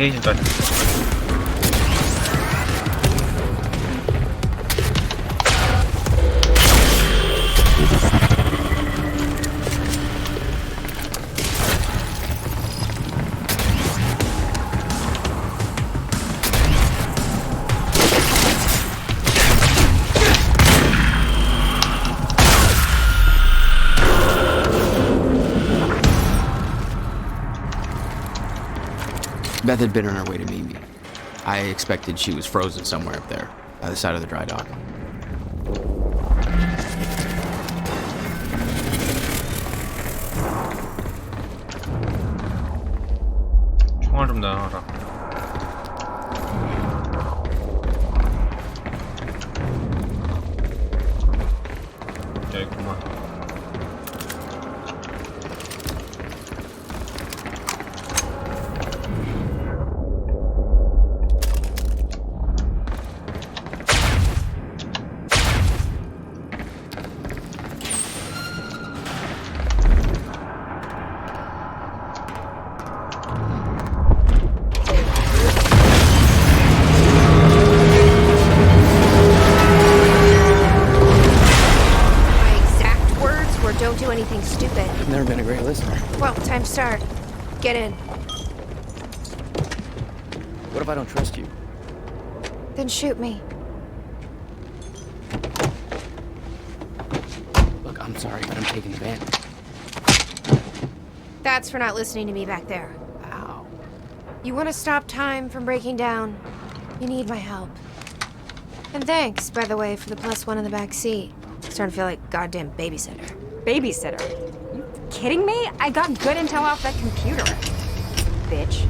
Speaker 1: 에이 진짜.
Speaker 20: Beth had been on her way to meet me. I expected she was frozen somewhere up there, by the side of the dry dock.
Speaker 1: 총알 좀 나와라. 여기 있구만.
Speaker 4: Don't do anything stupid.
Speaker 12: I've never been a great listener.
Speaker 4: Well, time to start. Get in.
Speaker 12: What if I don't trust you?
Speaker 4: Then shoot me.
Speaker 12: Look, I'm sorry, but I'm taking advantage.
Speaker 4: That's for not listening to me back there. Ow. You want to stop time from breaking down? You need my help. And thanks, by the way, for the +1 in the back seat. Starting to feel like goddamn babysitter.
Speaker 7: Babysitter? You kidding me? I got good intel off that computer. Bitch.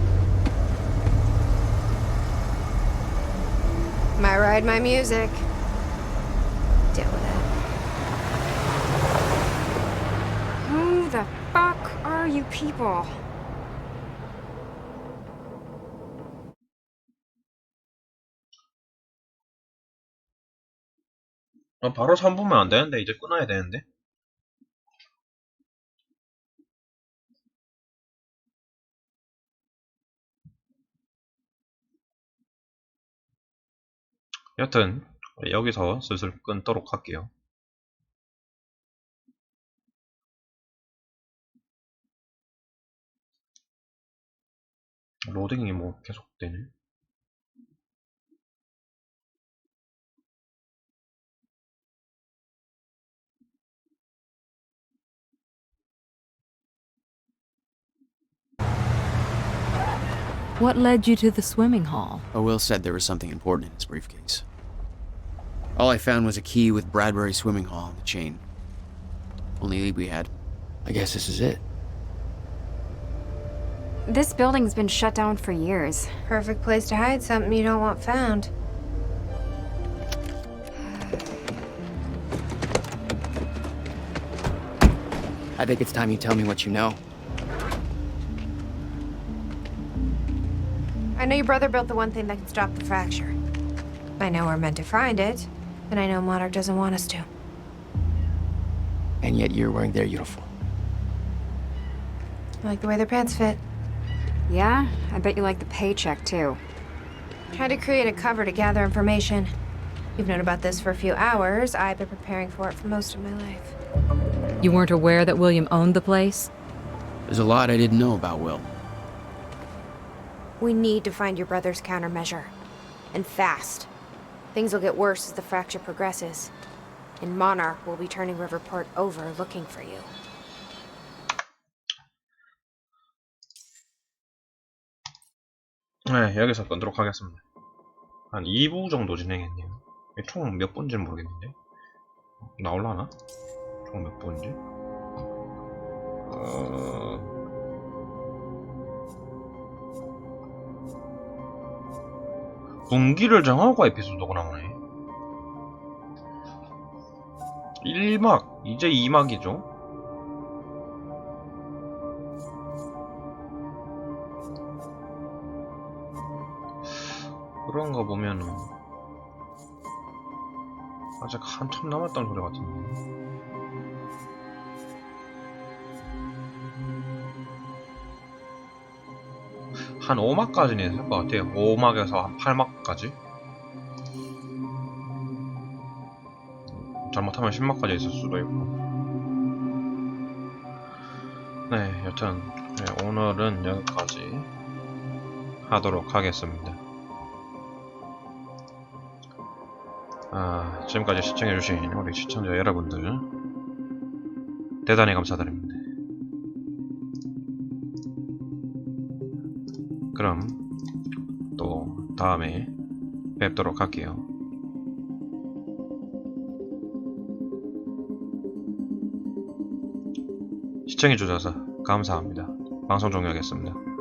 Speaker 4: My ride, my music. Deal with it.
Speaker 7: Who the fuck are you people?
Speaker 1: 바로 3분면 안 되는데 이제 끊어야 되는데. 여튼 여기서 슬슬 끊도록 할게요. 로딩이 뭐 계속 되네.
Speaker 19: What led you to the swimming hall?
Speaker 20: Will said there was something important in his briefcase. All I found was a key with Bradbury Swimming Hall on the chain. Only lead we had. I guess this is it.
Speaker 7: This building's been shut down for years.
Speaker 4: Perfect place to hide something you don't want found.
Speaker 12: I think it's time you tell me what you know.
Speaker 4: I know your brother built the one thing that can stop the fracture. I know we're meant to find it, and I know Monarch doesn't want us to.
Speaker 12: And yet you're wearing their uniform.
Speaker 4: I like the way their pants fit.
Speaker 7: Yeah? I bet you like the paycheck, too.
Speaker 4: Tried to create a cover to gather information. You've known about this for a few hours. I've been preparing for it for most of my life.
Speaker 19: You weren't aware that William owned the place?
Speaker 20: There's a lot I didn't know about Will.
Speaker 4: We need to find your brother's countermeasure. And fast. Things will get worse as the fracture progresses. And Monarch will be turning Riverport over looking for you.
Speaker 1: 네, 여기서 끊도록 하겠습니다. 한 2부 정도 진행했네요. 총 몇 분인지는 모르겠는데 나올라나? 총 몇 분인지? 분기를 정하고 에피소드가 나오네. 1막, 이제 2막이죠. 그런 거 보면은 아직 한참 남았다는 소리 같은데. 한 5막까지는 있을 것 같아요. 5막에서 한 8막까지. 잘못하면 10막까지 있을 수도 있고. 네, 여튼 네, 오늘은 여기까지 하도록 하겠습니다. 지금까지 시청해주신 우리 시청자 여러분들 대단히 감사드립니다. 그럼 또 다음에 뵙도록 할게요. 시청해주셔서 감사합니다. 방송 종료하겠습니다.